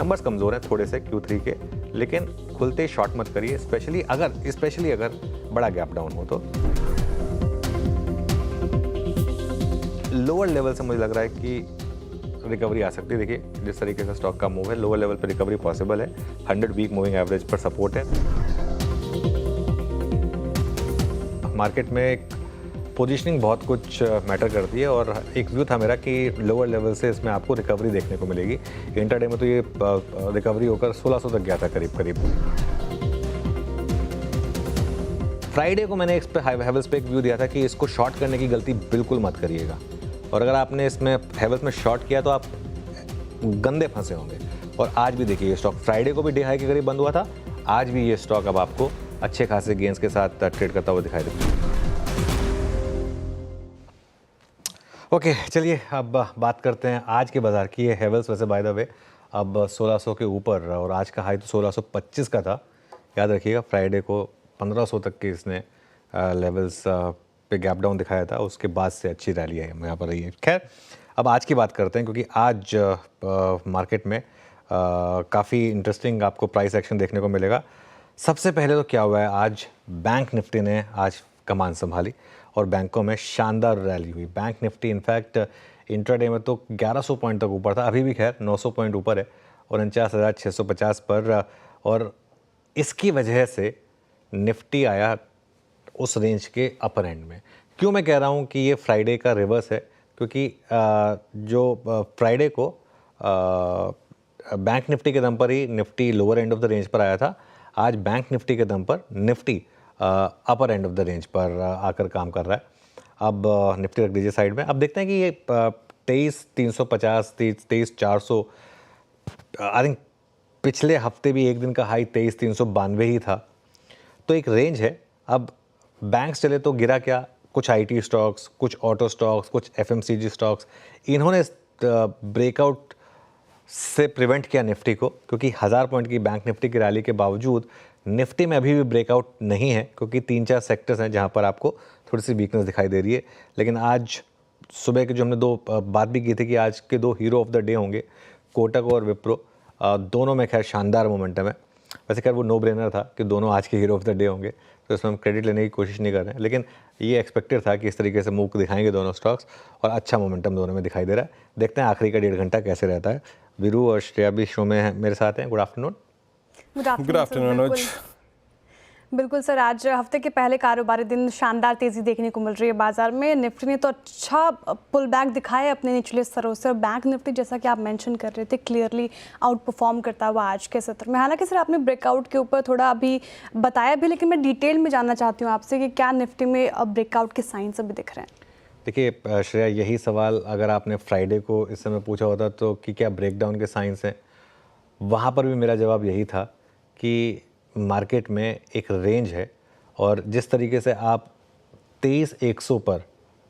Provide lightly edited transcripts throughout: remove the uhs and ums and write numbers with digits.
Numbers कमज़ोर हैं थोड़े से Q3 के, लेकिन खुलते शॉर्ट मत करिए, स्पेशली अगर बड़ा गैप डाउन हो तो। लोअर लेवल से मुझे लग रहा है कि रिकवरी आ सकती है। देखिए जिस तरीके से स्टॉक का मूव है, लोअर लेवल पर रिकवरी पॉसिबल है। 100 वीक मूविंग एवरेज पर सपोर्ट है। मार्केट में पोजीशनिंग बहुत कुछ मैटर करती है और एक व्यू था मेरा कि लोअर लेवल से इसमें आपको रिकवरी देखने को मिलेगी। इंटरडे में तो ये रिकवरी होकर 1600 तक गया था करीब। फ्राइडे को मैंने इस पे हैवेल्स पे एक व्यू दिया था कि इसको शॉर्ट करने की गलती बिल्कुल मत करिएगा, और अगर आपने इसमें हैवेल्स में शॉर्ट किया तो आप गंदे फंसे होंगे। और आज भी देखिए ये स्टॉक फ्राइडे को भी डे हाई के करीब बंद हुआ था, आज भी ये स्टॉक अब आपको अच्छे खासे गेंस के साथ ट्रेड करता हुआ दिखाई देता है। ओके चलिए अब बात करते हैं आज के बाज़ार की। ये हैवेल्स वैसे बाय द वे अब 1600 के ऊपर, और आज का हाई तो 1625 का था। याद रखिएगा फ्राइडे को 1500 तक के इसने लेवल्स पे गैप डाउन दिखाया था, उसके बाद से अच्छी रैली है यहाँ पर रही है। खैर अब आज की बात करते हैं, क्योंकि आज मार्केट में काफ़ी इंटरेस्टिंग आपको प्राइस एक्शन देखने को मिलेगा। सबसे पहले तो क्या हुआ है, आज बैंक निफ्टी ने आज कमान संभाली और बैंकों में शानदार रैली हुई। बैंक निफ्टी इनफैक्ट इंट्राडे में तो 1100 पॉइंट तक ऊपर था, अभी भी खैर 900 पॉइंट ऊपर है 49,650 पर, और इसकी वजह से निफ्टी आया उस रेंज के अपर एंड में। क्यों मैं कह रहा हूँ कि ये फ्राइडे का रिवर्स है, क्योंकि जो फ्राइडे को बैंक निफ्टी के दम पर ही Nifty lower end of the range पर आया था, आज बैंक निफ्टी के दम पर Nifty upper end of the range पर आकर काम कर रहा है। अब निफ्टी रख दीजिए साइड में। अब देखते हैं कि ये 23,350 23,400, आई थिंक पिछले हफ्ते भी एक दिन का हाई 23,392 ही था, तो एक रेंज है। अब बैंक्स चले तो गिरा क्या, कुछ आईटी स्टॉक्स, कुछ ऑटो स्टॉक्स, कुछ एफएमसीजी स्टॉक्स, इन्होंने ब्रेकआउट से प्रिवेंट किया निफ्टी को, क्योंकि 1000 पॉइंट की बैंक निफ्टी की रैली के बावजूद निफ्टी में अभी भी ब्रेकआउट नहीं है, क्योंकि 3-4 सेक्टर्स हैं जहां पर आपको थोड़ी सी वीकनेस दिखाई दे रही है। लेकिन आज सुबह के जो हमने दो बात भी की थी कि आज के दो हीरो ऑफ द डे होंगे, कोटक और विप्रो, दोनों में खैर शानदार मोमेंटम है। वैसे खैर वो नो ब्रेनर था कि दोनों आज के हीरो ऑफ द डे होंगे, तो इसमें हम क्रेडिट लेने की कोशिश नहीं कर रहे हैं, लेकिन ये एक्सपेक्टेड था कि इस तरीके से मूव दिखाएंगे दोनों स्टॉक्स, और अच्छा मोमेंटम दोनों में दिखाई दे रहा है। देखते हैं आखिरी का 1.5 घंटा कैसे रहता है। वीरू और श्रेया भी शो में मेरे साथ हैं। Good afternoon. गुड आफ्टरनून अनुज। बिल्कुल सर, आज हफ्ते के पहले कारोबारी दिन शानदार तेजी देखने को मिल रही है बाजार में। निफ्टी ने तो अच्छा पुल बैक दिखाया अपने निचले स्तरों से, और बैंक निफ्टी जैसा कि आप मेंशन कर रहे थे क्लियरली आउट परफॉर्म करता हुआ आज के सत्र में। हालांकि सर आपने ब्रेकआउट के ऊपर थोड़ा अभी बताया भी, लेकिन मैं डिटेल में जानना चाहती हूँ आपसे कि क्या निफ्टी में अब ब्रेकआउट के साइंस अभी दिख रहे हैं? देखिए श्रेया, यही सवाल अगर आपने फ्राइडे को इस समय पूछा होता तो कि क्या ब्रेकडाउन के साइंस हैं, वहाँ पर भी मेरा जवाब यही था कि मार्केट में एक रेंज है, और जिस तरीके से आप 23,100 पर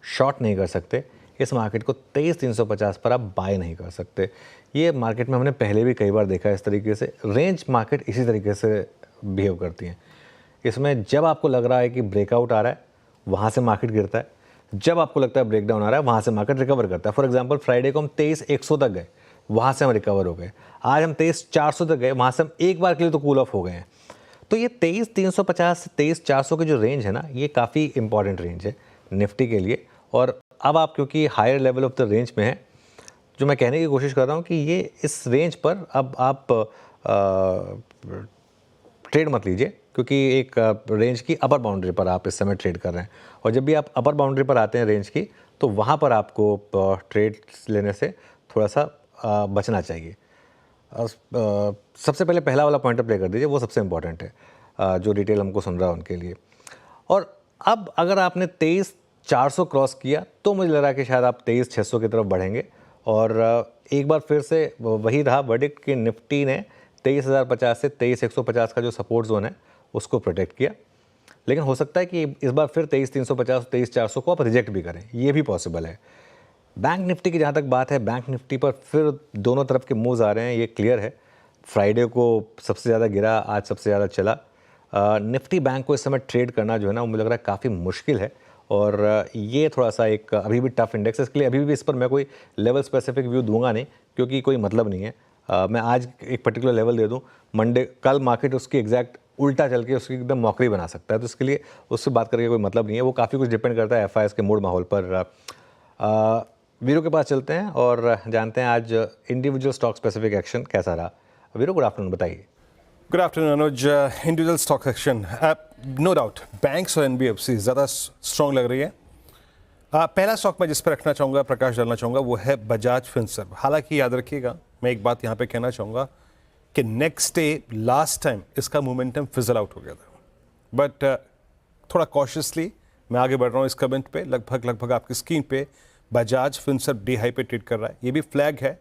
शॉर्ट नहीं कर सकते, इस मार्केट को 23,350 पर आप बाय नहीं कर सकते। ये मार्केट में हमने पहले भी कई बार देखा है इस तरीके से। रेंज मार्केट इसी तरीके से बिहेव करती हैं। इसमें जब आपको लग रहा है कि ब्रेकआउट आ रहा है, वहाँ से मार्केट गिरता है। जब आपको लगता है ब्रेकडाउन आ रहा है, वहाँ से मार्केट रिकवर करता है। फॉर एग्जांपल फ्राइडे को हम 23,100 तक गए, वहाँ से हम रिकवर हो गए। आज हम 23,400 तक गए, वहाँ से हम एक बार के लिए तो कूल ऑफ हो गए हैं। तो ये 23,350 से 23,400 की जो रेंज है ना, ये काफ़ी इंपॉर्टेंट रेंज है निफ्टी के लिए। और अब आप क्योंकि higher level of the range में है, जो मैं कहने की कोशिश कर रहा हूँ कि ये इस रेंज पर अब आप ट्रेड मत लीजिए, क्योंकि एक रेंज की अपर बाउंड्री पर आप इस समय ट्रेड कर रहे हैं, और जब भी आप अपर बाउंड्री पर आते हैं रेंज की, तो वहाँ पर आपको ट्रेड लेने से थोड़ा सा बचना चाहिए। सबसे पहले पहला वाला पॉइंट प्ले कर दीजिए, वो सबसे इम्पॉर्टेंट है जो रिटेल हमको सुन रहा है उनके लिए। और अब अगर आपने 23,400 क्रॉस किया तो मुझे लग रहा है कि शायद आप 23,600 की तरफ बढ़ेंगे, और एक बार फिर से वही रहा वर्डिक्ट कि निफ्टी ने 23,050 से 23,150 का जो सपोर्ट जोन है उसको प्रोटेक्ट किया। लेकिन हो सकता है कि इस बार फिर 23,350 23,400 को आप रिजेक्ट भी करें, ये भी पॉसिबल है। बैंक निफ्टी की जहाँ तक बात है, बैंक निफ्टी पर फिर दोनों तरफ के मूव्स आ रहे हैं, ये क्लियर है। फ्राइडे को सबसे ज़्यादा गिरा, आज सबसे ज़्यादा चला। निफ्टी बैंक को इस समय ट्रेड करना जो है ना, वो मुझे लग रहा है काफ़ी मुश्किल है, और ये थोड़ा सा एक अभी भी टफ इंडेक्स है। इसके लिए अभी भी इस पर मैं कोई लेवल स्पेसिफिक व्यू दूंगा नहीं, क्योंकि कोई मतलब नहीं है। मैं आज एक पर्टिकुलर लेवल दे दूं, मंडे कल मार्केट उसकी एग्जैक्ट उल्टा चल के उसकी एकदम मौकरी बना सकता है, तो इसके लिए उससे बात करके कोई मतलब नहीं है। वो काफ़ी कुछ डिपेंड करता है एफआईएस के मूड माहौल पर। वीरू के पास चलते हैं और जानते हैं आज इंडिविजुअल स्टॉक स्पेसिफिक एक्शन कैसा रहा। वीरू, गुड आफ्टरनून, बताइए। Good afternoon Anuj. Individual stock section no doubt banks और एनबीएफसी ज़्यादा स्ट्रॉन्ग लग रही है। पहला स्टॉक मैं जिस पर रखना चाहूँगा, प्रकाश डालना चाहूँगा, वो है बजाज फिनसर्व। हालांकि याद रखिएगा, मैं एक बात यहाँ पे कहना चाहूँगा कि नेक्स्ट डे लास्ट टाइम इसका मोमेंटम फिजल आउट हो गया था, बट थोड़ा कॉशियसली मैं आगे बढ़ रहा हूँ इस कमेंट पे। लगभग आपकी स्क्रीन पे बजाज फिनसर्व डे हाई पे ट्रेड कर रहा है, ये भी फ्लैग है।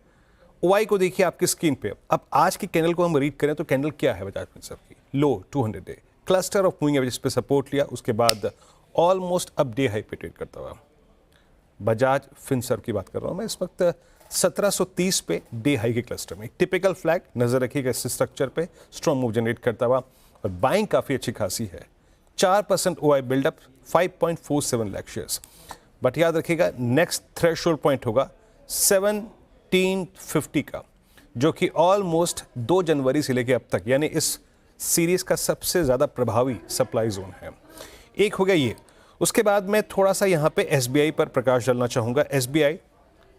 ओआई को देखिए आपकी स्क्रीन पे। अब आज की कैंडल को हम रीड करें तो कैंडल क्या है बजाज फिनसर्व की? लो 200 day cluster of moving average पे सपोर्ट लिया, उसके बाद ऑलमोस्ट अब डे हाई पे ट्रेड करता हुआ बजाज फिनसर्व की बात कर रहा हूं मैं इस वक्त 1730 पे डे हाई के क्लस्टर में। टिपिकल फ्लैग नजर रखिएगा इस स्ट्रक्चर पे, स्ट्रॉन्ग मूव जनरेट करता हुआ और बाइंग काफी अच्छी खासी है। 4% OI buildup, 5.47 lakh shares. But याद रखिएगा नेक्स्ट थ्रेशोल्ड पॉइंट होगा 1750 का, जो कि ऑलमोस्ट 2 जनवरी से लेकर अब तक, यानी इस सीरीज का सबसे ज्यादा प्रभावी सप्लाई जोन है। एक हो गया ये। उसके बाद मैं थोड़ा सा यहाँ पे एसबीआई पर प्रकाश डालना चाहूँगा। एसबीआई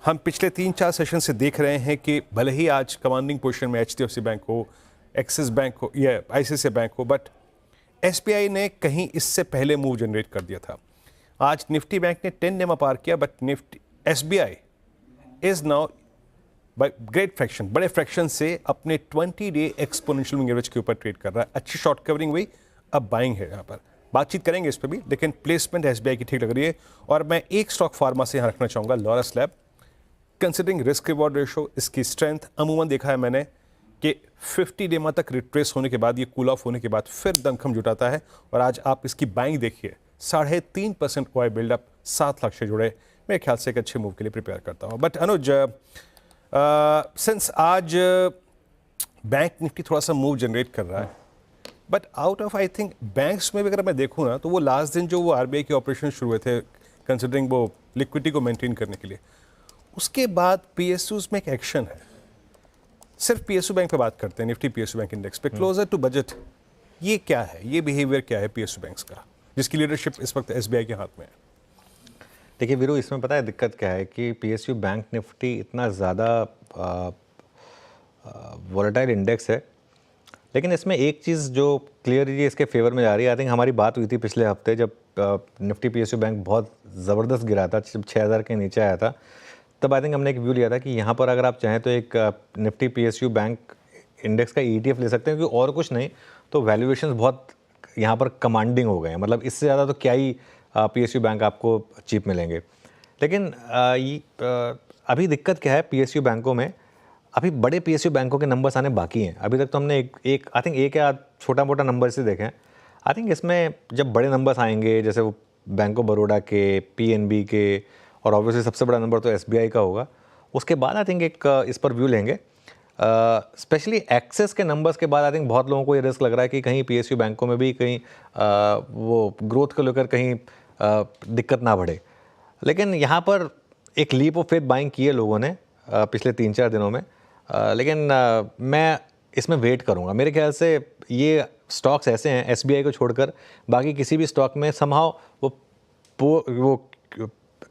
हम पिछले 3-4 सेशन से देख रहे हैं कि भले ही आज कमांडिंग पोजीशन में एचडीएफसी बैंक हो, एक्सिस बैंक हो या आईसीआईसीआई बैंक हो, बट एसबीआई ने कहीं इससे पहले मूव जनरेट कर दिया था। आज निफ्टी बैंक ने 10 नेमा पार किया, but Nifty SBI is now by great fraction, बड़े फ्रैक्शन से अपने 20 डे एक्सपोनेंशियल मूविंग एवरेज के ऊपर ट्रेड कर रहा है। अच्छी शॉर्ट कवरिंग हुई, अब बाइंग है। यहाँ पर बातचीत करेंगे इस पर भी, लेकिन प्लेसमेंट एसबीआई की ठीक लग रही है। और मैं एक स्टॉक फार्मा से यहाँ रखना चाहूँगा, Laurus lab. Considering risk reward ratio, इसकी स्ट्रेंथ, अमूमन देखा है मैंने कि 50 डेमा तक रिट्रेस होने के बाद, ये कूल ऑफ होने के बाद फिर दमखम जुटाता है। और आज आप इसकी बाइंग देखिए, 3.5% ओआई बिल्डअप, 7 लाख से जुड़े। मेरे ख्याल से एक अच्छे मूव के लिए प्रिपेयर करता हूँ। बट अनुज, सिंस आज बैंक निफ्टी थोड़ा सा मूव जनरेट कर रहा है, but out of I think banks में भी अगर मैं देखूँ ना, तो वो लास्ट दिन जो वो आरबीआई के ऑपरेशन शुरू हुए थे, कंसिडरिंग वो लिक्विडिटी को मेंटेन करने के लिए, उसके बाद पीएसयूज में एक एक्शन है। सिर्फ पीएसयू बैंक पे बात करते हैं, निफ्टी पीएसयू बैंक इंडेक्स पे क्लोजर टू बजट। ये क्या है, ये बिहेवियर क्या है पीएसयू बैंक्स का, जिसकी लीडरशिप इस वक्त एसबीआई के हाथ में है? देखिए वीरू, इसमें पता है दिक्कत क्या है कि पीएसयू बैंक निफ्टी इतना ज़्यादा वॉलेटाइल इंडेक्स है, लेकिन इसमें एक चीज़ जो क्लियरली इसके फेवर में जा रही है। आई थिंक हमारी बात हुई थी पिछले हफ्ते, जब निफ्टी पीएसयू बैंक बहुत ज़बरदस्त गिरा था, जब 6000 के नीचे आया था, तब आई थिंक हमने एक व्यू लिया था कि यहाँ पर अगर आप चाहें तो एक निफ्टी पीएसयू बैंक इंडेक्स का ETF ले सकते हैं, क्योंकि और कुछ नहीं तो वैल्यूएशंस बहुत यहाँ पर कमांडिंग हो गए हैं। मतलब इससे ज़्यादा तो क्या ही पीएसयू बैंक आपको चीप मिलेंगे। लेकिन अभी दिक्कत क्या है पीएसयू बैंकों में, अभी बड़े पीएसयू बैंकों के नंबर्स आने बाकी हैं। अभी तक तो हमने आई थिंक एक या छोटा मोटा नंबर से देखे हैं। आई थिंक इसमें जब बड़े नंबर्स आएंगे, जैसे वो बैंक ऑफ बड़ौदा के, पीएनबी के, और ऑब्वियसली सबसे बड़ा नंबर तो एसबीआई का होगा, उसके बाद आई थिंक एक इस पर व्यू लेंगे। स्पेशली एक्सेस के नंबर्स के बाद आई थिंक बहुत लोगों को ये रिस्क लग रहा है कि कहीं पीएसयू बैंकों में भी कहीं वो ग्रोथ को लेकर कहीं दिक्कत ना बढ़े। लेकिन यहाँ पर एक लीप ऑफ फेथ बाइंग की है लोगों ने पिछले 3-4 दिनों में, लेकिन मैं इसमें वेट करूँगा। मेरे ख्याल से ये स्टॉक्स ऐसे हैं एसबीआई को छोड़कर, बाकी किसी भी स्टॉक में समहाउ वो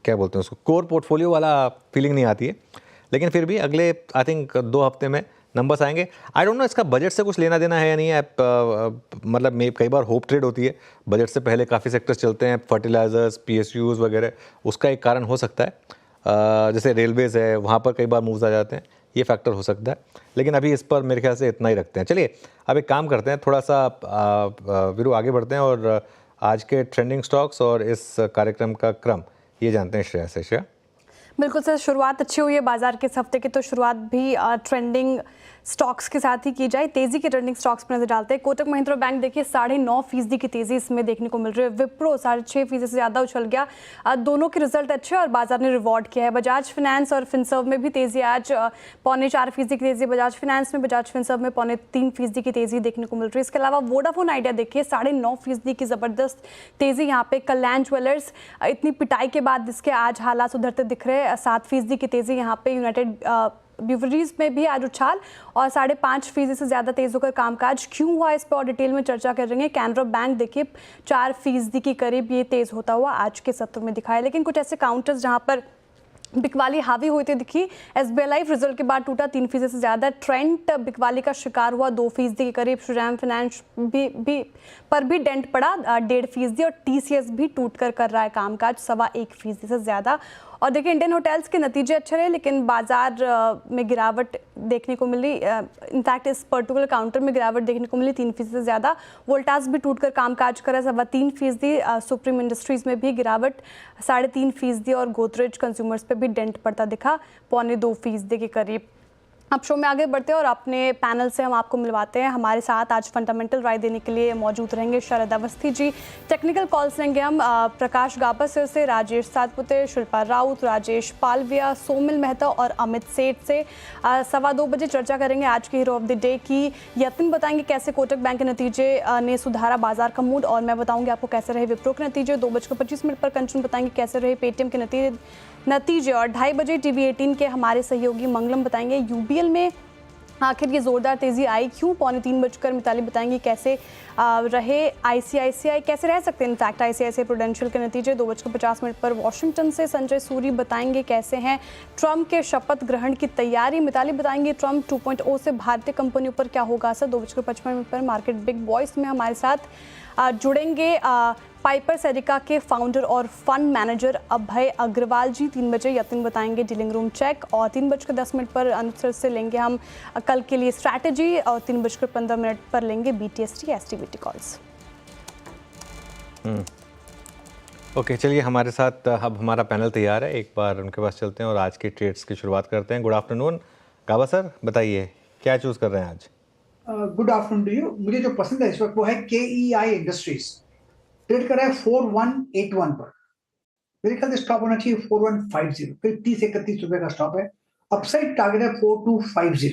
क्या बोलते हैं उसको, कोर पोर्टफोलियो वाला फीलिंग नहीं आती है। लेकिन फिर भी अगले आई थिंक 2 हफ्ते में नंबर्स आएंगे। आई डोंट नो इसका बजट से कुछ लेना देना है या नहीं है। मतलब मैं कई बार होप ट्रेड होती है, बजट से पहले काफ़ी सेक्टर्स चलते हैं, फर्टिलाइजर्स, पीएसयूज वगैरह, उसका एक कारण हो सकता है। जैसे रेलवेज है, वहाँ पर कई बार मूव्स आ जाते हैं, ये फैक्टर हो सकता है। लेकिन अभी इस पर मेरे ख्याल से इतना ही रखते हैं। चलिए अब एक काम करते हैं, थोड़ा सा वीरू आगे बढ़ते हैं और आज के ट्रेंडिंग स्टॉक्स और इस कार्यक्रम का क्रम ये जानते हैं श्रेया से। श्रेया, बिल्कुल सर, शुरुआत अच्छी हुई है बाजार के इस हफ्ते की, तो शुरुआत भी ट्रेंडिंग स्टॉक्स के साथ ही की जाए। तेजी के ट्रेंडिंग स्टॉक्स पर नजर डालते हैं। कोटक महिंद्रा बैंक देखिए 9.5% की तेजी इसमें देखने को मिल रही है। विप्रो 6.5% से ज़्यादा उछल गया। दोनों के रिजल्ट अच्छे और बाजार ने रिवॉर्ड किया है। बजाज फाइनेंस और फिनसर्व में भी तेजी, आज 4.25% की तेजी बजाज फाइनेंस में, बजाज फिनसर्व में 3.25% की तेजी देखने को मिल रही है। इसके अलावा वोडाफोन आइडिया देखिए 9.5% की ज़बरदस्त तेजी यहाँ पे। कल्याण ज्वेलर्स इतनी पिटाई के बाद इसके आज हालात सुधरते दिख रहे हैं, 7% की तेजी यहाँ पे। यूनाइटेड ब्यूवरीज में भी आज उछाल और 5.5% से ज़्यादा तेज़ होकर कामकाज क्यों हुआ, इस पर और डिटेल में चर्चा करेंगे। कैनरा बैंक देखिए 4% के करीब ये तेज़ होता हुआ आज के सत्र में दिखाया, लेकिन कुछ ऐसे काउंटर्स जहाँ पर बिकवाली हावी होती दिखी। SBI लाइफ रिजल्ट के बाद टूटा 3% से ज़्यादा, ट्रेंट बिकवाली का शिकार हुआ 2% के करीब, श्रीराम फाइनेंस पर भी डेंट पड़ा 1.5%, और TCS भी टूट कर रहा है कामकाज 1.25% से ज़्यादा। और देखिए इंडियन होटल्स के नतीजे अच्छे रहे, लेकिन बाजार में गिरावट देखने को मिली, इनफैक्ट इस पर्टिकुलर काउंटर में गिरावट देखने को मिली 3% से ज़्यादा। वोल्टास भी टूटकर कामकाज करा 3.25%, सुप्रीम इंडस्ट्रीज़ में भी गिरावट 3.5%, और गोदरेज कंज्यूमर्स पे भी डेंट पड़ता दिखा 1.25% के करीब। अब शो में आगे बढ़ते हैं और अपने पैनल से हम आपको मिलवाते हैं। हमारे साथ आज फंडामेंटल राय देने के लिए मौजूद रहेंगे शरद अवस्थी जी, टेक्निकल कॉल्स लेंगे हम प्रकाश गाबा से राजेश सातपुते, शिल्पा राउत, राजेश पालविया, सोमिल मेहता और अमित सेठ से 2:15 बजे चर्चा करेंगे आज के हीरो ऑफ द डे की। यतिन बताएंगे कैसे कोटक बैंक के नतीजे ने सुधारा बाजार का मूड, और मैं बताऊंगी आपको कैसे रहे विप्रो के नतीजे। 2:25 पर कंचन बताएंगे कैसे रहे पेटीएम के नतीजे, और 2:30 बजे TV18 के हमारे सहयोगी मंगलम बताएंगे UBL में आखिर ये जोरदार तेजी आई क्यों। 2:45 मिताली बताएंगे कैसे रहे ICICI, कैसे रह सकते हैं इनफैक्ट ICICI प्रूडेंशियल के नतीजे। 2:50 पर वॉशिंगटन से संजय सूरी बताएंगे कैसे हैं ट्रंप के शपथ ग्रहण की तैयारी। मिताली बताएंगे ट्रंप 2.0 से भारतीय कंपनियों पर क्या होगा असर। 2:55 पर मार्केट बिग बॉयस में हमारे साथ जुड़ेंगे पाइपर सेरिका के फाउंडर और फंड मैनेजर अभय अग्रवाल जी। 3 बजे यतिन बताएंगे डीलिंग रूम चेक, और 3:10 पर अनुसर से लेंगे हम कल के लिए स्ट्रैटेजी, और 3:15 पर लेंगे BTST STBT कॉल्स। ओके, चलिए हमारे साथ अब हमारा पैनल तैयार है, एक बार उनके पास चलते हैं और आज की ट्रेड्स की शुरुआत करते हैं। गुड आफ्टरनून गाबा सर, बताइए क्या चूज कर रहे हैं आज। Good afternoon to you. मुझे जो पसंद है इस वक्त वो है KEI इंडस्ट्रीज, ट्रेड कर रहा है 4181 पर। मेरे ख्याल से स्टॉप होना चाहिए 4150, फिर 30-31 रुपए का स्टॉप है। अपसाइड टारगेट है 4250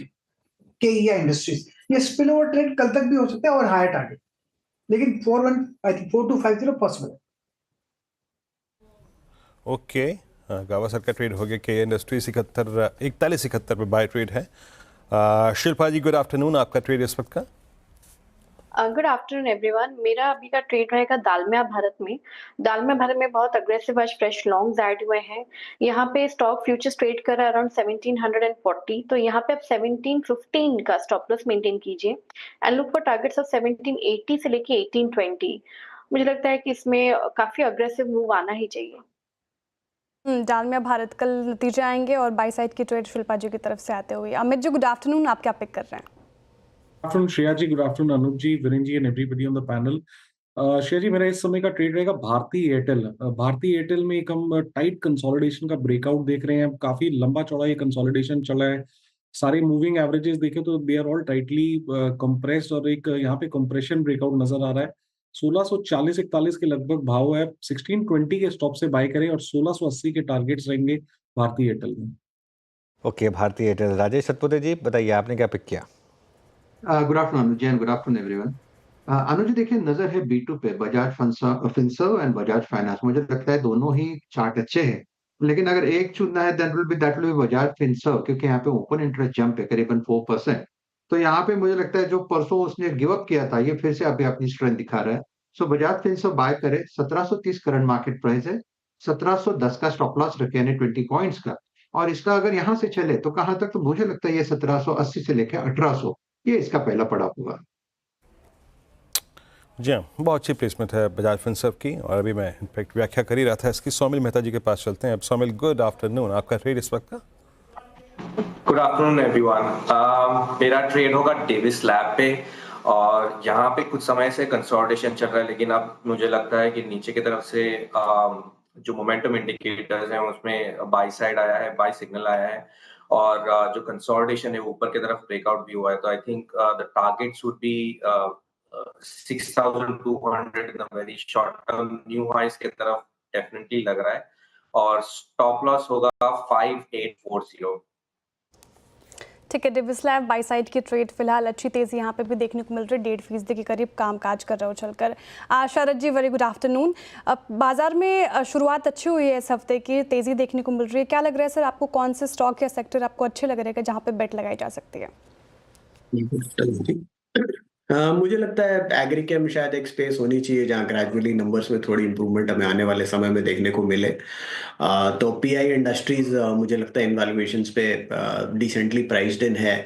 KEI इंडस्ट्रीज। ये स्पिल ओवर ट्रेड कल तक भी हो सकता है और हायर टारगेट, लेकिन 4250 पॉसिबल है। ओके, गावा सर का ट्रेड हो गया। KEI इंडस्ट्री 4171 पे बाय ट्रेड है। शिल्पा जी गुड आफ्टरनून, आपका ट्रेड इस वक्त का। Good afternoon everyone. मेरा अभी का ट्रेड रहेगा दालमिया भारत में। दालमिया भारत में बहुत अग्रेसिव आज फ्रेश लॉन्ग्स ऐड हुए हैं। यहाँ पे स्टॉक फ्यूचर्स ट्रेड कर रहा है अराउंड 1740, तो यहाँ पे आप 1715 का स्टॉप लॉस मेंटेन कीजिए and look for targets of 1780 से लेके 1820। मुझे लगता है कि इसमें काफी अग्रेसिव मूव आना ही चाहिए। दालमिया भारत कल नतीजे आएंगे और बाई साइड की ट्रेड शिल्पा जी की तरफ से आते हुए। अमित जी गुड आफ्टरनून, आप क्या पिक कर रहे हैं। Afternoon Shreya ji, good afternoon Anoop ji, Viren ji and everybody on the panel. Shreya ji, मेरा इस समय का ट्रेड रहेगा भारती एयरटेल। भारती एयरटेल में एक हम टाइट कंसोलिडेशन का ब्रेकआउट देख रहे हैं। काफी लंबा चौड़ा ये कंसोलिडेशन चला है। सारे मूविंग एवरेजेस देखें तो they are all tightly compressed, और एक यहाँ पे कंप्रेशन ब्रेकआउट नजर आ रहा है। 1640-41 के लगभग भाव है। 1620 के स्टॉप से बाय करें और 1680 के टारगेट्स रहेंगे भारती एयरटेल में। ओके, भारती एयरटेल। राजेश सतपुते जी बताइए आपने क्या पिक किया। Good afternoon Anuj ji and good afternoon everyone. Anuj ji देखिए, नजर है B2 पे, बजाज फिनसर्व एंड बजाज फाइनेंस। मुझे लगता है दोनों ही चार्ट अच्छे हैं, लेकिन अगर एक चुनना है that will be Bajaj Finserv, क्योंकि यहाँ पे ओपन इंटरेस्ट जंप है करीबन 4%। तो यहाँ पे मुझे लगता है जो परसों उसने गिव अप किया था, ये फिर से अभी अपनी स्ट्रेंथ दिखा रहा है। सो बजाज फिनसर्व बाय करे। 1730 करंट मार्केट प्राइस है। 1710 का स्टॉप लॉस रखे, यानी 20 पॉइंट्स का, और इसका अगर यहाँ से चले तो कहां तक, तो मुझे लगता है ये 1780 से लेकर 1800, ये इसका पहला पड़ाव होगा। जी हाँ, बहुत अच्छी प्लेसमेंट है बजाज फिनसर्व की, और अभी मैं इनफैक्ट व्याख्या कर ही रहा था इसकी। सोमिल मेहता जी के पास चलते हैं अब। सोमिल गुड आफ्टरनून, आपका ट्रेड इस वक्त का। Good afternoon everyone. मेरा ट्रेड होगा डेविस लैब पे, और यहाँ पे कुछ समय से कंसोलिडेशन चल रहा है, लेकिन अब मुझे लगता है कि नीचे की तरफ से जो मोमेंटम इंडिकेटर्स हैं उसमें बाई साइड आया है, बाई सिग्नल आया है, और जो कंसोलिडेशन है ऊपर की तरफ ब्रेकआउट भी हुआ है। तो I think the targets would be 6200 in the very short term. New highs की तरफ डेफिनेटली लग रहा है, और स्टॉप लॉस होगा 5840। ठीक है, डेविस लैब बाई साइड की ट्रेड फिलहाल अच्छी तेज़ी यहाँ पे भी देखने को मिल रही है, 1.5% के करीब कामकाज कर रहे हो चलकर। शरद जी, वेरी गुड आफ्टरनून। अब बाजार में शुरुआत अच्छी हुई है, इस हफ्ते की तेज़ी देखने को मिल रही है। क्या लग रहा है सर आपको, कौन से स्टॉक या सेक्टर आपको अच्छे लग रहे हैं जहाँ पे बेट लगाई जा सकती है? मुझे लगता है एग्रीकेम शायद एक स्पेस होनी चाहिए जहाँ ग्रेजुअली नंबर्स में थोड़ी इंप्रूवमेंट हमें आने वाले समय में देखने को मिले। तो पीआई इंडस्ट्रीज मुझे लगता है इन वैल्यूएशंस पे डिसेंटली प्राइस्ड इन है।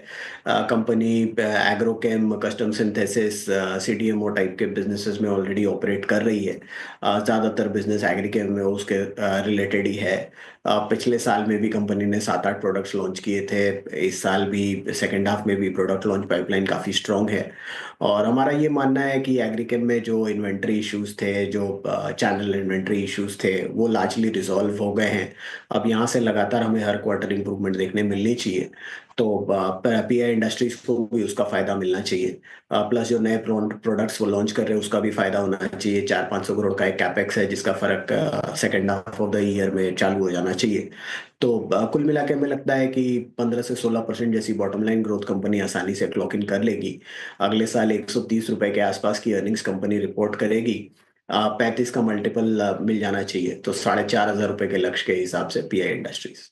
Company agrochem, custom synthesis, CDMO type के बिजनेसेस में ऑलरेडी ऑपरेट कर रही है। ज़्यादातर बिजनेस एग्रीकेम में उसके रिलेटेड ही है। पिछले साल में भी कंपनी ने 7-8 प्रोडक्ट्स लॉन्च किए थे। इस साल भी सेकेंड हाफ में भी प्रोडक्ट लॉन्च पाइपलाइन काफ़ी स्ट्रॉन्ग है। और हमारा ये मानना है कि एग्रीकेम में जो इन्वेंट्री इश्यूज थे, जो चैनल इन्वेंट्री इश्यूज थे, वो लार्जली रिजॉल्व हो गए हैं। अब यहाँ से लगातार हमें हर क्वार्टर इंप्रूवमेंट देखने मिलनी चाहिए। तो पीआई इंडस्ट्रीज को भी उसका फायदा मिलना चाहिए। प्लस जो नए प्रोडक्ट्स वो लॉन्च कर रहे हैं उसका भी फायदा होना चाहिए। 400-500 करोड़ का एक कैपेक्स है जिसका फर्क second half of the year में चालू हो जाना चाहिए। तो कुल मिला के हमें लगता है कि 15 से 16% जैसी बॉटम लाइन ग्रोथ कंपनी आसानी से क्लॉक इन कर लेगी। अगले साल 130 रुपए के आसपास की अर्निंग्स कंपनी रिपोर्ट करेगी। 35 का मल्टीपल मिल जाना चाहिए। तो 4,500 रुपए के लक्ष्य के हिसाब से pi industries.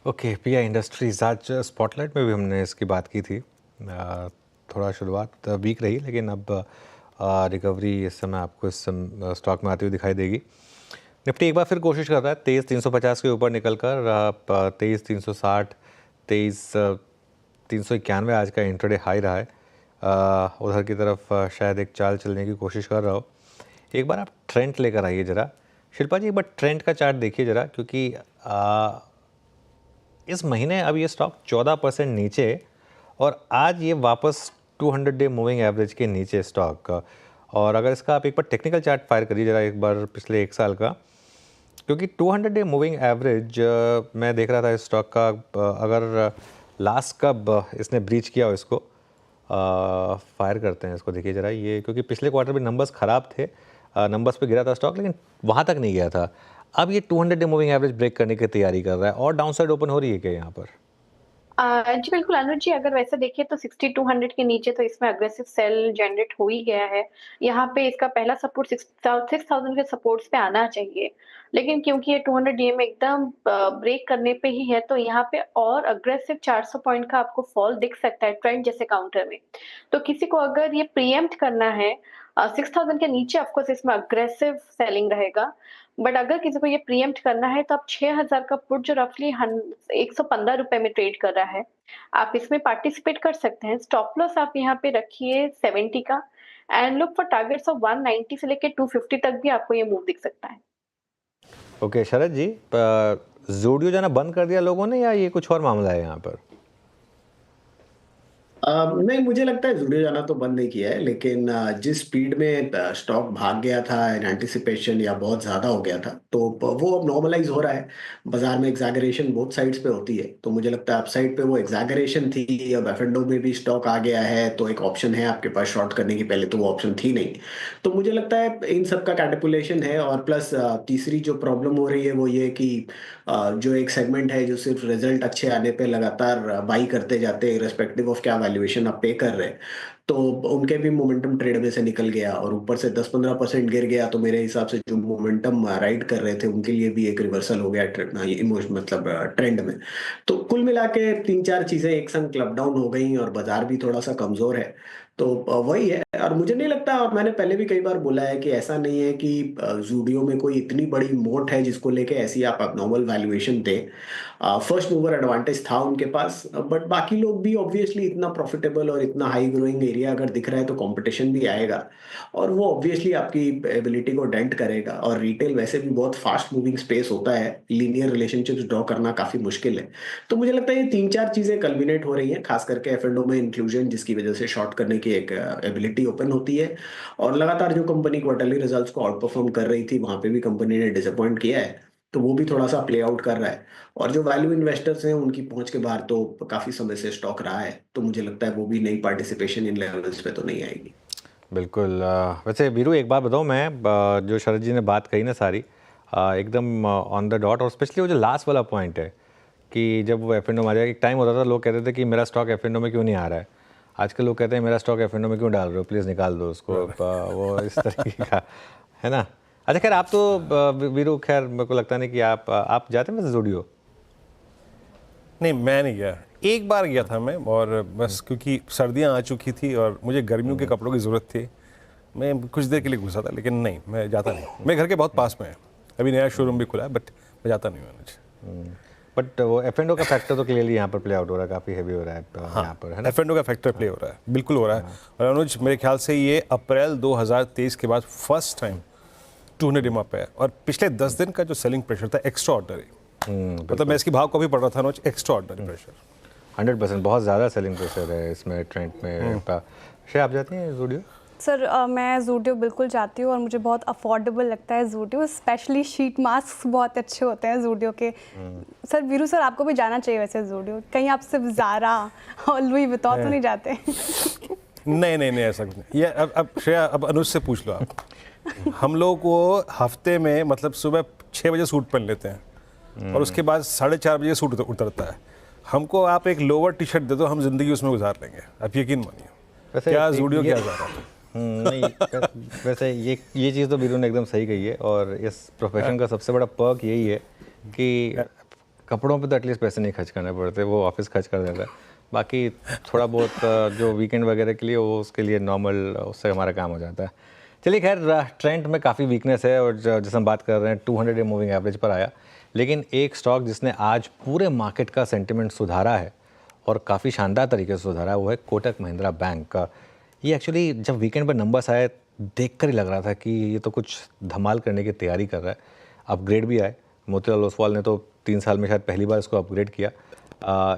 Okay, pi industries आज स्पॉटलाइट में भी हमने इसकी बात की थी। थोड़ा शुरुआत वीक रही, लेकिन अब रिकवरी इस समय आपको इस स्टॉक में आती हुई दिखाई देगी। निफ्टी एक बार फिर कोशिश कर रहा है 23,350 के ऊपर निकलकर 23,360, 23,391 आज का इंट्राडे हाई रहा है। उधर की तरफ शायद एक चाल चलने की कोशिश कर रहा हो। एक बार आप ट्रेंड लेकर आइए ज़रा शिल्पा जी, एक बार ट्रेंड का चार्ट देखिए ज़रा, क्योंकि इस महीने अब ये स्टॉक 14% नीचे और आज ये वापस 200 डे मूविंग एवरेज के नीचे स्टॉक। और अगर इसका आप एक बार टेक्निकल चार्ट फायर करिए ज़रा एक बार पिछले एक साल का, क्योंकि 200 डे मूविंग एवरेज मैं देख रहा था इस स्टॉक का, अगर लास्ट कब इसने ब्रीच किया हो इसको फायर करते हैं इसको, देखिए ज़रा ये, क्योंकि पिछले क्वार्टर में नंबर्स ख़राब थे, नंबर्स पे गिरा था स्टॉक, लेकिन वहाँ तक नहीं गया था। अब ये 200 डे मूविंग एवरेज ब्रेक करने की तैयारी कर रहा है और डाउन साइड ओपन हो रही है क्या यहाँ पर? जी बिल्कुल अनुज जी, अगर वैसे देखिए तो 6200 के नीचे तो इसमें अग्रेसिव सेल जनरेट हो ही गया है। यहाँ पे इसका पहला सपोर्ट 6000 के सपोर्ट्स पे आना चाहिए, लेकिन क्योंकि ये 200 डे में एकदम ब्रेक करने पे ही है, तो यहाँ पे और अग्रेसिव 400 पॉइंट का आपको फॉल दिख सकता है ट्रेंड जैसे काउंटर में। तो किसी को अगर ये प्रीएम्प्ट करना है 6000 के नीचे, ऑफकोर्स इसमें अग्रेसिव सेलिंग रहेगा। बट अगर किसी को ये प्रीएम्प्ट करना है तो आप 6000 का पुट जो रफली 115 रुपए में ट्रेड कर रहा है, आप इसमें पार्टिसिपेट कर सकते हैं। स्टॉप लॉस आप यहाँ पे रखिए 70 का and look for targets of 190 से लेके 250 तक भी आपको ये मूव दिख सकता है। ओके शरद जी, ज़ोडियो जाना बंद कर दिया लोगों ने या ये कुछ और मामला है यहाँ पर? नहीं, मुझे लगता है ज़ोडियो जाना तो बंद नहीं किया है, लेकिन जिस स्पीड में स्टॉक भाग गया था इन एंटिसिपेशन या बहुत ज़्यादा हो गया था, तो वो अब नॉर्मलाइज हो रहा है। बाजार में एग्जैगरेशन बोथ साइड्स पे होती है, तो मुझे लगता है अपसाइड पे वो एग्जैगरेशन थी। अब एफ&ओ में भी स्टॉक आ गया है तो एक ऑप्शन है आपके पास शॉर्ट करने की, पहले तो वो ऑप्शन थी नहीं। तो मुझे लगता है इन सब का कैलकुलेशन है। और प्लस तीसरी जो प्रॉब्लम हो रही है वो ये कि जो एक सेगमेंट है जो सिर्फ रिजल्ट अच्छे आने पे लगातार बाई करते जाते हैं रिस्पेक्टिव ऑफ क्या वैल्यूएशन आप पे कर रहे हैं, तो उनके भी मोमेंटम ट्रेड में से निकल गया और ऊपर से 10-15% गिर गया। तो मेरे हिसाब से जो मोमेंटम राइड कर रहे थे उनके लिए भी एक रिवर्सल हो गया मतलब ट्रेंड में। तो कुल मिला के 3-4 चीजें एक संग क्लब डाउन हो गई और बाजार भी थोड़ा सा कमजोर है। तो वही है। और मुझे नहीं लगता, और मैंने पहले भी कई बार बोला है कि ऐसा नहीं है कि ज़ोडियो में कोई इतनी बड़ी मोट है जिसको लेके ऐसी आप अबनॉर्मल वैल्यूएशन दे। फर्स्ट मूवर एडवांटेज था उनके पास, बट बाकी लोग भी ऑब्वियसली इतना प्रॉफिटेबल और इतना हाई ग्रोइंग एरिया अगर दिख रहा है तो कंपटीशन भी आएगा और वो ऑब्वियसली आपकी एबिलिटी को डेंट करेगा। और रिटेल वैसे भी बहुत फास्ट मूविंग स्पेस होता है, लीनियर रिलेशनशिप्स ड्रॉ करना काफी मुश्किल है। तो मुझे लगता है ये 3-4 चीजें कल्मिनेट हो रही हैं, खास करके एफ&ओ में इंक्लूजन, जिसकी वजह से शॉर्ट करने की एक एबिलिटी ओपन होती है। और लगातार जो कंपनी क्वार्टरली रिजल्ट्स को आउट परफॉर्म कर रही थी वहां पे भी कंपनी ने डिसअपॉइंट किया है, तो वो भी थोड़ा सा प्ले आउट कर रहा है। और जो वैल्यू इन्वेस्टर्स हैं उनकी पहुंच के बाहर तो काफी समय से स्टॉक रहा है, तो मुझे लगता है वो भी नई पार्टिसिपेशन इन लेवल्स पे तो नहीं आएगी। बिल्कुल। वैसे वीरू एक बात बताऊं, मैं जो शरद जी ने बात कही ना सारी एकदम ऑन द डॉट, और स्पेशली वो जो लास्ट वाला पॉइंट है कि जब वो F&O में आ जाएगा, एक टाइम होता था लोग कहते थे कि मेरा स्टॉक F&O में क्यों नहीं आ रहा है, आजकल लोग कहते हैं मेरा स्टॉक F&O में क्यों डाल रहे हो, प्लीज़ निकाल दो उसको। वो इस तरीके का है ना। अच्छा खैर, आप तो वीरू, खैर मेरे को लगता नहीं कि आप जाते हैं वैसे ज़ूडियो? नहीं, मैं नहीं गया, एक बार गया था मैं, और बस क्योंकि सर्दियां आ चुकी थी और मुझे गर्मियों के कपड़ों की ज़रूरत थी, मैं कुछ देर के लिए घुसा था, लेकिन नहीं, मैं जाता नहीं। मेरे घर के बहुत पास में है, अभी नया शोरूम भी खुला है, बट मैं जाता नहीं हूँ। बट वो F&O का फैक्टर तो क्लियरली यहाँ पर प्ले आउट हो रहा है, काफ़ी हैवी हो रहा है यहाँ पर, है ना। F&O का फैक्टर प्ले हो रहा है, बिल्कुल हो रहा है। और अनुज, मेरे ख्याल से ये अप्रैल 2023 के बाद फर्स्ट टाइम 200 DMA पे है, और पिछले 10 दिन का जो सेलिंग प्रेशर था एक्स्ट्रा ऑर्डिनरी, मतलब मैं इसकी भाव को भी पढ़ रहा था अनुज, एक्स्ट्रा ऑर्डिनरी प्रेशर 100%, बहुत ज़्यादा सेलिंग प्रेशर है इसमें, ट्रेंड में। श्रेया, आप जाती हैं ज़ूडियो? सर मैं ज़ूडियो बिल्कुल जाती हूँ और मुझे बहुत अफोर्डेबल लगता है ज़ूडियो, स्पेशली शीट मास्क बहुत अच्छे होते हैं ज़ूडियो के। सर वीरू सर, आपको भी जाना चाहिए वैसे ज़ूडियो, कहीं आप सिर्फ ज़ारा और लुई वितौर तो नहीं जाते? नहीं, ऐसा कुछ नहीं। ये अब श्रेया, अब अनुज से पूछ लो आप। हम लोग को हफ्ते में मतलब सुबह 6 बजे सूट पहन लेते हैं और उसके बाद 4:30 बजे सूट उतरता है। हमको आप एक लोअर टी शर्ट दे दो, हम जिंदगी उसमें गुजार लेंगे, आप यकीन मानिए। क्या ज़ूडियो क्या जा रहा है? नहीं, वैसे ये चीज़ तो वीरू ने एकदम सही कही है, और इस प्रोफेशन का सबसे बड़ा पर्क यही है कि कपड़ों पे तो एटलीस्ट पैसे नहीं खर्च करने पड़ते, वो ऑफिस खर्च कर देता है, बाकी थोड़ा बहुत जो वीकेंड वगैरह के लिए वो उसके लिए नॉर्मल, उससे हमारा काम हो जाता है। चलिए खैर, ट्रेंड में काफ़ी वीकनेस है, और जैसे हम बात कर रहे हैं 200 डे मूविंग एवरेज पर आया, लेकिन एक स्टॉक जिसने आज पूरे मार्केट का सेंटिमेंट सुधारा है और काफ़ी शानदार तरीके से सुधारा है, वो है कोटक महिंद्रा बैंक का। ये एक्चुअली जब वीकेंड पर नंबर्स आए, देखकर ही लग रहा था कि ये तो कुछ धमाल करने की तैयारी कर रहा है। अपग्रेड भी आए, मोतीलाल ओसवाल ने तो 3 साल में शायद पहली बार इसको अपग्रेड किया।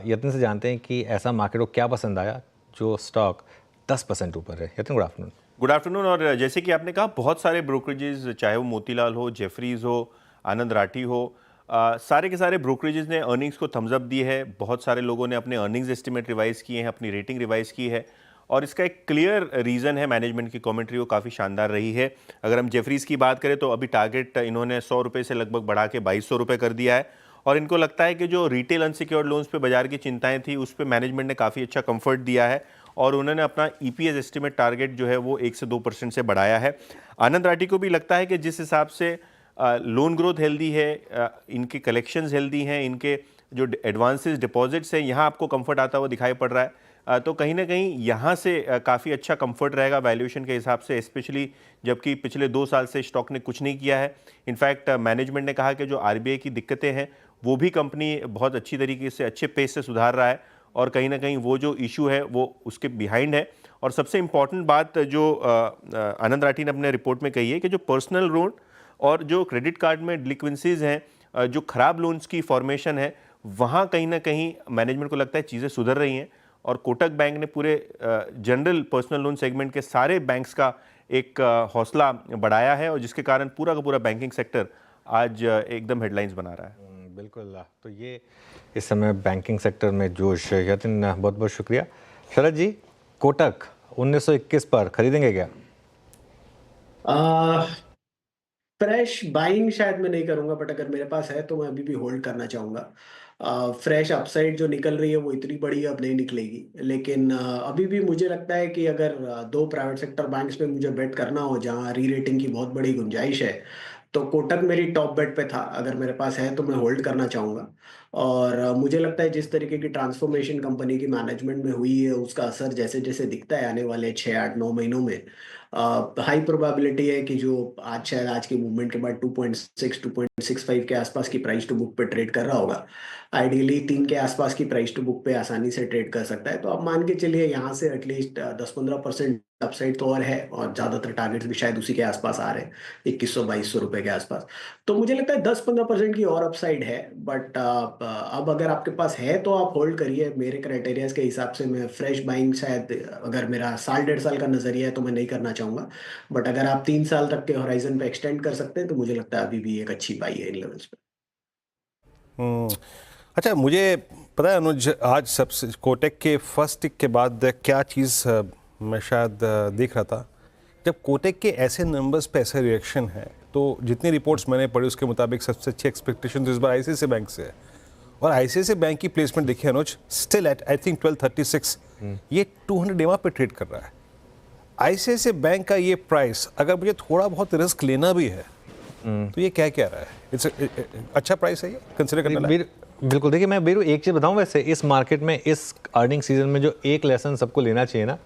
यतिन से जानते हैं कि ऐसा मार्केट को क्या पसंद आया जो स्टॉक 10% ऊपर है। Yatin, good afternoon. Good afternoon. और जैसे कि आपने कहा, बहुत सारे ब्रोकरेजेस, चाहे वो मोतीलाल हो, जेफरीज हो, आनंद राठी हो, सारे के सारे ब्रोकरेजेस ने अर्निंग्स को थम्स अप दी है। बहुत सारे लोगों ने अपने अर्निंग्स एस्टिमेट रिवाइज किए हैं, अपनी रेटिंग रिवाइज की है, और इसका एक क्लियर रीज़न है, मैनेजमेंट की कमेंट्री वो काफ़ी शानदार रही है। अगर हम जेफरीज की बात करें तो अभी टारगेट इन्होंने 100 रुपये से लगभग बढ़ा के 2200 रुपये कर दिया है, और इनको लगता है कि जो रिटेल अनसिक्योर्ड लोन्स पे बाजार की चिंताएं थी, उस पर मैनेजमेंट ने काफ़ी अच्छा कंफर्ट दिया है, और उन्होंने अपना EPS एस्टिमेट टारगेट जो है वो 1 से 2% से बढ़ाया है। आनंद राठी को भी लगता है कि जिस हिसाब से लोन ग्रोथ हेल्दी है, इनके कलेक्शंस हेल्दी हैं, इनके जो एडवांसेस डिपॉजिट्स हैं, यहाँ आपको कंफर्ट आता हुआ दिखाई पड़ रहा है, तो कहीं ना कहीं यहाँ से काफ़ी अच्छा कंफर्ट रहेगा वैल्यूएशन के हिसाब से, स्पेशली जबकि पिछले 2 साल से स्टॉक ने कुछ नहीं किया है। इनफैक्ट मैनेजमेंट ने कहा कि जो RBI की दिक्कतें हैं वो भी कंपनी बहुत अच्छी तरीके से, अच्छे पेस से सुधार रहा है, और कहीं ना कहीं वो जो इशू है वो उसके बिहाइंड है। और सबसे इम्पॉर्टेंट बात जो आनंद राठी ने अपने रिपोर्ट में कही है कि जो पर्सनल लोन और जो क्रेडिट कार्ड में डिलिक्वेंसीज हैं, जो ख़राब लोन्स की फॉर्मेशन है, वहाँ कहीं ना कहीं मैनेजमेंट को लगता है चीज़ें सुधर रही हैं, और कोटक बैंक ने पूरे जनरल पर्सनल लोन सेगमेंट के सारे बैंक्स का एक हौसला बढ़ाया है, और जिसके कारण पूरा का पूरा बैंकिंग सेक्टर आज एकदम हेडलाइंस बना रहा है। बिल्कुल, तो ये इस समय बैंकिंग सेक्टर में जोश। यतिन, बहुत बहुत शुक्रिया। शरद जी, कोटक 1921 पर खरीदेंगे क्या? फ्रेश बाइंग शायद मैं नहीं करूंगा, बट अगर मेरे पास है तो मैं अभी भी होल्ड करना चाहूंगा। फ्रेश अपसाइड जो निकल रही है वो इतनी बड़ी अब नहीं निकलेगी, लेकिन अभी भी मुझे लगता है कि अगर 2 प्राइवेट सेक्टर बैंक्स पे मुझे बेट करना हो जहां री रेटिंग की बहुत बड़ी गुंजाइश है, तो कोटक मेरी टॉप बेट पे था। अगर मेरे पास है तो मैं होल्ड करना चाहूंगा, और मुझे लगता है जिस तरीके की ट्रांसफॉर्मेशन कंपनी की मैनेजमेंट में हुई है, उसका असर जैसे जैसे दिखता है आने वाले 6, 8, 9 महीनों में, हाई प्रोबेबिलिटी है कि जो शायद आज के मूवमेंट के बाद 2.6, 2.65 के आसपास की प्राइस टू बुक पे ट्रेड कर रहा होगा। आइडियली 3 के आसपास की प्राइस टू बुक पे आसानी से ट्रेड कर सकता है, तो आप मान के चलिए यहाँ से एटलीस्ट 10-15% अपसाइड तो और है, और ज्यादातर टारगेट्स भी शायद उसी के आसपास आ रहे हैं, 2100-2200 रुपए के आसपास। तो मुझे लगता है 10-15% की और अपसाइड है, बट अब अगर आपके पास है तो आप होल्ड करिए। मेरे क्राइटेरियाज के हिसाब से मैं फ्रेश बाइंग शायद, अगर मेरा 1.5 साल का नजरिया है तो मैं नहीं करना चाहूंगा, बट अगर आप 3 साल तक के होराइजन पे एक्सटेंड कर सकते हैं तो मुझे लगता है अभी भी एक अच्छी बाई है इन लेवल्स पे। अच्छा, मुझे पता है अनुज, आज सबसे कोटक के फर्स्ट टिक के बाद क्या चीज़ मैं शायद देख रहा था, जब कोटक के ऐसे नंबर्स पे ऐसे रिएक्शन है, तो जितनी रिपोर्ट्स मैंने पढ़ी उसके मुताबिक सबसे अच्छी एक्सपेक्टेशन तो इस बार ICICI बैंक से है, और आईसीआईसीआई बैंक की प्लेसमेंट देखिए अनुज, स्टिल एट आई थिंक 1236, ये 200 EMA पे ट्रेड कर रहा है। आईसीआईसीआई बैंक का ये प्राइस, अगर मुझे थोड़ा बहुत रिस्क लेना भी है तो ये क्या रहा है? इट्स अच्छा प्राइस है ये कंसीडर करने लायक। बिल्कुल, देखिए मैं बीरू एक चीज़ बताऊं, वैसे इस मार्केट में इस अर्निंग सीजन में जो एक लेसन सबको लेना चाहिए ना,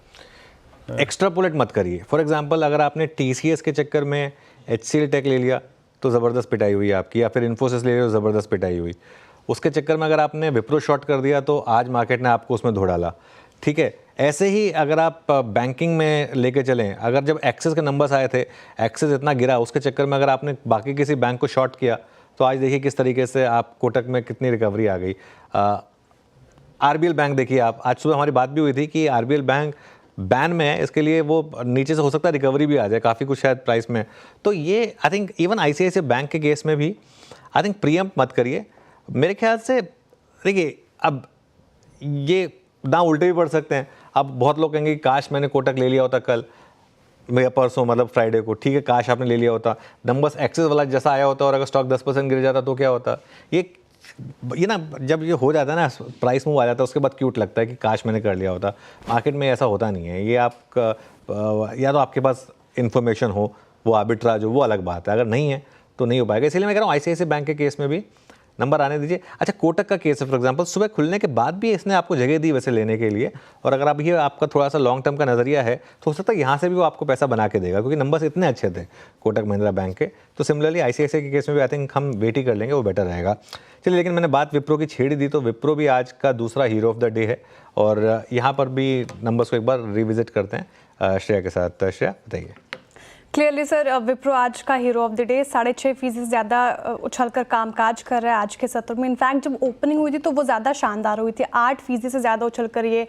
एक्स्ट्रापोलेट मत करिए। फॉर एग्जांपल अगर आपने टीसीएस के चक्कर में HCL टेक ले लिया तो ज़बरदस्त पिटाई हुई आपकी, या फिर इन्फोसिस ले लिया तो ज़बरदस्त पिटाई हुई। उसके चक्कर में अगर आपने विप्रो शॉर्ट कर दिया तो आज मार्केट ने आपको उसमें धो डाला, ठीक है। ऐसे ही अगर आप बैंकिंग में लेके चलें, अगर जब एक्सिस के नंबर्स आए थे, एक्सिस इतना गिरा, उसके चक्कर में अगर आपने बाकी किसी बैंक को शॉर्ट किया तो आज देखिए किस तरीके से आप कोटक में कितनी रिकवरी आ गई। आरबीएल बैंक देखिए आप, आज सुबह हमारी बात भी हुई थी कि आरबीएल बैंक बैन में है, इसके लिए वो नीचे से हो सकता है रिकवरी भी आ जाए काफ़ी कुछ शायद प्राइस में। तो ये I think even ICICI bank के केस में भी आई थिंक प्रीएम्प्ट मत करिए मेरे ख्याल से। देखिए अब ये दांव उल्टे भी पड़ सकते हैं। अब बहुत लोग कहेंगे कि काश मैंने कोटक ले लिया होता कल या परसों, मतलब फ्राइडे को, ठीक है, काश आपने ले लिया होता, नंबर्स एक्सेस वाला जैसा आया होता और अगर स्टॉक 10% गिर जाता तो क्या होता। ये ना जब ये हो जाता है ना, प्राइस मूव आ जाता है, उसके बाद क्यूट लगता है कि काश मैंने कर लिया होता। मार्केट में ऐसा होता नहीं है। ये आपका या तो आपके पास इन्फॉर्मेशन हो, वो आर्बिट्राज हो, वो अलग बात है, अगर नहीं है तो नहीं हो पाएगा। इसलिए मैं कह रहा हूँ आईसीआईसीआई बैंक के केस में भी नंबर आने दीजिए। अच्छा, कोटक का केस है फॉर एग्जांपल, सुबह खुलने के बाद भी इसने आपको जगह दी वैसे लेने के लिए, और अगर आप ये आपका थोड़ा सा लॉन्ग टर्म का नज़रिया है तो हो सकता है यहाँ से भी वो आपको पैसा बना के देगा, क्योंकि नंबर्स इतने अच्छे थे कोटक महिंद्रा बैंक के। तो सिमिलरली आईसीआईसीआई के केस में भी आई थिंक हम वेट ही कर लेंगे, वो बेटर रहेगा। चलिए, लेकिन मैंने बात विप्रो की छेड़ दी, तो विप्रो भी आज का दूसरा हीरो ऑफ द डे है, और यहाँ पर भी नंबर्स को एक बार रिविजिट करते हैं श्रेया के साथ। श्रेया बताइए। क्लियरली सर, विप्रो आज का हीरो ऑफ द डे, 6.5% ज़्यादा उछलकर कामकाज कर रहा है आज के सत्र में। इनफैक्ट जब ओपनिंग हुई थी तो वो ज़्यादा शानदार हुई थी, 8% से ज़्यादा उछलकर ये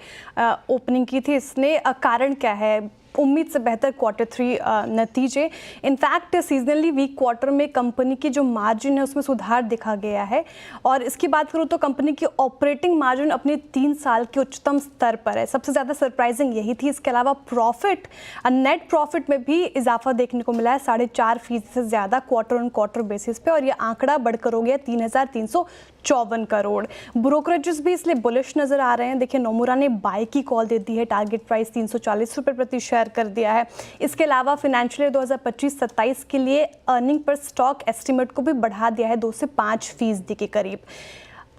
ओपनिंग की थी इसने। कारण क्या है? उम्मीद से बेहतर Q3 नतीजे। इनफैक्ट सीजनली वीक क्वार्टर में कंपनी की जो मार्जिन है उसमें सुधार दिखा गया है, और इसकी बात करूँ तो कंपनी की ऑपरेटिंग मार्जिन अपने 3 साल के उच्चतम स्तर पर है। सबसे ज़्यादा सरप्राइजिंग यही थी। इसके अलावा प्रॉफिट, नेट प्रॉफिट में भी इजाफा देखने को मिला है 4.5% से ज़्यादा क्वार्टर बेसिस पे, और ये आंकड़ा बढ़कर हो गया 3,354 करोड़। ब्रोकरेजेस भी इसलिए बुलिश नज़र आ रहे हैं। देखिए, नोमुरा ने बाय की कॉल दे दी है, टारगेट प्राइस 340 रुपये प्रति शेयर कर दिया है। इसके अलावा फाइनेंशियल ईयर 2025-27 के लिए अर्निंग पर स्टॉक एस्टिमेट को भी बढ़ा दिया है 2 से 5% के करीब।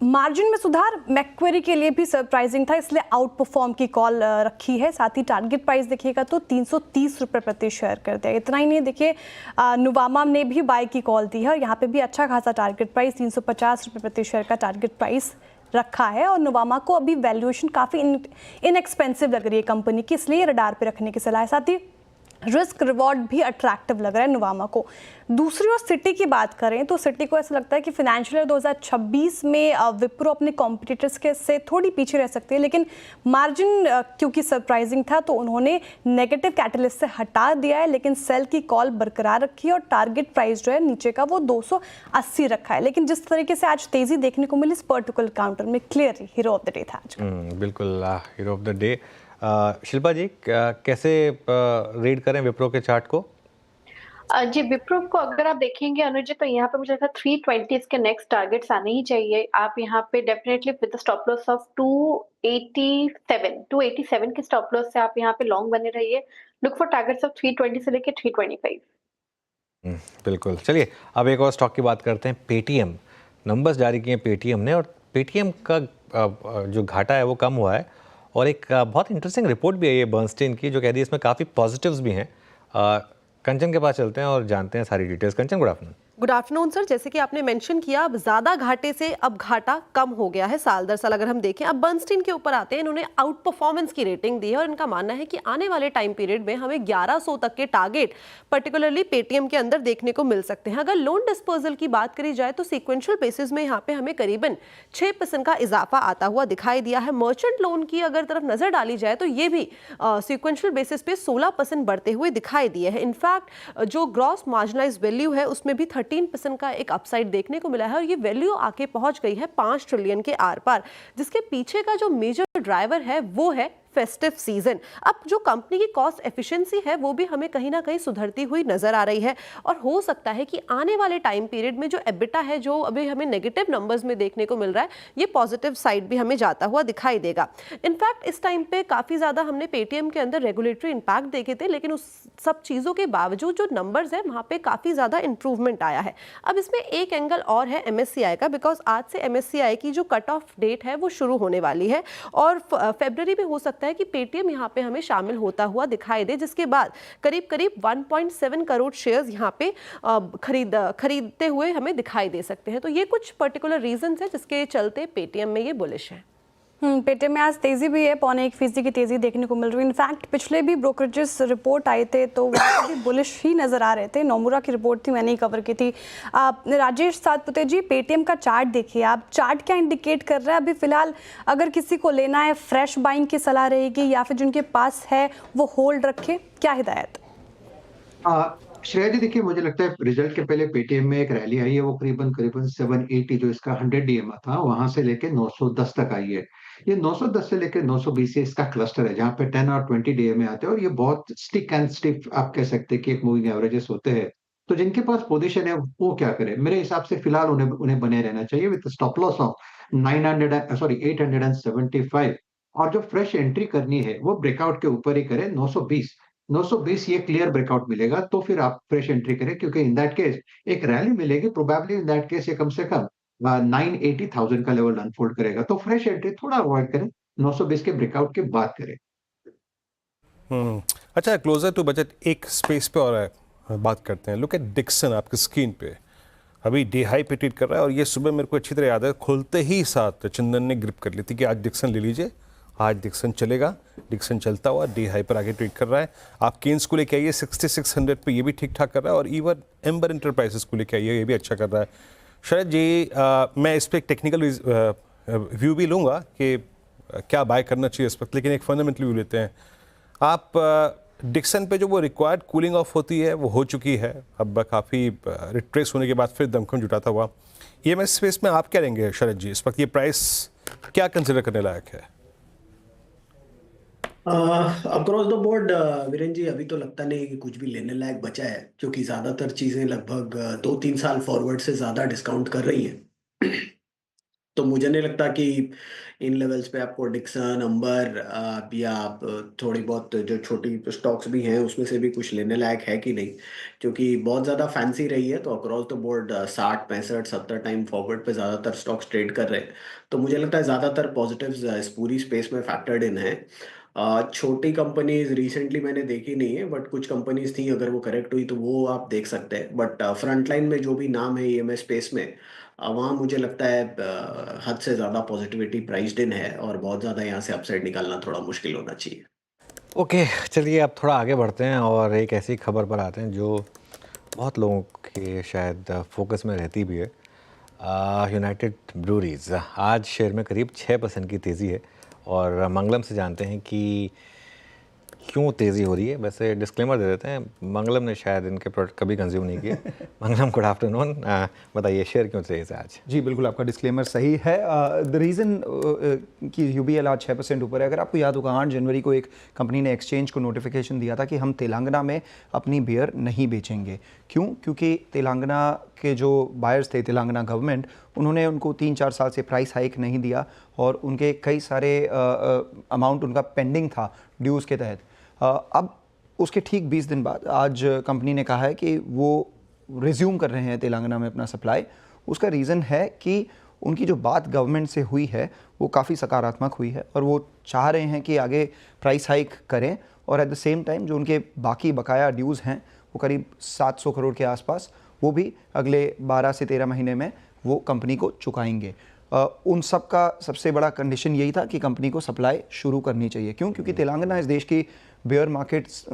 मार्जिन में सुधार मैक्वेरी के लिए भी सरप्राइजिंग था, इसलिए आउट परफॉर्म की कॉल रखी है। साथ ही टारगेट प्राइस देखिएगा तो 330 रुपये प्रति शेयर कर दिया। इतना ही नहीं, देखिए नुवामा ने भी बाय की कॉल दी है, और यहाँ पे भी अच्छा खासा टारगेट प्राइस 350 रुपये प्रति शेयर का टारगेट प्राइस रखा है। और नुवामा को अभी वैल्यूएशन काफ़ी इनएक्सपेंसिव लग रही है कंपनी की, इसलिए रडार पे रखने की सलाह है। साथ ही रिस्क रिवॉर्ड भी अट्रैक्टिव लग रहा है नुवामा को। दूसरी ओर सिटी की बात करें तो सिटी को ऐसा लगता है कि फाइनेंशियल ईयर 2026 में विप्रो अपने कॉम्पिटिटर्स के से थोड़ी पीछे रह सकती है, लेकिन मार्जिन क्योंकि सरप्राइजिंग था तो उन्होंने नेगेटिव कैटलिस्ट से हटा दिया है, लेकिन सेल की कॉल बरकरार रखी है, और टारगेट प्राइस जो है नीचे का वो 280 रखा है। लेकिन जिस तरीके से आज तेजी देखने को मिली इस पर्टिकुलर काउंटर में, clearly hero of the day था आज। बिल्कुल hero of the day. Shilpa ji, कैसे रीड करें विप्रो के चार्ट को? जी, विप्रो को अगर आप देखेंगे अनुज जी, तो यहाँ पे मुझे लगता है 320 के नेक्स्ट टारगेट्स आने ही चाहिए। आप यहाँ पे definitely with stop loss of 287 के स्टॉप लॉस से आप यहाँ पे लॉन्ग बने रहिए। लुक फॉर टारगेट्स ऑफ 320 से लेके 325। बिल्कुल। चलिए, अब एक और स्टॉक की बात करते हैं। पेटीएम, नंबर्स जारी किए पेटीएम ने, और पेटीएम का जो घाटा है वो कम हुआ है, और एक बहुत इंटरेस्टिंग रिपोर्ट भी है ये बर्नस्टीन की, जो कह रही है इसमें काफ़ी पॉजिटिव्स भी हैं। कंचन के पास चलते हैं और जानते हैं सारी details. Kanchan, good afternoon. Good afternoon sir. जैसे कि आपने मेंशन किया, अब ज्यादा घाटे से अब घाटा कम हो गया है साल दर साल अगर हम देखें। अब बर्नस्टीन के ऊपर आते हैं। इन्होंने आउट परफॉर्मेंस की रेटिंग दी है, और इनका मानना है कि आने वाले टाइम पीरियड में हमें 1100 तक के टारगेट पर्टिकुलरली पेटीएम के अंदर देखने को मिल सकते हैं। अगर लोन डिस्पोजल की बात करी जाए तो सीक्वेंशियल बेसिस में यहाँ पे हमें करीबन 6% का इजाफा आता हुआ दिखाई दिया है। मर्चेंट लोन की अगर तरफ नजर डाली जाए तो ये भी सीक्वेंशियल बेसिस पे 16% बढ़ते हुए दिखाई दिए है। इनफैक्ट जो ग्रॉस मार्जिनलाइज वैल्यू है उसमें भी 13% का एक अपसाइड देखने को मिला है, और ये वैल्यू आके पहुंच गई है 5 ट्रिलियन के आर पार, जिसके पीछे का जो मेजर ड्राइवर है वो है फेस्टिव सीजन। अब जो कंपनी की कॉस्ट एफिशिएंसी है वो भी हमें कहीं ना कहीं सुधरती हुई नजर आ रही है और हो सकता है कि आने वाले टाइम पीरियड में जो एबिटा है जो अभी हमें नेगेटिव नंबर्स में देखने को मिल रहा है ये पॉजिटिव साइड भी हमें जाता हुआ दिखाई देगा। इनफैक्ट इस टाइम पे काफी ज्यादा हमने पेटीएम के अंदर रेगुलेटरी इंपैक्ट देखे थे, लेकिन उस सब चीजों के बावजूद जो नंबर्स है वहां पे काफी ज्यादा इंप्रूवमेंट आया है। अब इसमें एक एंगल और है एमएससीआई का, बिकॉज आज से एमएससीआई की जो कट ऑफ डेट है वो शुरू होने वाली है और फरवरी में हो सकता है कि पेटीएम यहाँ पे हमें शामिल होता हुआ दिखाई दे, जिसके बाद करीब करीब 1.7 करोड़ शेयर्स यहाँ पे खरीदते हुए हमें दिखाई दे सकते हैं। तो ये कुछ पर्टिकुलर रीजंस है जिसके चलते पेटीएम में ये बुलिश है। पेटीएम में आज तेजी भी है, 0.25% की तेजी देखने को मिल रही है। इनफैक्ट पिछले भी ब्रोकरेजेस रिपोर्ट आए थे तो वहाँ भी बुलिश ही नजर आ रहे थे। नोमुरा की रिपोर्ट थी, मैंने ही कवर की थी। राजेश सातपुते जी, पेटीएम का चार्ट देखिए आप, चार्ट क्या इंडिकेट कर रहा है अभी फिलहाल? अगर किसी को लेना है फ्रेश बाइंग की सलाह रहेगी या फिर जिनके पास है वो होल्ड रखे, क्या हिदायत? श्रेया जी देखिए, मुझे लगता है रिजल्ट के पहले पेटीएम में एक रैली आई है, वो करीबन 780 जो इसका 100 डीएमए था वहां से लेके 910 तक आई है। ये 910 से लेकर 920 से इसका क्लस्टर है जहां पे 10 और 20 डीएमए आते हैं और ये बहुत स्टिक एंड स्टिफ आप कह सकते हैं कि एक मूविंग एवरेजेस होते हैं। तो जिनके पास पोजीशन है वो क्या करे? मेरे हिसाब से फिलहाल उन्हें बने रहना चाहिए विद स्टॉप लॉस ऑफ 875 और जो फ्रेश एंट्री करनी है वो ब्रेकआउट के ऊपर ही करें 920 ये क्लियर ब्रेकआउट मिलेगा तो फिर आप फ्रेश एंट्री करें, क्योंकि इन दैट केस एक रैली मिलेगी, प्रोबेबली इन दैट केस ये कम से कम 980,000 का लेवल अनफोल्ड करेगा। तो फ्रेश एंट्री थोड़ा अवॉइड करें, 920 के ब्रेकआउट के बाद करें। अच्छा, क्लोजर टू बजट एक स्पेस पे और बात करते हैं। लुक एट डिक्सन आपकी स्क्रीन पे, अभी डे हाई पे ट्रेड कर रहा है और ये सुबह मेरे को अच्छी तरह याद है, खुलते ही साथ चंदन ने ग्रिप कर ली थी कि आज डिक्सन ले लीजिए, आज डिक्सन चलेगा। डिक्सन चलता हुआ डे हाई पर आगे ट्रेड कर रहा है। आप केन्स को लेके आइए 6600 पे, ये भी ठीक ठाक कर रहा है और इवन एम्बर इंटरप्राइजेस को लेके आइए, ये भी अच्छा कर रहा है। शायद जी मैं इस पर एक टेक्निकल व्यू भी लूँगा कि क्या बाय करना चाहिए इस वक्त, लेकिन एक फंडामेंटल व्यू लेते हैं। आप डिक्सन पे जो वो रिक्वायर्ड कूलिंग ऑफ होती है वो हो चुकी है, अब काफ़ी रिट्रेस होने के बाद फिर दमखम जुटाता हुआ। EMS स्पेस में आप क्या लेंगे शरद जी, इस वक्त ये प्राइस क्या कंसिडर करने लायक है? अक्रॉस द बोर्ड वीरेन जी अभी तो लगता नहीं कि कुछ भी लेने लायक बचा है, क्योंकि ज्यादातर चीजें लगभग 2-3 साल फॉरवर्ड से ज्यादा डिस्काउंट कर रही हैं। तो मुझे नहीं लगता कि इन लेवल्स पे आपको डिक्सन, अंबर या आप थोड़ी बहुत जो छोटी स्टॉक्स भी हैं उसमें से भी कुछ लेने लायक है कि नहीं, क्योंकि बहुत ज़्यादा फैंसी रही है। तो across the board 60, 65, 70 time forward पे ज़्यादातर स्टॉक्स ट्रेड कर रहे हैं। तो मुझे लगता है ज़्यादातर पॉजिटिव्स इस पूरी स्पेस में फैक्टर्ड इन है। छोटी कंपनीज रिसेंटली मैंने देखी नहीं है, बट कुछ कंपनीज थी, अगर वो करेक्ट हुई तो वो आप देख सकते हैं। बट फ्रंट लाइन में जो भी नाम है EMS स्पेस में, वहाँ मुझे लगता है हद से ज़्यादा पॉजिटिविटी प्राइस्ड इन है और बहुत ज़्यादा यहाँ से अपसाइड निकालना थोड़ा मुश्किल होना चाहिए। ओके, चलिए अब थोड़ा आगे बढ़ते हैं और एक ऐसी खबर पर आते हैं जो बहुत लोगों के शायद फोकस में रहती भी है। यूनाइटेड ब्रूरीज, आज शेयर में करीब 6% की तेज़ी है और मंगलम से जानते हैं कि क्यों तेज़ी हो रही है। वैसे डिस्क्लेमर दे देते हैं, मंगलम ने शायद इनके प्रोडक्ट कभी कंज्यूम नहीं किए। मंगलम, गुड आफ्टरनून, बताइए शेयर क्यों तेज़ी है आज? जी बिल्कुल, आपका डिस्क्लेमर सही है। द रीज़न कि UBL आज 6% ऊपर है, अगर आपको याद होगा 8 जनवरी को एक कंपनी ने एक्सचेंज को नोटिफिकेशन दिया था कि हम तेलंगाना में अपनी बियर नहीं बेचेंगे। क्यों? क्योंकि तेलंगाना के जो बायर्स थे, तेलंगाना गवर्नमेंट, उन्होंने उनको 3-4 साल से प्राइस हाइक नहीं दिया और उनके कई सारे अमाउंट उनका पेंडिंग था ड्यूज़ के तहत। अब उसके ठीक 20 दिन बाद आज कंपनी ने कहा है कि वो रिज्यूम कर रहे हैं तेलंगाना में अपना सप्लाई। उसका रीज़न है कि उनकी जो बात गवर्नमेंट से हुई है वो काफ़ी सकारात्मक हुई है और वो चाह रहे हैं कि आगे प्राइस हाइक करें और एट द सेम टाइम जो उनके बाकी बकाया ड्यूज़ हैं वो करीब 700 करोड़ के आसपास, वो भी अगले 12 से 13 महीने में वो कंपनी को चुकाएंगे। उन सब का सबसे बड़ा कंडीशन यही था कि कंपनी को सप्लाई शुरू करनी चाहिए। क्यों? क्योंकि तेलंगाना इस देश की बियर मार्केट्स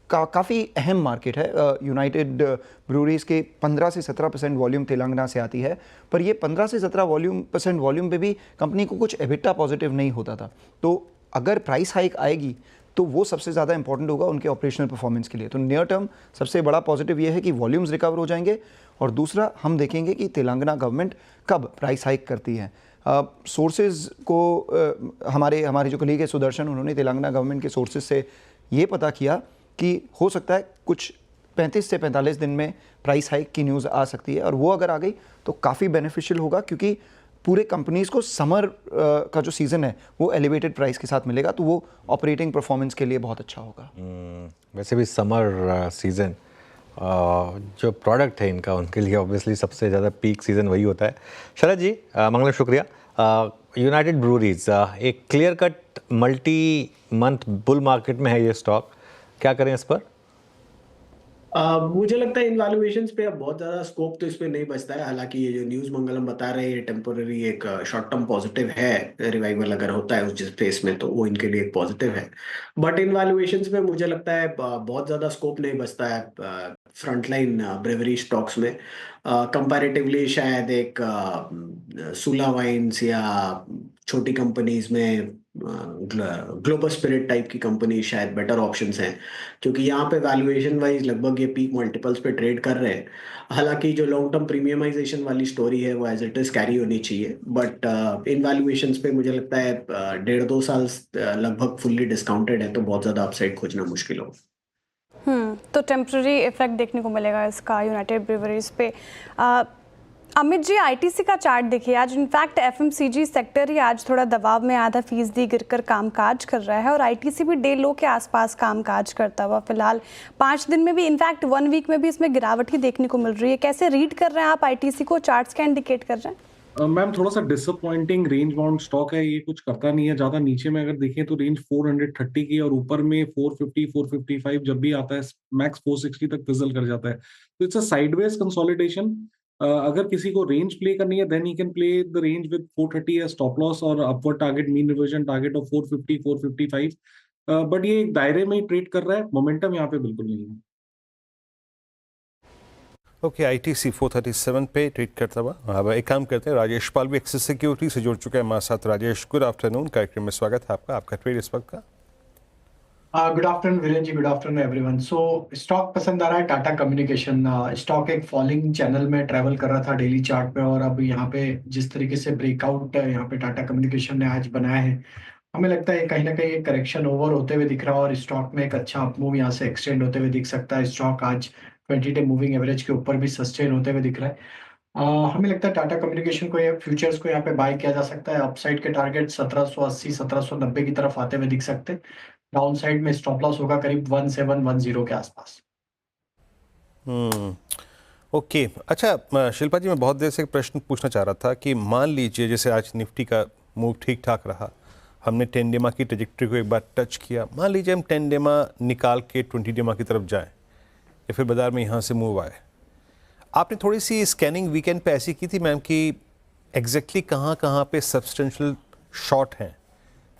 काफ़ी अहम मार्केट है। यूनाइटेड ब्रूरीज के 15 से 17% वॉल्यूम तेलंगाना से आती है, पर ये 15 से 17% वॉल्यूम पे भी कंपनी को कुछ एबिटा पॉजिटिव नहीं होता था। तो अगर प्राइस हाइक आएगी तो वो सबसे ज़्यादा इंपॉर्टेंट होगा उनके ऑपरेशनल परफॉर्मेंस के लिए। तो नियर टर्म सबसे बड़ा पॉजिटिव ये है कि वॉल्यूम्स रिकवर हो जाएंगे, और दूसरा हम देखेंगे कि तेलंगाना गवर्नमेंट कब प्राइस हाइक करती है। सोर्सेज को हमारे जो कलीग है सुदर्शन, उन्होंने तेलंगाना गवर्नमेंट के सोर्सेज से ये पता किया कि हो सकता है कुछ 35 से 45 दिन में प्राइस हाइक की न्यूज़ आ सकती है, और वो अगर आ गई तो काफ़ी बेनिफिशियल होगा, क्योंकि पूरे कंपनीज़ को समर का जो सीज़न है वो एलिवेटेड प्राइस के साथ मिलेगा, तो वो ऑपरेटिंग परफॉर्मेंस के लिए बहुत अच्छा होगा। वैसे भी समर सीज़न जो प्रोडक्ट है इनका, उनके लिए ऑब्वियसली सबसे ज़्यादा पीक सीज़न वही होता है। शरद जी, मंगलम, शुक्रिया। यूनाइटेड ब्रूरीज एक clear cut multi month bull market में है ये स्टॉक, क्या करें इस पर? मुझे लगता है इन वैल्यूएशंस पे अब बहुत ज़्यादा स्कोप तो इस पे नहीं बचता है। हालांकि ये जो न्यूज़ मंगलम बता रहे हैं ये टेम्पोररी एक शॉर्ट टर्म पॉजिटिव है, रिवाइवल अगर होता है उस जिस फेस में तो वो इनके लिए एक पॉजिटिव है। बट इन वैल्यूएशंस में मुझे लगता है बहुत ज़्यादा स्कोप नहीं बचता है फ्रंटलाइन ब्रेवरी स्टॉक्स में। कंपैरेटिवली शायद एक सुला वाइन्स या छोटी कंपनीज में ग्लोबल स्पिरिट टाइप की कंपनी शायद बेटर ऑप्शंस हैं, क्योंकि यहाँ पे वैल्यूएशन वाइज लगभग ये पीक मल्टीपल्स पे ट्रेड कर रहे हैं। हालांकि जो लॉन्ग टर्म प्रीमियमाइजेशन वाली स्टोरी है वो एज इट इज कैरी होनी चाहिए, बट इन वैल्यूएशंस पे मुझे लगता है 1.5-2 साल लगभग फुल्ली डिस्काउंटेड है, तो बहुत ज़्यादा अपसाइड खोजना मुश्किल होगा। तो टेम्पररी इफेक्ट देखने को मिलेगा इसका यूनाइटेड ब्रूवरीज पे। अमित जी, आईटीसी का चार्ट देखिए, आज इनफैक्ट एफएमसीजी सेक्टर ही आज थोड़ा दबाव में, आधा फीसदी गिरकर कामकाज कर रहा है, और आईटीसी भी डे लो के आसपास कामकाज करता हुआ फिलहाल 5 दिन में भी, इनफैक्ट 1 वीक में भी इसमें गिरावट ही देखने को मिल रही है। कैसे रीड कर रहे हैं आप आईटीसी को, चार्ट्स क्या इंडिकेट कर रहे हैं? मैम थोड़ा सा डिसअपॉइंटिंग रेंज बाउंड स्टॉक है, ये कुछ करता नहीं है ज़्यादा। नीचे में अगर देखें तो रेंज 430 की, और ऊपर में 450 455 जब भी आता है मैक्स 460 तक फिजल कर जाता है। तो इट्स अ साइडवेज कंसोलिडेशन। अगर किसी को रेंज प्ले करनी है then he can play the range with 430 as stop loss और upward target, mean reversion target of 450 455। But ये एक दायरे में ही ट्रेड कर रहा है, मोमेंटम यहाँ पे बिल्कुल नहीं है। ओके, आईटीसी 437 पे ट्रेड करता हुआ। अब एक काम करते हैं, राजेश पाल भी एक्सिस सिक्योरिटी से जुड़ चुके हैं हमारे साथ। राजेश, गुड आफ्टरनून, कार्यक्रम में स्वागत है आपका। आपका ट्रेड इस वक्त का? Good afternoon Viren ji, good afternoon everyone. So stock पसंद आ रहा है टाटा कम्युनिकेशन। स्टॉक एक फॉलिंग चैनल में ट्रैवल कर रहा था डेली चार्ट पे, और अब यहाँ पे जिस तरीके से ब्रेकआउट यहाँ पे टाटा कम्युनिकेशन ने आज बनाया है, हमें लगता है कहीं ना कहीं एक करेक्शन ओवर होते हुए दिख रहा है, और स्टॉक में एक अच्छा अपमूव यहाँ से एक्सटेंड होते हुए दिख सकता है। स्टॉक आज 20 डे मूविंग एवरेज के ऊपर भी सस्टेन होते हुए दिख रहा है। हमें लगता है टाटा कम्युनिकेशन को या फ्यूचर्स को यहाँ पे बाय किया जा सकता है। अपसाइड के टारगेट 1780 1790 की तरफ आते हुए दिख सकते हैं। डाउन साइड में स्टॉप लॉस होगा करीब 1710 के आसपास। ओके, अच्छा शिल्पा जी, मैं बहुत देर से एक प्रश्न पूछना चाह रहा था कि मान लीजिए जैसे आज निफ्टी का मूव ठीक ठाक रहा, हमने 10 डेमा की ट्रेजेक्टरी को एक बार टच किया, मान लीजिए हम 10 डेमा निकाल के 20 डेमा की तरफ जाएं, या फिर बाजार में यहाँ से मूव आए। आपने थोड़ी सी स्कैनिंग वीकेंड पे ऐसी की थी मैम कि एग्जैक्टली कहाँ पे सब्सटेंशियल शॉर्ट हैं,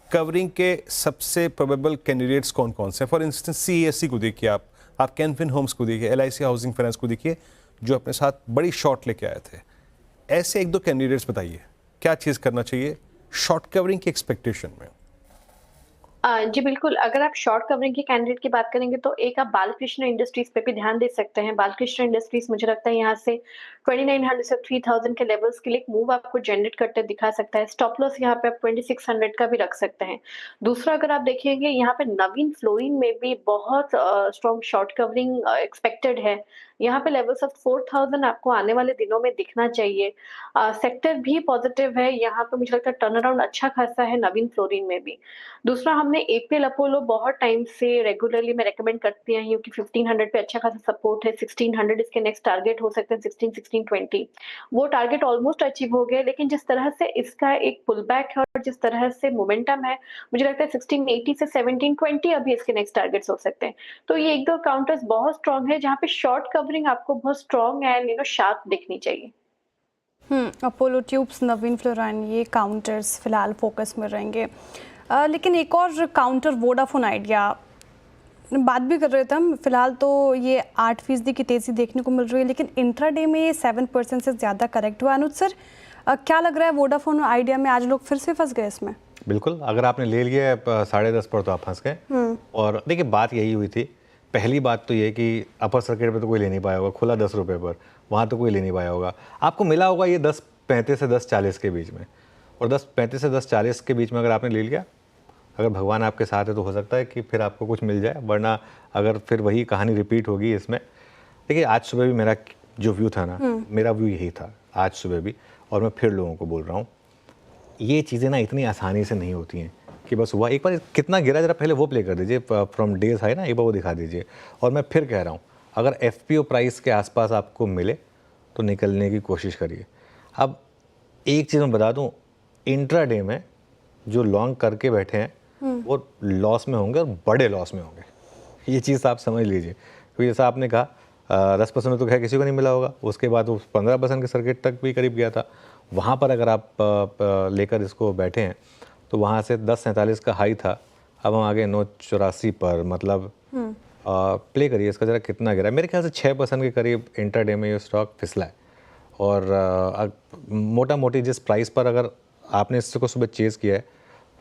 कवरिंग के सबसे प्रोबेबल कैंडिडेट्स कौन कौन से हैं। फॉर इंस्टेंस सीएससी को देखिए, आप कैनफिन होम्स को देखिए, एलआईसी हाउसिंग फाइनेंस को देखिए, जो अपने साथ बड़ी शॉर्ट लेके आए थे। ऐसे 1-2 कैंडिडेट्स बताइए, क्या चीज़ करना चाहिए शॉर्ट कवरिंग की एक्सपेक्टेशन में? जी बिल्कुल, अगर आप शॉर्ट कवरिंग के कैंडिडेट की बात करेंगे तो एक आप बालकृष्ण इंडस्ट्रीज पे भी ध्यान दे सकते हैं। बालकृष्ण इंडस्ट्रीज मुझे लगता है यहाँ से 2900 से 3000 के लेवल्स के लिए एक मूव आपको जनरेट करते दिखा सकता है। स्टॉप लॉस यहाँ पे आप 2600 का भी रख सकते हैं। दूसरा, अगर आप देखेंगे यहाँ पे नवीन फ्लोरिन में भी बहुत स्ट्रॉन्ग शॉर्ट कवरिंग एक्सपेक्टेड है। यहाँ पे लेवल्स ऑफ 4000 आपको आने वाले दिनों में दिखना चाहिए। सेक्टर भी पॉजिटिव है, यहाँ पे मुझे लगता है टर्न अराउंड अच्छा खासा है नवीन फ्लोरिन में भी। दूसरा, हमने एपीएल अपोलो बहुत टाइम से रेगुलरली मैं रेकमेंड करती आई हूँ कि 1500 पे अच्छा खासा सपोर्ट है। 1600 इसके नेक्स्ट टारगेट हो सकते हैं, 1620। वो टारगेट ऑलमोस्ट अचीव हो गए, लेकिन जिस तरह से इसका एक पुल बैक है और जिस तरह से मोमेंटम है, मुझे लगता है 1680 से 1720 अभी इसके नेक्स्ट टारगेट्स हो सकते हैं। तो ये 1-2 काउंटर्स बहुत स्ट्रॉन्ग है जहाँ पे शॉर्ट कवरिंग आपको बहुत स्ट्रॉन्ग एंड शार्प दिखनी चाहिए। अपोलो ट्यूब्स, नवीन फ्लोराइन, ये काउंटर्स फिलहाल फोकस में रहेंगे। लेकिन एक और काउंटर वोडाफोन आइडिया बात भी कर रहे थे हम। फिलहाल तो ये 8% की तेज़ी देखने को मिल रही है, लेकिन इंट्राडे में 7% से ज़्यादा करेक्ट हुआ। अनुज सर, क्या लग रहा है वोडाफोन आइडिया में आज लोग फिर से फंस गए इसमें? बिल्कुल, अगर आपने ले लिया है 10.5 पर तो आप फंस गए। और देखिए बात यही हुई थी। पहली बात तो ये कि अपर सर्किट पे तो कोई ले नहीं पाया होगा, खुला 10 रुपये पर, वहाँ तो कोई ले नहीं पाया होगा। आपको मिला होगा ये 10.35 से 10.40 के बीच में, और 10.35 से 10.40 के बीच में अगर आपने ले लिया, अगर भगवान आपके साथ है तो हो सकता है कि फिर आपको कुछ मिल जाए, वरना अगर फिर वही कहानी रिपीट होगी इसमें। देखिए आज सुबह भी मेरा जो व्यू था ना, मेरा व्यू यही था आज सुबह भी, और मैं फिर लोगों को बोल रहा हूँ, ये चीज़ें ना इतनी आसानी से नहीं होती हैं कि बस हुआ। एक बार कितना गिरा जरा पहले वो प्ले कर दीजिए, फ्रॉम डेज हाई ना, एक बार वो दिखा दीजिए। और मैं फिर कह रहा हूँ, अगर FPO प्राइस के आसपास आपको मिले तो निकलने की कोशिश करिए। अब एक चीज़ मैं बता दूँ, इंट्राडे में जो लॉन्ग करके बैठे हैं वो लॉस में होंगे, और बड़े लॉस में होंगे। ये चीज़ आप समझ लीजिए, क्योंकि जैसा आपने कहा 10% तो खैर किसी को नहीं मिला होगा, उसके बाद वो 15% के सर्किट तक भी करीब गया था। वहाँ पर अगर आप लेकर इसको बैठे हैं तो वहाँ से 10.47 का हाई था, अब हम आगे 9.84 पर, मतलब प्ले करिए इसका ज़रा कितना गिरा है। मेरे ख्याल से 6% के करीब इंट्राडे में ये स्टॉक फिसला है। और मोटा मोटी जिस प्राइस पर अगर आपने इसको सुबह चेज़ किया है,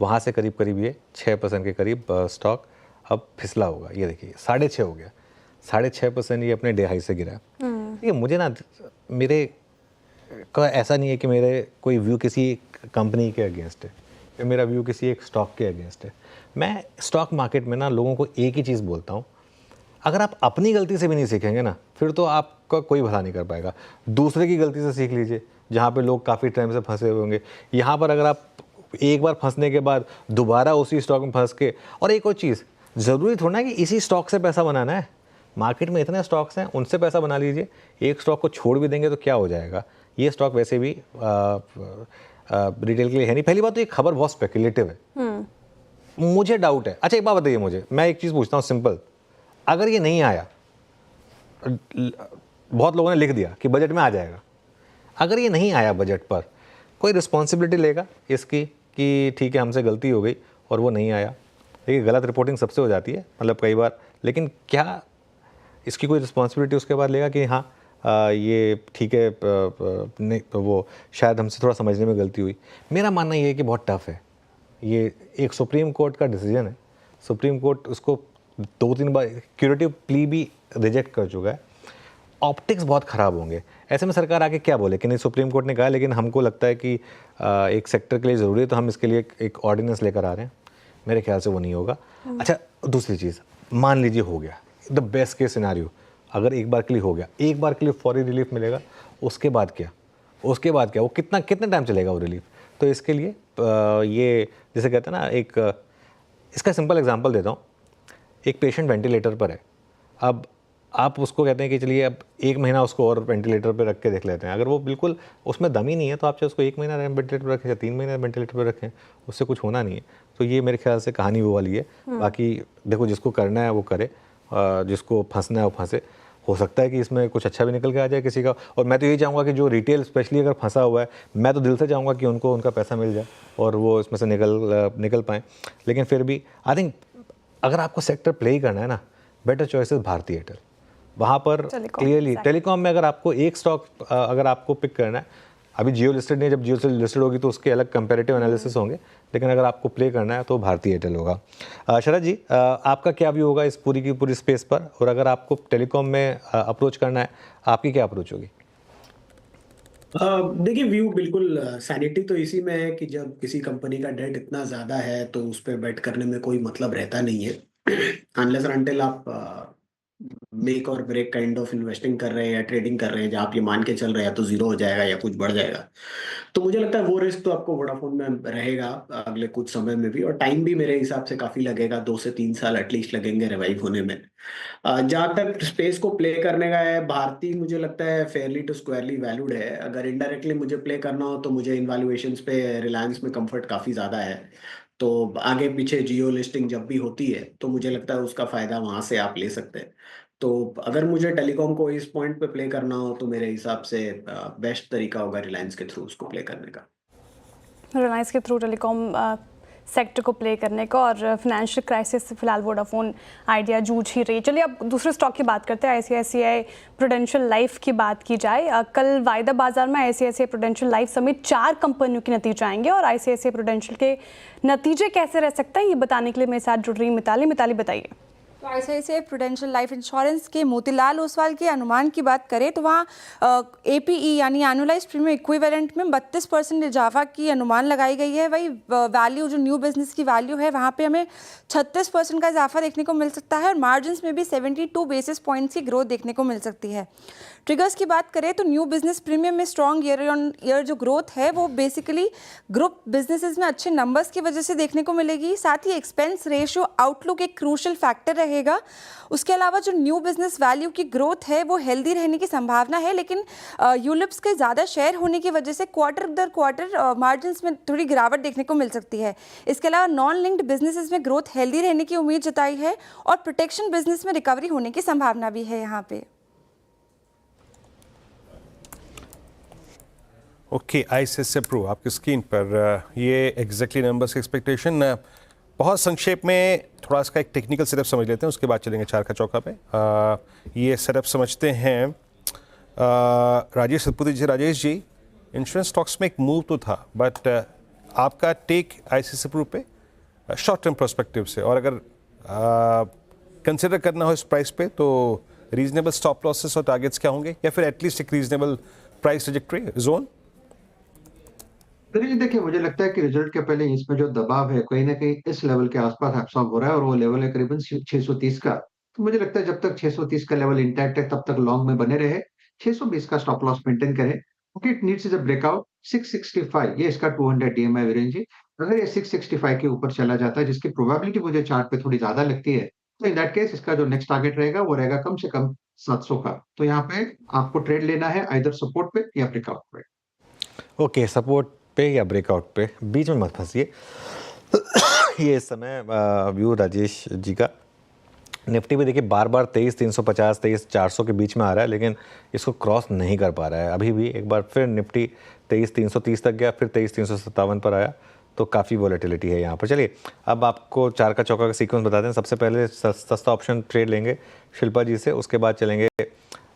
वहाँ से करीब करीब ये 6% के करीब स्टॉक अब फिसला होगा। ये देखिए 6.5 हो गया, 6.5% ये अपने डे हाई से गिरा। ये मुझे ना, मेरे का ऐसा नहीं है कि मेरे कोई व्यू किसी कंपनी के अगेंस्ट है या मेरा व्यू किसी एक स्टॉक के अगेंस्ट है। मैं स्टॉक मार्केट में ना लोगों को एक ही चीज़ बोलता हूँ, अगर आप अपनी गलती से भी नहीं सीखेंगे ना, फिर तो आपका कोई भला नहीं कर पाएगा। दूसरे की गलती से सीख लीजिए, जहाँ पे लोग काफ़ी टाइम से फंसे हुए होंगे। यहाँ पर अगर आप एक बार फंसने के बाद दोबारा उसी स्टॉक में फंस के, और एक और चीज़, ज़रूरी थोड़ा ना कि इसी स्टॉक से पैसा बनाना है। मार्केट में इतने स्टॉक्स हैं, उनसे पैसा बना लीजिए। एक स्टॉक को छोड़ भी देंगे तो क्या हो जाएगा। ये स्टॉक वैसे भी रिटेल के लिए है नहीं। पहली बात तो ये खबर बहुत स्पेकुलेटिव है, मुझे डाउट है। अच्छा एक बात बताइए मुझे, मैं एक चीज़ पूछता हूँ सिंपल, अगर ये नहीं आया, बहुत लोगों ने लिख दिया कि बजट में आ जाएगा, अगर ये नहीं आया बजट पर, कोई रिस्पॉन्सिबिलिटी लेगा इसकी कि ठीक है हमसे गलती हो गई और वो नहीं आया? देखिए गलत रिपोर्टिंग सबसे हो जाती है, मतलब कई बार, लेकिन क्या इसकी कोई रिस्पॉन्सिबिलिटी उसके बाद लेगा कि हाँ ये ठीक है, नहीं वो शायद हमसे थोड़ा समझने में गलती हुई? मेरा मानना ये है कि बहुत टफ है। ये एक सुप्रीम कोर्ट का डिसीजन है, सुप्रीम कोर्ट उसको 2-3 बार क्यूरेटिव प्ली भी रिजेक्ट कर चुका है। ऑप्टिक्स बहुत ख़राब होंगे, ऐसे में सरकार आके क्या बोले कि नहीं सुप्रीम कोर्ट ने कहा, लेकिन हमको लगता है कि एक सेक्टर के लिए ज़रूरी है तो हम इसके लिए एक ऑर्डिनेंस लेकर आ रहे हैं। मेरे ख्याल से वो नहीं होगा। अच्छा दूसरी चीज़, मान लीजिए हो गया, द बेस्ट केस सिनारियो, अगर एक बार के लिए हो गया, एक बार के लिए फौरी रिलीफ मिलेगा, उसके बाद क्या? उसके बाद क्या? वो कितने टाइम चलेगा वो रिलीफ? तो इसके लिए ये जैसे कहते हैं ना, एक इसका सिंपल एग्जांपल देता हूँ। एक पेशेंट वेंटिलेटर पर है, अब आप उसको कहते हैं कि चलिए अब 1 महीना उसको और वेंटिलेटर पर रख के देख लेते हैं। अगर वो बिल्कुल उसमें दम ही नहीं है तो आप चाहे उसको 1 महीना वेंटिलेटर पर रखें या 3 महीने वेंटिलेटर पर रखें, उससे कुछ होना नहीं है। तो ये मेरे ख्याल से कहानी वो वाली है। बाकी देखो जिसको करना है वो करे, जिसको फंसना है वो फंसे। हो सकता है कि इसमें कुछ अच्छा भी निकल के आ जाए किसी का, और मैं तो यही चाहूँगा कि जो रिटेल स्पेशली अगर फंसा हुआ है, मैं तो दिल से चाहूँगा कि उनको उनका पैसा मिल जाए और वो इसमें से निकल पाएँ। लेकिन फिर भी आई थिंक अगर आपको सेक्टर प्ले ही करना है ना, better choice is Bharti Airtel. वहाँ पर क्लियरली टेलीकॉम में अगर आपको एक स्टॉक अगर आपको पिक करना है, अभी जियो लिस्टेड नहीं, जब जियो लिस्टेड होगी तो उसके अलग कंपैरेटिव एनालिसिस होंगे, लेकिन अगर आपको प्ले करना है तो भारती एयरटेल होगा। शरद जी, आपका क्या व्यू होगा इस पूरी की पूरी स्पेस पर, और अगर आपको टेलीकॉम में अप्रोच करना है, आपकी क्या अप्रोच होगी? देखिए व्यू बिल्कुल सैनिटी तो इसी में है कि जब किसी कंपनी का डेट इतना ज़्यादा है तो उस पर बेट करने में कोई मतलब रहता नहीं है, अनलेस अनटिल आप मेक और ब्रेक काइंड ऑफ इन्वेस्टिंग कर रहे हैं या ट्रेडिंग कर रहे हैं जहाँ आप ये मान के चल रहे हैं तो जीरो हो जाएगा या कुछ बढ़ जाएगा। तो मुझे लगता है वो रिस्क तो आपको वोडाफोन में रहेगा अगले कुछ समय में भी, और टाइम भी मेरे हिसाब से काफ़ी लगेगा, 2 से 3 साल एटलीस्ट लगेंगे रिवाइव होने में। जहाँ तक स्पेस को प्ले करने का है, भारती मुझे लगता है फेयरली टू स्क्वायरली वैल्यूड है। अगर इनडायरेक्टली मुझे प्ले करना हो तो मुझे इन वैल्यूएशंस पे रिलायंस में कंफर्ट काफ़ी ज़्यादा है। तो आगे पीछे जियो लिस्टिंग जब भी होती है तो मुझे लगता है उसका फ़ायदा वहाँ से आप ले सकते हैं। तो अगर मुझे टेलीकॉम को इस पॉइंट पे प्ले करना हो तो मेरे हिसाब से बेस्ट तरीका होगा रिलायंस के थ्रू उसको प्ले करने का। रिलायंस के थ्रू टेलीकॉम सेक्टर को प्ले करने का, और फाइनेंशियल क्राइसिस से फिलहाल वोडाफोन आइडिया जूझ ही रही है। चलिए अब दूसरे स्टॉक की बात करते हैं, ICICI प्रूडेंशियल लाइफ की बात की जाए। कल वायदा बाजार में ICICI प्रूडेंशियल लाइफ समेत 4 कंपनियों के नतीजे आएंगे, और ICICI प्रूडेंशियल के नतीजे कैसे रह सकते हैं ये बताने के लिए मेरे साथ जुड़ रही मिताली बताइए। तो ICICI प्रूडेंशियल लाइफ इंश्योरेंस के मोतीलाल ओसवाल के अनुमान की बात करें तो वहाँ APE यानी एनुअलाइज्ड प्रीमियम इक्विवेलेंट में 32% इजाफा की अनुमान लगाई गई है। वही वैल्यू जो न्यू बिजनेस की वैल्यू है वहाँ पे हमें 36% का इजाफा देखने को मिल सकता है, और मार्जिन्स में भी 72 बेसिस पॉइंट्स की ग्रोथ देखने को मिल सकती है। ट्रिगर्स की बात करें तो न्यू बिजनेस प्रीमियम में स्ट्रॉन्ग ईयर ऑन ईयर जो ग्रोथ है वो बेसिकली ग्रुप बिजनेसेस में अच्छे नंबर्स की वजह से देखने को मिलेगी। साथ ही एक्सपेंस रेशियो आउटलुक एक क्रूशल फैक्टर रहेगा। उसके अलावा जो न्यू बिजनेस वैल्यू की ग्रोथ है वो हेल्दी रहने की संभावना है, लेकिन यूलिप्स के ज़्यादा शेयर होने की वजह से क्वार्टर दर क्वार्टर मार्जिन्स में थोड़ी गिरावट देखने को मिल सकती है। इसके अलावा नॉन लिंक्ड बिजनेसेस में ग्रोथ हेल्दी रहने की उम्मीद जताई है, और प्रोटेक्शन बिजनेस में रिकवरी होने की संभावना भी है यहाँ पे। ओके, ICICI प्रो आपकी स्क्रीन पर ये एग्जैक्टली नंबर्स की एक्सपेक्टेशन। बहुत संक्षेप में थोड़ा इसका एक टेक्निकल सेटअप समझ लेते हैं, उसके बाद चलेंगे चार का चौका पे। ये सेटअप समझते हैं। राजेश सतपुती जी, राजेश जी, इंश्योरेंस स्टॉक्स में एक मूव तो था, बट आपका टेक ICICI प्रो पे शॉर्ट टर्म पर्सपेक्टिव से, और अगर कंसिडर करना हो इस प्राइस पे तो रीजनेबल स्टॉप लॉसेस और टारगेट्स क्या होंगे, या फिर एटलीस्ट एक रीजनेबल प्राइस ट्रैजेक्टरी जोन? देखिए, मुझे लगता है कि रिजल्ट के पहले इसमें जो दबाव है कहीं ना कहीं इस लेवल के आसपास एब्सॉर्ब हो रहा है, और वो लेवल है करीबन 630 का। तो मुझे लगता है जब तक 630 का लेवल इंटैक्ट है तब तक लॉन्ग में बने रहे, 620 का स्टॉप लॉस मेंटेन करें, क्योंकि it needs is a breakout 665, ये इसका 200 DMI रेंज है। अगर ये 665 के ऊपर चला जाता है, जिसकी प्रोबेबिलिटी मुझे चार्ट पे थोड़ी ज्यादा लगती है, तो इन दैट केस इसका जो नेक्स्ट टारगेट रहेगा वो रहेगा कम से कम 700 का। तो यहाँ पे आपको ट्रेड लेना है आइदर सपोर्ट पे या ब्रेकआउट पे। ओके, सपोर्ट पे या ब्रेकआउट पे, बीच में मत फंसिए। ये इस समय व्यू राजेश जी का। निफ्टी भी देखिए बार बार 23,350 23,400 के बीच में आ रहा है, लेकिन इसको क्रॉस नहीं कर पा रहा है। अभी भी एक बार फिर निफ्टी 23,330 तक गया, फिर 23,357 पर आया, तो काफ़ी वॉलेटिलिटी है यहाँ पर। चलिए अब आपको चार का चौका का सीक्वेंस बता दें। सबसे पहले सस्ता ऑप्शन ट्रेड लेंगे शिल्पा जी से, उसके बाद चलेंगे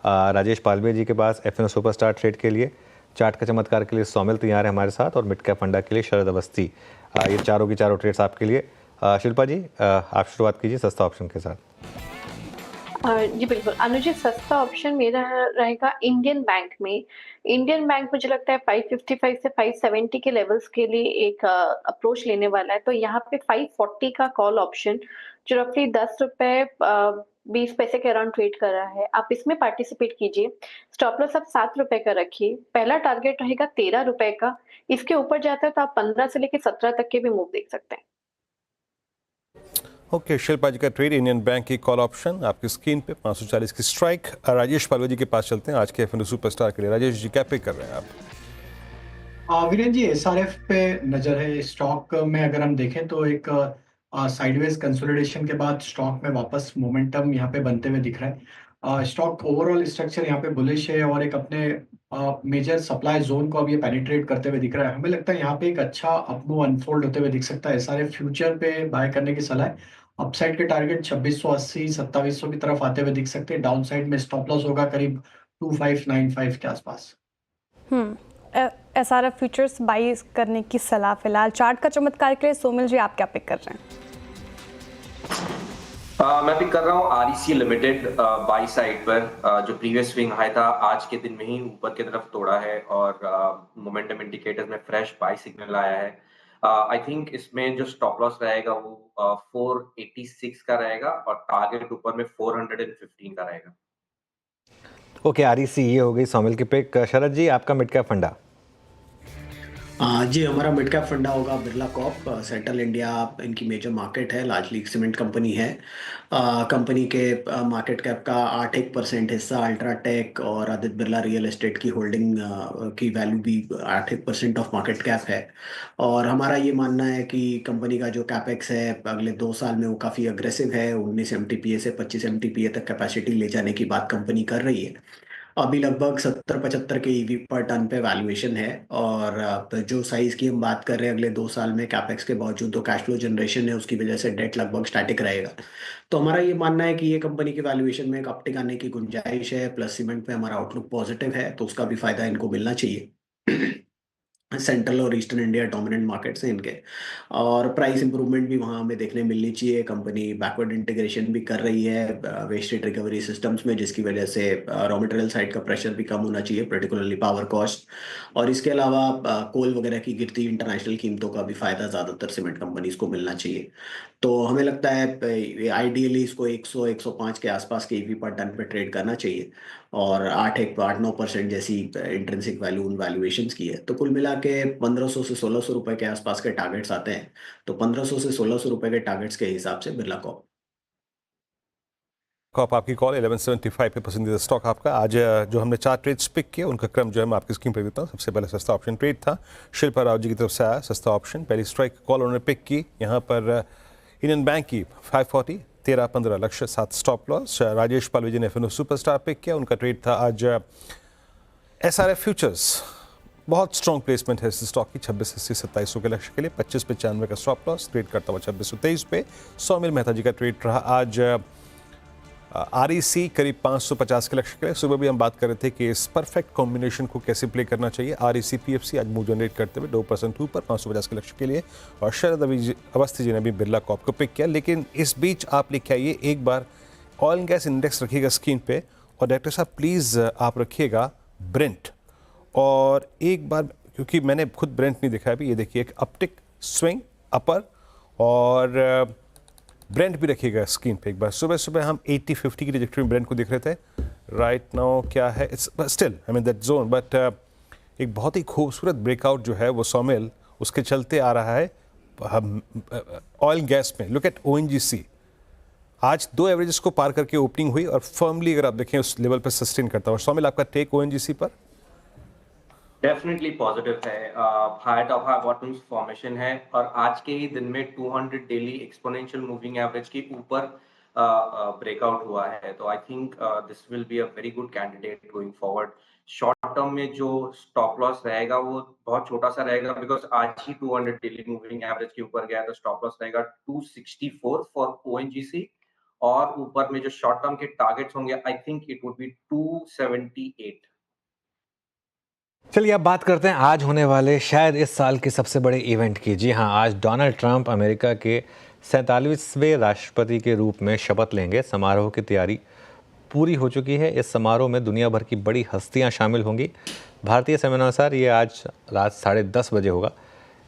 राजेश पालवे जी के पास FNO सुपरस्टार ट्रेड के लिए। चार्ट का चमत्कार के लिए सौमिल तैयार है हमारे साथ, और मिड कैप फंडा के लिए शरद अवस्थी। ये चारों की चारों ट्रेड्स आपके लिए। शिल्पा जी, आप शुरुआत कीजिए सस्ता ऑप्शन के साथ। जी बिल्कुल अनुज, सस्ता ऑप्शन मेरा रहेगा इंडियन बैंक में। इंडियन बैंक मुझे लगता है 555 से 570 के लेवल्स के लिए एक अप्रोच लेने वाला है, तो यहाँ पे 540 का कॉल ऑप्शन जो रफली 10 रुपए 20 पैसे के अराउंड ट्रेड कर रहा है, आप इसमें पार्टिसिपेट कीजिए। स्टॉप लॉस आप 7 रुपए का रखिए। पहला टारगेट रहेगा 13 रुपए का, इसके ऊपर जाता है तो आप 15 से लेकर 17 तक के भी मूव देख सकते हैं। ओके, शिल्पा जी का ट्रेड इंडियन बैंक की कॉल ऑप्शन आपकी स्क्रीन पे 540 की स्ट्राइक। राजेश पालवे जी के पास चलते हैं आज के FNO सुपरस्टार के लिए। राजेश जी, क्या पिक कर रहे हैं आप? वीरेन जी, SRF पे नजर है। स्टॉक में अगर हम देखें तो एक साइडवेज कंसोलिडेशन के बाद स्टॉक में वापस मोमेंटम यहाँ पे बनते हुए दिख रहा है। स्टॉक ओवरऑल स्ट्रक्चर यहाँ पे बुलिश है, और एक अपने मेजर सप्लाई जोन को अब ये पेनिट्रेट करते हुए दिख रहा है। हमें लगता है यहाँ पे एक अच्छा अपमूव अनफोल्ड होते हुए दिख सकता है। SRF फ्यूचर पे बाय करने की सलाह है। अपसाइड के टारगेट 2680 2700 की तरफ आते हुए दिख सकते हैं। डाउन साइड में स्टॉप लॉस होगा करीब 2595 के आसपास। SRF फ्यूचर्स बाई करने की सलाह फिलहाल। चार्ट का चमत्कार के लिए सोमिल जी, आप क्या पिक कर रहे हैं? मैं पिक कर रहा हूँ REC लिमिटेड बाई साइड पर। जो प्रीवियस स्विंग हाई था आज के दिन में ही ऊपर की तरफ तोड़ा है, और मोमेंटम इंडिकेटर्स में फ्रेश बाई सिग्नल आया है। आई थिंक इसमें जो स्टॉप लॉस रहेगा वो 486 का रहेगा, और टारगेट ऊपर में 415 का रहेगा। ओके, REC ये हो गई सौमिल की पिक। शरद जी, आपका मिड कैप फंडा? जी, हमारा मिड कैप फंडा होगा बिरला कॉर्प। सेंट्रल इंडिया इनकी मेजर मार्केट है, लार्जली सीमेंट कंपनी है। कंपनी के मार्केट कैप का 8% हिस्सा अल्ट्राटेक और आदित्य बिरला रियल एस्टेट की होल्डिंग की वैल्यू भी 8% ऑफ मार्केट कैप है। और हमारा ये मानना है कि कंपनी का जो कैपेक्स है अगले 2 साल में वो काफ़ी अग्रेसिव है। 19 MTPA से 25 MTPA तक कैपेसिटी ले जाने की बात कंपनी कर रही है। अभी लगभग 70-75 के ईवी पर टन पे वैल्यूएशन है और जो साइज की हम बात कर रहे हैं अगले 2 साल में कैपेक्स के बावजूद तो कैश फ्लो जनरेशन है उसकी वजह से डेट लगभग स्टैटिक रहेगा। तो हमारा ये मानना है कि ये कंपनी की वैल्यूएशन में एक अपटिक आने की गुंजाइश है, प्लस सीमेंट पे हमारा आउटलुक पॉजिटिव है, तो उसका भी फायदा इनको मिलना चाहिए। सेंट्रल और ईस्टर्न इंडिया डोमिनेंट मार्केट्स हैं इनके और प्राइस इंप्रूवमेंट भी वहाँ हमें देखने मिलनी चाहिए। कंपनी बैकवर्ड इंटीग्रेशन भी कर रही है वेस्ट हीट रिकवरी सिस्टम्स में, जिसकी वजह से रॉ मटेरियल साइड का प्रेशर भी कम होना चाहिए, पर्टिकुलरली पावर कॉस्ट। और इसके अलावा कोल वगैरह की गिरती इंटरनेशनल कीमतों का भी फायदा ज़्यादातर सीमेंट कंपनीज को मिलना चाहिए। तो हमें लगता है आइडियली इसको 100-105 के आसपास के ईवी पर टन पे ट्रेड करना चाहिए और 8-9% जैसी इंट्रिंसिक वैल्यू उन वैल्यूएशंस की है। तो कुल मिला के 1500 से 1600 रुपए के आसपास के टारगेट्स आते हैं। तो 1500 से 1600 रुपए के टारगेट्स के हिसाब से बिरला कॉप आपकी कॉल 1175 पे पसंदीदा स्टॉक आपका। आज जो हमने 4 ट्रेड्स पिक किए उनका क्रम जो है मैं आपकी स्क्रीन पर देता हूँ। सबसे पहले सस्ता ऑप्शन ट्रेड था, शिल्पा राव जी की तरफ से आया सस्ता ऑप्शन। पहली स्ट्राइक कॉल उन्होंने पिक की यहाँ पर इंडियन बैंक की 540 13-15 लक्ष्य 7 स्टॉप लॉस। राजेश पाल विजय ने एफएनओ सुपरस्टार पिक किया, उनका ट्रेड था आज एसआरएफ फ्यूचर्स। बहुत स्ट्रॉन्ग प्लेसमेंट है इस स्टॉक की 2680-2700 के लक्ष्य के लिए, 2595 का स्टॉप लॉस। ट्रेड करता हुआ 2623 पे। सौमिल मेहता जी का ट्रेड रहा आज आरईसी करीब 550 के लक्ष्य के लिए। सुबह भी हम बात कर रहे थे कि इस परफेक्ट कॉम्बिनेशन को कैसे प्ले करना चाहिए। आरईसी पीएफसी आज मूव जनरेट करते हुए 2% ऊपर 550 के लक्ष्य के लिए। और शरद अवस्थी जी ने भी बिरला कॉप को पिक किया। लेकिन इस बीच आप लिखे आइए एक बार ऑयल एंड गैस इंडेक्स रखिएगा स्क्रीन पे और डायरेक्टर साहब प्लीज़ आप रखिएगा ब्रेंट। और एक बार क्योंकि मैंने खुद ब्रेंट नहीं दिखाया अभी, ये देखिए एक अपटिक स्विंग अपर और ब्रेंट भी रखिएगा स्क्रीन पे एक बार। सुबह सुबह हम 80-50 की ट्रैजेक्टरी में ब्रेंट को देख रहे थे। राइट नाउ क्या है, it's still I mean that zone, but एक बहुत ही खूबसूरत ब्रेकआउट जो है वो सौमिल उसके चलते आ रहा है ऑयल गैस में। लुक एट ओएनजीसी, आज 2 एवरेजेस को पार करके ओपनिंग हुई और फर्मली अगर आप देखें उस लेवल पर सस्टेन करता है। और सौमिल आपका टेक ओएनजीसी पर? डेफिनेटली पॉजिटिव है। High top high bottoms formation है और आज के ही दिन में 200 डेली एक्सपोनेंशियल मूविंग एवरेज के ऊपर ब्रेकआउट हुआ है। तो I think this will be a very good candidate going forward. Short term में जो स्टॉप लॉस रहेगा वो बहुत छोटा सा रहेगा बिकॉज आज ही 200 डेली मूविंग एवरेज के ऊपर गया, तो स्टॉप लॉस रहेगा 264 फॉर ओएनजीसी और ऊपर में जो शॉर्ट टर्म के टारगेट्स होंगे I think it would be 278। चलिए अब बात करते हैं आज होने वाले शायद इस साल के सबसे बड़े इवेंट की। जी हाँ, आज डोनाल्ड ट्रंप अमेरिका के 47वें राष्ट्रपति के रूप में शपथ लेंगे। समारोह की तैयारी पूरी हो चुकी है। इस समारोह में दुनिया भर की बड़ी हस्तियां शामिल होंगी। भारतीय समय अनुसार ये आज रात 10:30 बजे होगा।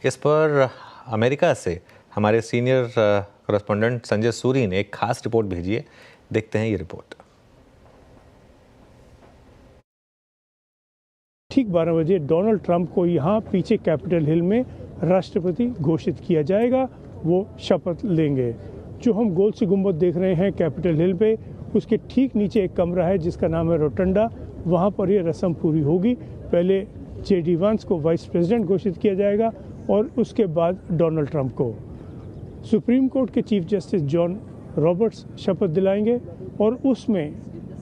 इस पर अमेरिका से हमारे सीनियर कॉरेस्पॉन्डेंट संजय सूरी ने एक खास रिपोर्ट भेजी है। देखते हैं ये रिपोर्ट। ठीक 12 बजे डोनाल्ड ट्रंप को यहाँ पीछे कैपिटल हिल में राष्ट्रपति घोषित किया जाएगा। वो शपथ लेंगे। जो हम गोल सी गुंबद देख रहे हैं कैपिटल हिल पे, उसके ठीक नीचे एक कमरा है जिसका नाम है रोटंडा। वहाँ पर ये रस्म पूरी होगी। पहले जेडी वांस को वाइस प्रेसिडेंट घोषित किया जाएगा और उसके बाद डोनाल्ड ट्रंप को। सुप्रीम कोर्ट के चीफ जस्टिस जॉन रॉबर्ट्स शपथ दिलाएंगे और उसमें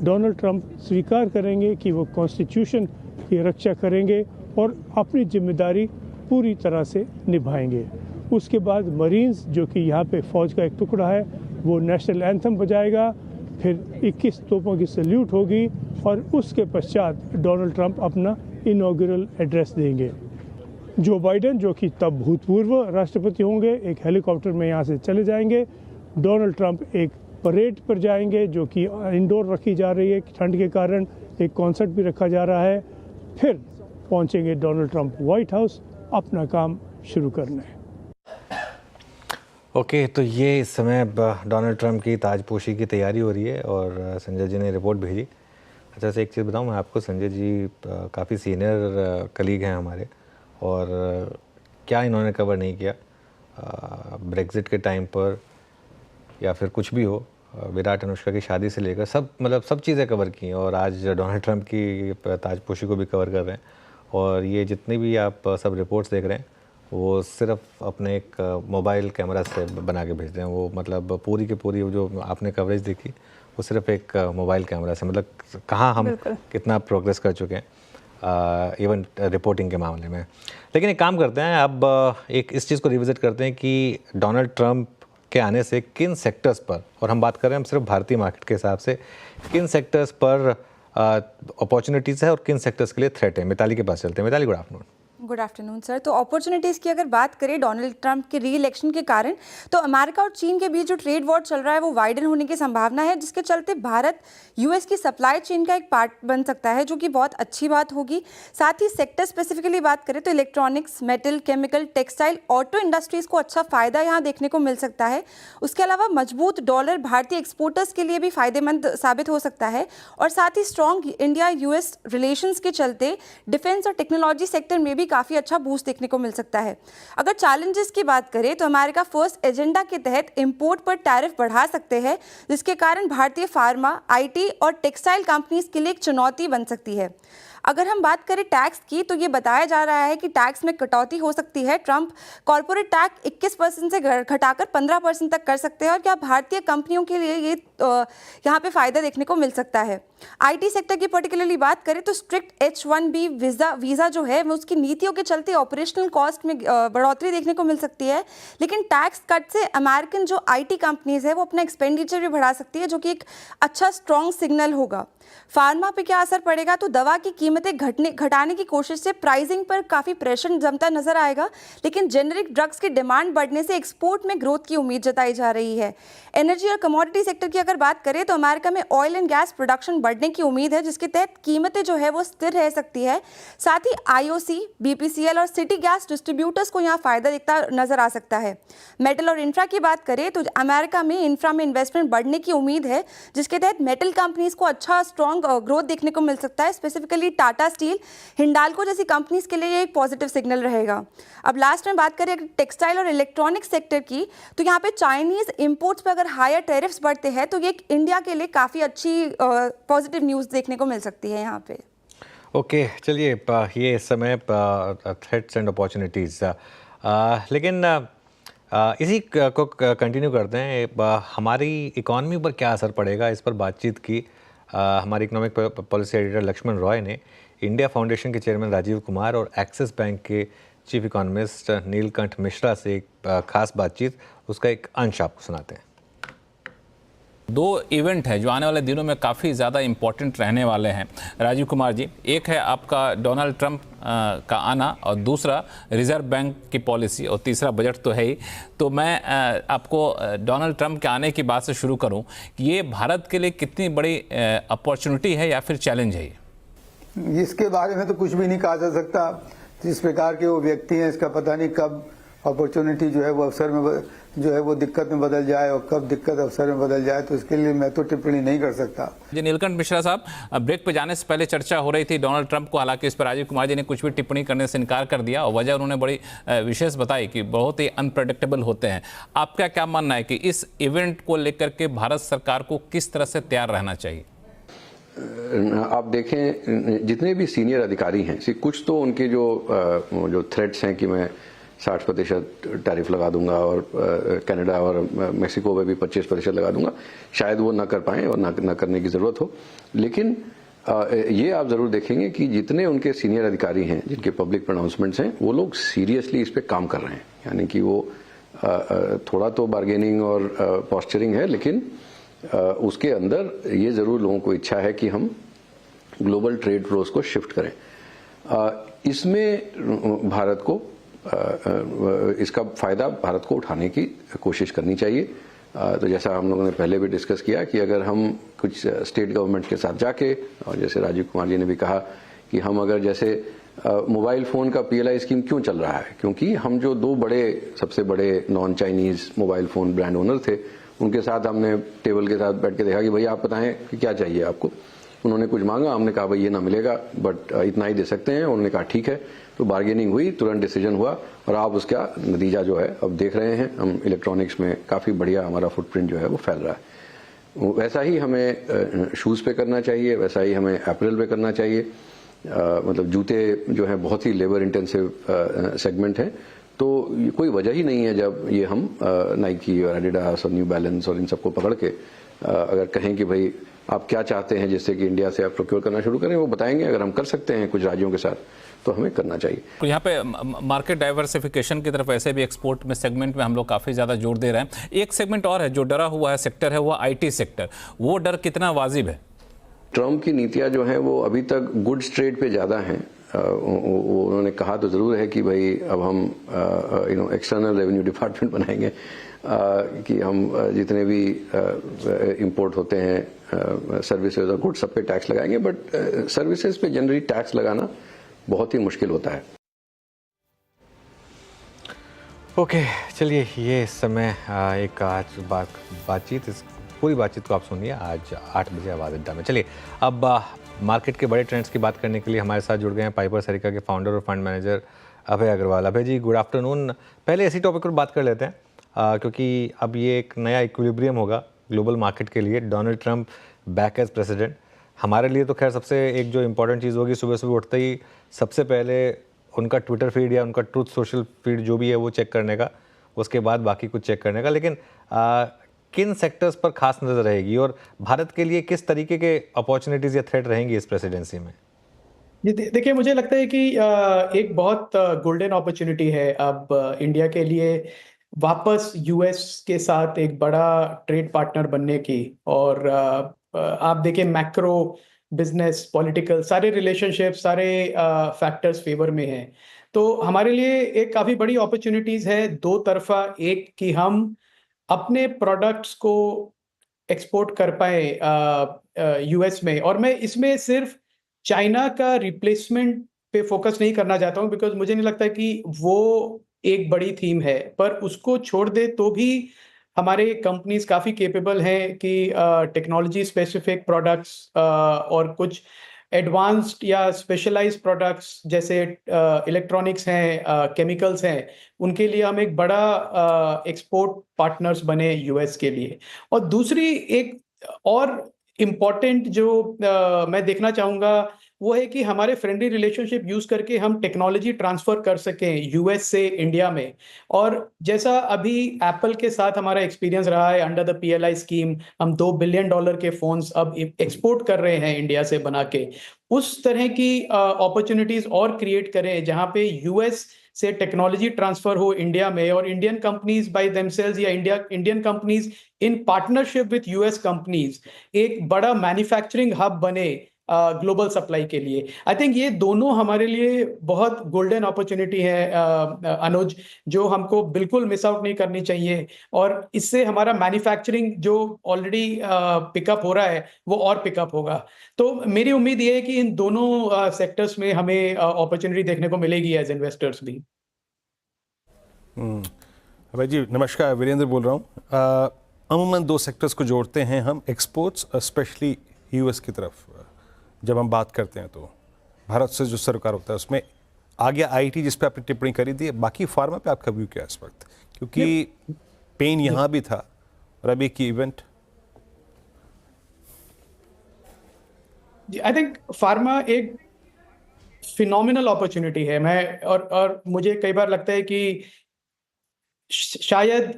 डोनाल्ड ट्रंप स्वीकार करेंगे कि वो कॉन्स्टिट्यूशन की रक्षा करेंगे और अपनी जिम्मेदारी पूरी तरह से निभाएंगे। उसके बाद मरीन्स, जो कि यहाँ पे फौज का एक टुकड़ा है, वो नेशनल एंथम बजाएगा। फिर 21 तोपों की सैल्यूट होगी और उसके पश्चात डोनाल्ड ट्रंप अपना इनॉग्रेल एड्रेस देंगे। जो बाइडेन, जो कि तब भूतपूर्व राष्ट्रपति होंगे, एक हेलीकॉप्टर में यहाँ से चले जाएंगे। डोनाल्ड ट्रंप एक परेड पर जाएंगे जो कि इंडोर रखी जा रही है ठंड के कारण। एक कॉन्सर्ट भी रखा जा रहा है। फिर पहुंचेंगे डोनाल्ड ट्रंप व्हाइट हाउस अपना काम शुरू करने। ओके, तो ये इस समय डोनाल्ड ट्रंप की ताजपोशी की तैयारी हो रही है और संजय जी ने रिपोर्ट भेजी। अच्छा से एक चीज़ बताऊं मैं आपको, संजय जी काफ़ी सीनियर कलीग हैं हमारे और क्या इन्होंने कवर नहीं किया ब्रेग्जिट के टाइम पर या फिर कुछ भी हो, विराट अनुष्का की शादी से लेकर सब मतलब सब चीज़ें कवर की और आज डोनाल्ड ट्रंप की ताजपोशी को भी कवर कर रहे हैं। और ये जितनी भी आप सब रिपोर्ट्स देख रहे हैं वो सिर्फ अपने एक मोबाइल कैमरा से बना के भेज रहे हैं। वो मतलब पूरी की पूरी जो आपने कवरेज देखी वो सिर्फ एक मोबाइल कैमरा से, मतलब कहाँ हम कितना प्रोग्रेस कर चुके हैं इवन रिपोर्टिंग के मामले में। लेकिन एक काम करते हैं, अब एक इस चीज़ को रिविजिट करते हैं कि डोनाल्ड ट्रंप के आने से किन सेक्टर्स पर, और हम बात कर रहे हैं हम सिर्फ भारतीय मार्केट के हिसाब से, किन सेक्टर्स पर अपॉर्चुनिटीज़ है और किन सेक्टर्स के लिए थ्रेट है। मिताली के पास चलते हैं। Mitali, good afternoon. Good afternoon sir. तो अपॉर्चुनिटीज़ की अगर बात करें डोनाल्ड ट्रंप के री इलेक्शन के कारण, तो अमेरिका और चीन के बीच जो ट्रेड वॉर चल रहा है वो वाइडन होने की संभावना है, जिसके चलते भारत यूएस की सप्लाई चेन का एक पार्ट बन सकता है, जो कि बहुत अच्छी बात होगी। साथ ही सेक्टर स्पेसिफिकली बात करें तो electronics, metal, chemical, textile, auto industries को अच्छा फ़ायदा यहाँ देखने को मिल सकता है। उसके अलावा मजबूत डॉलर भारतीय एक्सपोर्टर्स के लिए भी फायदेमंद साबित हो सकता है। और साथ ही स्ट्रॉन्ग इंडिया यूएस रिलेशंस के चलते डिफेंस और टेक्नोलॉजी सेक्टर में भी काफ़ी अच्छा बूस्ट देखने को मिल सकता है। अगर चैलेंजेस की बात करें तो अमेरिका फर्स्ट एजेंडा के तहत इंपोर्ट पर टैरिफ बढ़ा सकते हैं, जिसके कारण भारतीय फार्मा, आईटी और टेक्सटाइल कंपनीज के लिए एक चुनौती बन सकती है। अगर हम बात करें टैक्स की, तो ये बताया जा रहा है कि टैक्स में कटौती हो सकती है। ट्रंप कॉर्पोरेट टैक्स 21% से घटाकर 15% तक कर सकते हैं, और क्या भारतीय कंपनियों के लिए ये यहाँ पे फ़ायदा देखने को मिल सकता है। आईटी सेक्टर की पर्टिकुलरली बात करें तो स्ट्रिक्ट H-1B वीज़ा जो है वो उसकी नीतियों के चलते ऑपरेशनल कॉस्ट में बढ़ोतरी देखने को मिल सकती है। लेकिन टैक्स कट से अमेरिकन जो आईटी कंपनीज़ है वो अपना एक्सपेंडिचर भी बढ़ा सकती है, जो कि एक अच्छा स्ट्रॉन्ग सिग्नल होगा। फार्मा पे क्या असर पड़ेगा, तो दवा की कीमतें घटाने की कोशिश से प्राइसिंग पर काफ़ी प्रेशर जमता नजर आएगा, लेकिन जेनरिक ड्रग्स की डिमांड बढ़ने से एक्सपोर्ट में ग्रोथ की उम्मीद जताई जा रही है। एनर्जी और कमोडिटी सेक्टर की अगर बात करें तो अमेरिका में ऑयल एंड गैस प्रोडक्शन बढ़ने की उम्मीद है, जिसके तहत कीमतें जो है वो स्थिर रह सकती है। साथ ही IOC, BPCL और सिटी गैस डिस्ट्रीब्यूटर्स को यहाँ फायदा दिखता नजर आ सकता है। मेटल और इंफ्रा की बात करें तो अमेरिका में इंफ्रा में इन्वेस्टमेंट बढ़ने की उम्मीद है, जिसके तहत मेटल कंपनीज को अच्छा स्ट्रॉन्ग ग्रोथ देखने को मिल सकता है। स्पेसिफिकली टाटा स्टील, हिंडाल्को जैसी कंपनीज के लिए ये एक पॉजिटिव सिग्नल रहेगा। अब लास्ट में बात करें टेक्सटाइल और इलेक्ट्रॉनिक सेक्टर की, तो यहाँ पे चाइनीज इंपोर्ट्स पर अगर हायर टैरिफ्स बढ़ते हैं तो ये इंडिया के लिए काफ़ी अच्छी पॉजिटिव न्यूज़ देखने को मिल सकती है यहाँ पे। ओके, चलिए ये इस समय थ्रेट्स एंड अपॉर्चुनिटीज़, लेकिन इसी को कंटिन्यू करते हैं। हमारी इकॉनमी पर क्या असर पड़ेगा, इस पर बातचीत की हमारे economic policy editor Laxman Roy ने इंडिया फाउंडेशन के चेयरमैन राजीव कुमार और एक्सिस बैंक के चीफ इकोनॉमिस्ट नीलकंठ मिश्रा से एक खास बातचीत, उसका एक अंश आपको सुनाते हैं। दो इवेंट है जो आने वाले दिनों में काफ़ी ज़्यादा इम्पोर्टेंट रहने वाले हैं राजीव कुमार जी। एक है आपका डोनाल्ड ट्रंप का आना, और दूसरा रिजर्व बैंक की पॉलिसी, और तीसरा बजट तो है ही। तो मैं आपको डोनाल्ड ट्रंप के आने की बात से शुरू करूं कि ये भारत के लिए कितनी बड़ी अपॉर्चुनिटी है या फिर चैलेंज है? इसके बारे में तो कुछ भी नहीं कहा जा सकता। जिस प्रकार के वो व्यक्ति हैं, इसका पता नहीं कब अपॉर्चुनिटी जो है वो अवसर में जो है वो दिक्कत में बदल जाए और कब दिक्कत अवसर में बदल जाए, तो इसके लिए मैं तो टिप्पणी नहीं कर सकता। जी नीलकंठ मिश्रा साहब, ब्रेक पे जाने से पहले चर्चा हो रही थी डोनाल्ड ट्रंप को, हालांकि इस पर राजीव कुमार जी ने कुछ भी टिप्पणी करने से इनकार कर दिया, और वजह उन्होंने बड़ी विशेष बताई कि बहुत ही अनप्रेडिक्टेबल होते हैं। आपका क्या मानना है कि इस इवेंट को लेकर के भारत सरकार को किस तरह से तैयार रहना चाहिए? आप देखें जितने भी सीनियर अधिकारी हैं, कुछ तो उनके जो थ्रेट्स हैं कि मैं 60% टैरिफ लगा दूंगा और कनाडा और मेक्सिको में भी 25% लगा दूंगा, शायद वो ना कर पाएं और ना करने की ज़रूरत हो। लेकिन ये आप ज़रूर देखेंगे कि जितने उनके सीनियर अधिकारी हैं, जिनके पब्लिक प्रोनाउंसमेंट्स हैं, वो लोग सीरियसली इस पे काम कर रहे हैं। यानी कि वो थोड़ा तो बार्गेनिंग और पॉस्चरिंग है, लेकिन उसके अंदर ये ज़रूर लोगों को इच्छा है कि हम ग्लोबल ट्रेड फ्लोस को शिफ्ट करें। इसमें भारत को इसका फ़ायदा भारत को उठाने की कोशिश करनी चाहिए। तो जैसा हम लोगों ने पहले भी डिस्कस किया कि अगर हम कुछ स्टेट गवर्नमेंट के साथ जाके, और जैसे राजीव कुमार जी ने भी कहा कि हम अगर जैसे मोबाइल फ़ोन का PLI स्कीम क्यों चल रहा है, क्योंकि हम जो दो सबसे बड़े non Chinese mobile phone brand owner थे, उनके साथ हमने टेबल के साथ बैठ के देखा कि भैया आप बताएं कि क्या चाहिए आपको। उन्होंने कुछ मांगा, हमने कहा भाई ये ना मिलेगा, बट इतना ही दे सकते हैं। उन्होंने कहा ठीक है, तो बार्गेनिंग हुई, तुरंत डिसीजन हुआ, और आप उसका नतीजा जो है अब देख रहे हैं। हम इलेक्ट्रॉनिक्स में काफ़ी बढ़िया हमारा फुटप्रिंट जो है वो फैल रहा है। वैसा ही हमें शूज़ पे करना चाहिए, वैसा ही हमें अपरेल पे करना चाहिए। मतलब जूते जो है बहुत ही लेबर इंटेंसिव सेगमेंट है, तो कोई वजह ही नहीं है जब ये हम नाइकी और एडिडास और न्यू बैलेंस और इन सबको पकड़ के अगर कहें कि भाई आप क्या चाहते हैं जिससे कि इंडिया से आप प्रोक्योर करना शुरू करें, वो बताएंगे। अगर हम कर सकते हैं कुछ राज्यों के साथ तो हमें करना चाहिए। तो यहाँ पे मार्केट डाइवर्सिफिकेशन की तरफ ऐसे भी एक्सपोर्ट में सेगमेंट में हम लोग काफ़ी ज़्यादा जोर दे रहे हैं। एक सेगमेंट और है जो डरा हुआ है सेक्टर है, वो आईटी सेक्टर। वो डर कितना वाजिब है? ट्रम्प की नीतियाँ जो हैं वो अभी तक गुड्स ट्रेड पे ज़्यादा हैं। उन्होंने कहा तो ज़रूर है कि भाई अब हम एक्सटर्नल रेवेन्यू डिपार्टमेंट बनाएंगे, कि हम जितने भी इंपोर्ट होते हैं सर्विसेज और गुड्स सब पे टैक्स लगाएंगे, बट सर्विसेज पे जनरली टैक्स लगाना बहुत ही मुश्किल होता है। ओके, चलिए ये इस समय एक आज बातचीत, इस पूरी बातचीत को आप सुनिए आज 8 बजे आवाज़ अड्डा में। चलिए अब मार्केट के बड़े ट्रेंड्स की बात करने के लिए हमारे साथ जुड़ गए हैं पाइपर सरिका के फाउंडर और फंड मैनेजर अभय अग्रवाल। अभय जी, गुड आफ्टरनून। पहले इसी टॉपिक पर बात कर लेते हैं क्योंकि अब ये एक नया इक्विलिब्रियम होगा ग्लोबल मार्केट के लिए। Donald Trump back as president. हमारे लिए तो खैर सबसे एक जो इम्पोर्टेंट चीज़ होगी, सुबह सुबह उठते ही सबसे पहले उनका ट्विटर फीड या उनका ट्रूथ सोशल फीड जो भी है वो चेक करने का, उसके बाद बाकी कुछ चेक करने का। लेकिन किन सेक्टर्स पर खास नज़र रहेगी और भारत के लिए किस तरीके के अपॉर्चुनिटीज़ या थ्रेट रहेंगी इस प्रेसिडेंसी में? देखिए, मुझे लगता है कि एक बहुत गोल्डन अपॉर्चुनिटी है अब इंडिया के लिए वापस यूएस के साथ एक बड़ा ट्रेड पार्टनर बनने की। और आप देखिए, मैक्रो बिजनेस पॉलिटिकल सारे रिलेशनशिप सारे फैक्टर्स फेवर में हैं। तो हमारे लिए एक काफ़ी बड़ी अपॉर्चुनिटीज़ है दो तरफा। एक कि हम अपने प्रोडक्ट्स को एक्सपोर्ट कर पाए यूएस में। और मैं इसमें सिर्फ चाइना का रिप्लेसमेंट पे फोकस नहीं करना चाहता हूँ, बिकॉज मुझे नहीं लगता कि वो एक बड़ी थीम है। पर उसको छोड़ दे तो भी हमारे कंपनीज काफ़ी केपेबल हैं कि टेक्नोलॉजी स्पेसिफिक प्रोडक्ट्स और कुछ एडवांस्ड या स्पेशलाइज्ड प्रोडक्ट्स जैसे इलेक्ट्रॉनिक्स हैं, केमिकल्स हैं, उनके लिए हम एक बड़ा एक्सपोर्ट पार्टनर्स बने यूएस के लिए। और दूसरी एक और इम्पॉर्टेंट जो मैं देखना चाहूँगा वो है कि हमारे फ्रेंडली रिलेशनशिप यूज़ करके हम टेक्नोलॉजी ट्रांसफ़र कर सकें यूएस से इंडिया में। और जैसा अभी एप्पल के साथ हमारा एक्सपीरियंस रहा है अंडर द पीएलआई स्कीम, हम $2 बिलियन के फ़ोन्स अब एक्सपोर्ट कर रहे हैं इंडिया से बना के। उस तरह की अपॉर्चुनिटीज़ और क्रिएट करें जहाँ पे यूएस से टेक्नोलॉजी ट्रांसफ़र हो इंडिया में, और इंडियन कंपनीज बाय देमसेल्व्स या Indian companies in partnership with US companies एक बड़ा मैन्युफैक्चरिंग हब बने ग्लोबल सप्लाई के लिए। आई थिंक ये दोनों हमारे लिए बहुत गोल्डन अपॉर्चुनिटी है अनुज, जो हमको बिल्कुल मिस आउट नहीं करनी चाहिए। और इससे हमारा मैन्युफैक्चरिंग जो ऑलरेडी पिकअप हो रहा है वो और पिकअप होगा। तो मेरी उम्मीद ये है कि इन दोनों सेक्टर्स में हमें अपॉर्चुनिटी देखने को मिलेगी एज इन्वेस्टर्स भी। भाई जी नमस्कार, वीरेंद्र बोल रहा हूँ। अमूमन दो सेक्टर्स को जोड़ते हैं हम, एक्सपोर्ट्स स्पेशली यूएस की तरफ जब हम बात करते हैं तो भारत से जो सरोकार होता है उसमें आ गया आईटी, जिस पे आपने टिप्पणी करी थी। बाकी फार्मा पे आपका व्यू क्या है इस वक्त, क्योंकि पेन यहाँ भी था और अभी की इवेंट? आई थिंक फार्मा एक फिनोमिनल अपॉर्चुनिटी है। मैं और मुझे कई बार लगता है कि शायद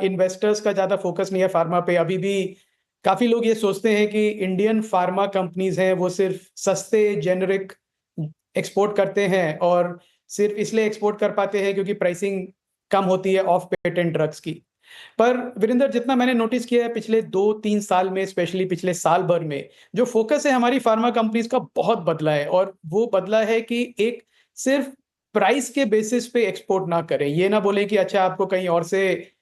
इन्वेस्टर्स का ज़्यादा फोकस नहीं है फार्मा पे। अभी भी काफ़ी लोग ये सोचते हैं कि इंडियन फार्मा कंपनीज हैं वो सिर्फ सस्ते जेनरिक एक्सपोर्ट करते हैं और सिर्फ इसलिए एक्सपोर्ट कर पाते हैं क्योंकि प्राइसिंग कम होती है ऑफ पेटेंट ड्रग्स की। पर वीरेंद्र, जितना मैंने नोटिस किया है पिछले 2-3 साल में, स्पेशली पिछले साल भर में, जो फोकस है हमारी फार्मा कंपनीज का बहुत बदला है। और वो बदला है कि एक सिर्फ प्राइस के बेसिस पे एक्सपोर्ट ना करें। ये ना बोले कि अच्छा आपको कहीं और से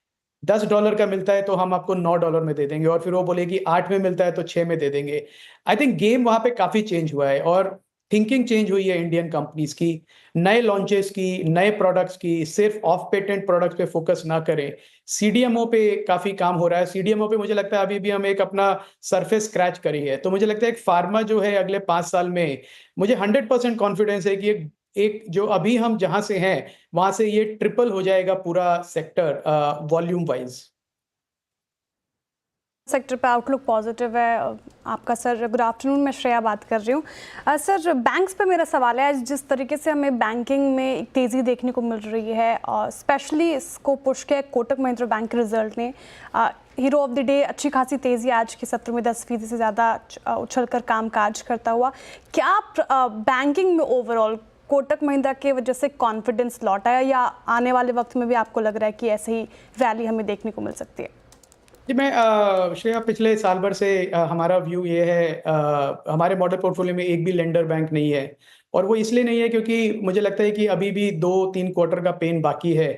$10 का मिलता है तो हम आपको $9 में दे देंगे, और फिर वो बोले कि 8 में मिलता है तो 6 में दे देंगे। आई थिंक गेम वहाँ पे काफ़ी चेंज हुआ है और थिंकिंग चेंज हुई है इंडियन कंपनीज की, नए लॉन्चेस की, नए प्रोडक्ट्स की। सिर्फ ऑफ पेटेंट प्रोडक्ट्स पे फोकस ना करें। सीडीएमओ पे काफ़ी काम हो रहा है। सीडीएमओ पे मुझे लगता है अभी भी हम एक अपना सरफेस स्क्रैच करी है। तो मुझे लगता है एक फार्मा जो है अगले 5 साल में, मुझे 100% कॉन्फिडेंस है कि एक जो अभी हम जहाँ से हैं वहाँ से ये ट्रिपल हो जाएगा पूरा सेक्टर वॉल्यूम वाइज। सेक्टर पे आउटलुक पॉजिटिव है आपका सर। गुड आफ्टरनून, मैं श्रेया बात कर रही हूँ। सर बैंक्स पे मेरा सवाल है, जिस तरीके से हमें बैंकिंग में एक तेज़ी देखने को मिल रही है और स्पेशली इसको पुश किया कोटक महिंद्रा बैंक के रिजल्ट ने, हीरो ऑफ द डे अच्छी खासी तेज़ी आज के सत्र में 10% से ज़्यादा उछलकर कामकाज करता हुआ। क्या बैंकिंग में ओवरऑल कोटक महिंद्रा के वजह से कॉन्फिडेंस लौटा है या आने वाले वक्त में भी आपको लग रहा है कि ऐसे ही रैली हमें देखने को मिल सकती है? जी, मैं श्रेया पिछले साल भर से हमारा व्यू ये है, हमारे मॉडल पोर्टफोलियो में एक भी लेंडर बैंक नहीं है और वो इसलिए नहीं है क्योंकि मुझे लगता है कि अभी भी 2-3 क्वार्टर का पेन बाकी है।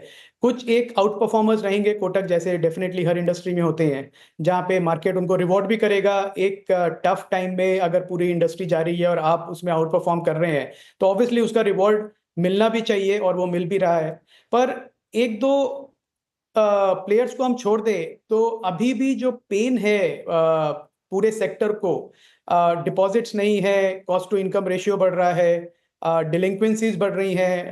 कुछ एक आउट परफॉर्मर्स रहेंगे कोटक जैसे, डेफिनेटली हर इंडस्ट्री में होते हैं, जहाँ पे मार्केट उनको रिवॉर्ड भी करेगा। एक टफ टाइम में अगर पूरी इंडस्ट्री जा रही है और आप उसमें आउट परफॉर्म कर रहे हैं तो ऑब्वियसली उसका रिवॉर्ड मिलना भी चाहिए और वो मिल भी रहा है। पर एक दो प्लेयर्स को हम छोड़ दें तो अभी भी जो पेन है पूरे सेक्टर को, डिपॉजिट्स नहीं है, कॉस्ट टू इनकम रेशियो बढ़ रहा है, डिलिंक्वेंसीज बढ़ रही हैं,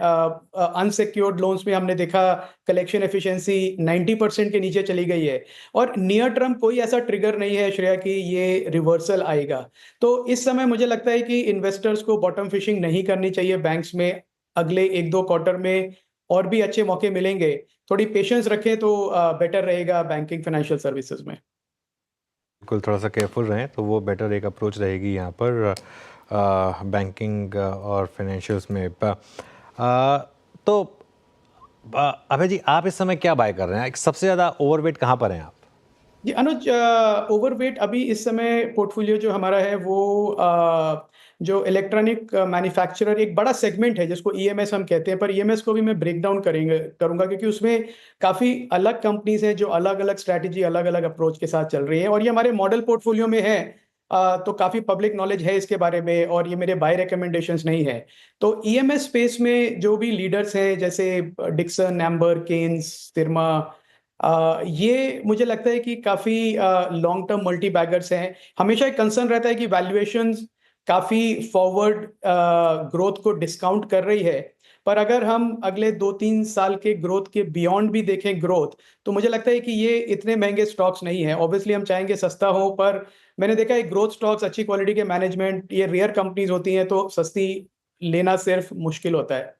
अनसिक्योर्ड लोन्स में हमने देखा कलेक्शन एफिशिएंसी 90% के नीचे चली गई है और नियर टर्म कोई ऐसा ट्रिगर नहीं है श्रेया कि ये रिवर्सल आएगा। तो इस समय मुझे लगता है कि इन्वेस्टर्स को बॉटम फिशिंग नहीं करनी चाहिए बैंक्स में। अगले 1-2 क्वार्टर में और भी अच्छे मौके मिलेंगे, थोड़ी पेशेंस रखें तो बेटर रहेगा बैंकिंग फाइनेंशियल सर्विसेज में। बिल्कुल, थोड़ा सा केयरफुल रहें तो वो बेटर एक अप्रोच रहेगी यहाँ पर बैंकिंग और फाइनेंशियल्स में। तो अभय जी, आप इस समय क्या बाय कर रहे हैं? सबसे ज़्यादा ओवरवेट कहाँ पर हैं आप? जी अनुज, ओवरवेट अभी इस समय पोर्टफोलियो जो हमारा है वो जो इलेक्ट्रॉनिक मैन्युफैक्चरर एक बड़ा सेगमेंट है जिसको ईएमएस हम कहते हैं, पर ईएमएस को भी मैं ब्रेक डाउन करूंगा क्योंकि उसमें काफ़ी अलग कंपनीज हैं जो अलग अलग स्ट्रैटेजी, अलग अलग अप्रोच के साथ चल रही है और ये हमारे मॉडल पोर्टफोलियो में है। तो काफ़ी पब्लिक नॉलेज है इसके बारे में और ये मेरे बाय रिकमेंडेशंस नहीं है। तो ईएमएस स्पेस में जो भी लीडर्स हैं जैसे डिक्सन, एम्बर, केन्स, सिरमा, ये मुझे लगता है कि काफ़ी लॉन्ग टर्म मल्टी बैगर्स हैं। हमेशा एक कंसर्न रहता है कि वैल्यूएशंस काफ़ी फॉरवर्ड ग्रोथ को डिस्काउंट कर रही है, पर अगर हम अगले 2-3 साल के ग्रोथ के बियॉन्ड भी देखें ग्रोथ, तो मुझे लगता है कि ये इतने महंगे स्टॉक्स नहीं है। ऑब्वियसली हम चाहेंगे सस्ता हो, पर मैंने देखा है ग्रोथ स्टॉक्स, अच्छी क्वालिटी के मैनेजमेंट, ये रेयर कंपनीज होती हैं तो सस्ती लेना सिर्फ मुश्किल होता है।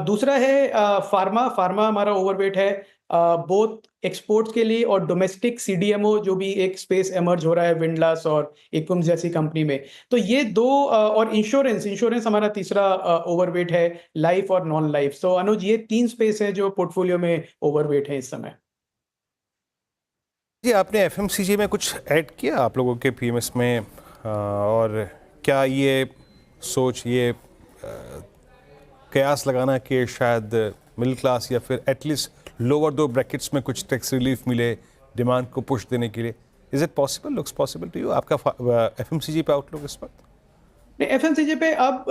दूसरा है फार्मा हमारा ओवरवेट है, बोथ एक्सपोर्ट्स के लिए और डोमेस्टिक सीडीएमओ जो भी एक स्पेस एमर्ज हो रहा है विंडलास और एक्विम्स जैसी कंपनी में। तो ये दो और इंश्योरेंस हमारा तीसरा ओवरवेट है, लाइफ और नॉन लाइफ। तो अनुज, ये 3 स्पेस है जो पोर्टफोलियो में ओवरवेट है इस समय। जी, आपने एफएमसीजी में कुछ ऐड किया आप लोगों के पीएमएस में, और क्या ये सोच, ये कयास लगाना कि शायद मिडिल क्लास या फिर एटलीस्ट लोअर 2 ब्रैकेट्स में कुछ टैक्स रिलीफ मिले डिमांड को पुश देने के लिए, is it possible, looks possible to you? आपका एफएमसीजी पे आउटलुक इस वक्त? नहीं, एफएमसीजी पे अब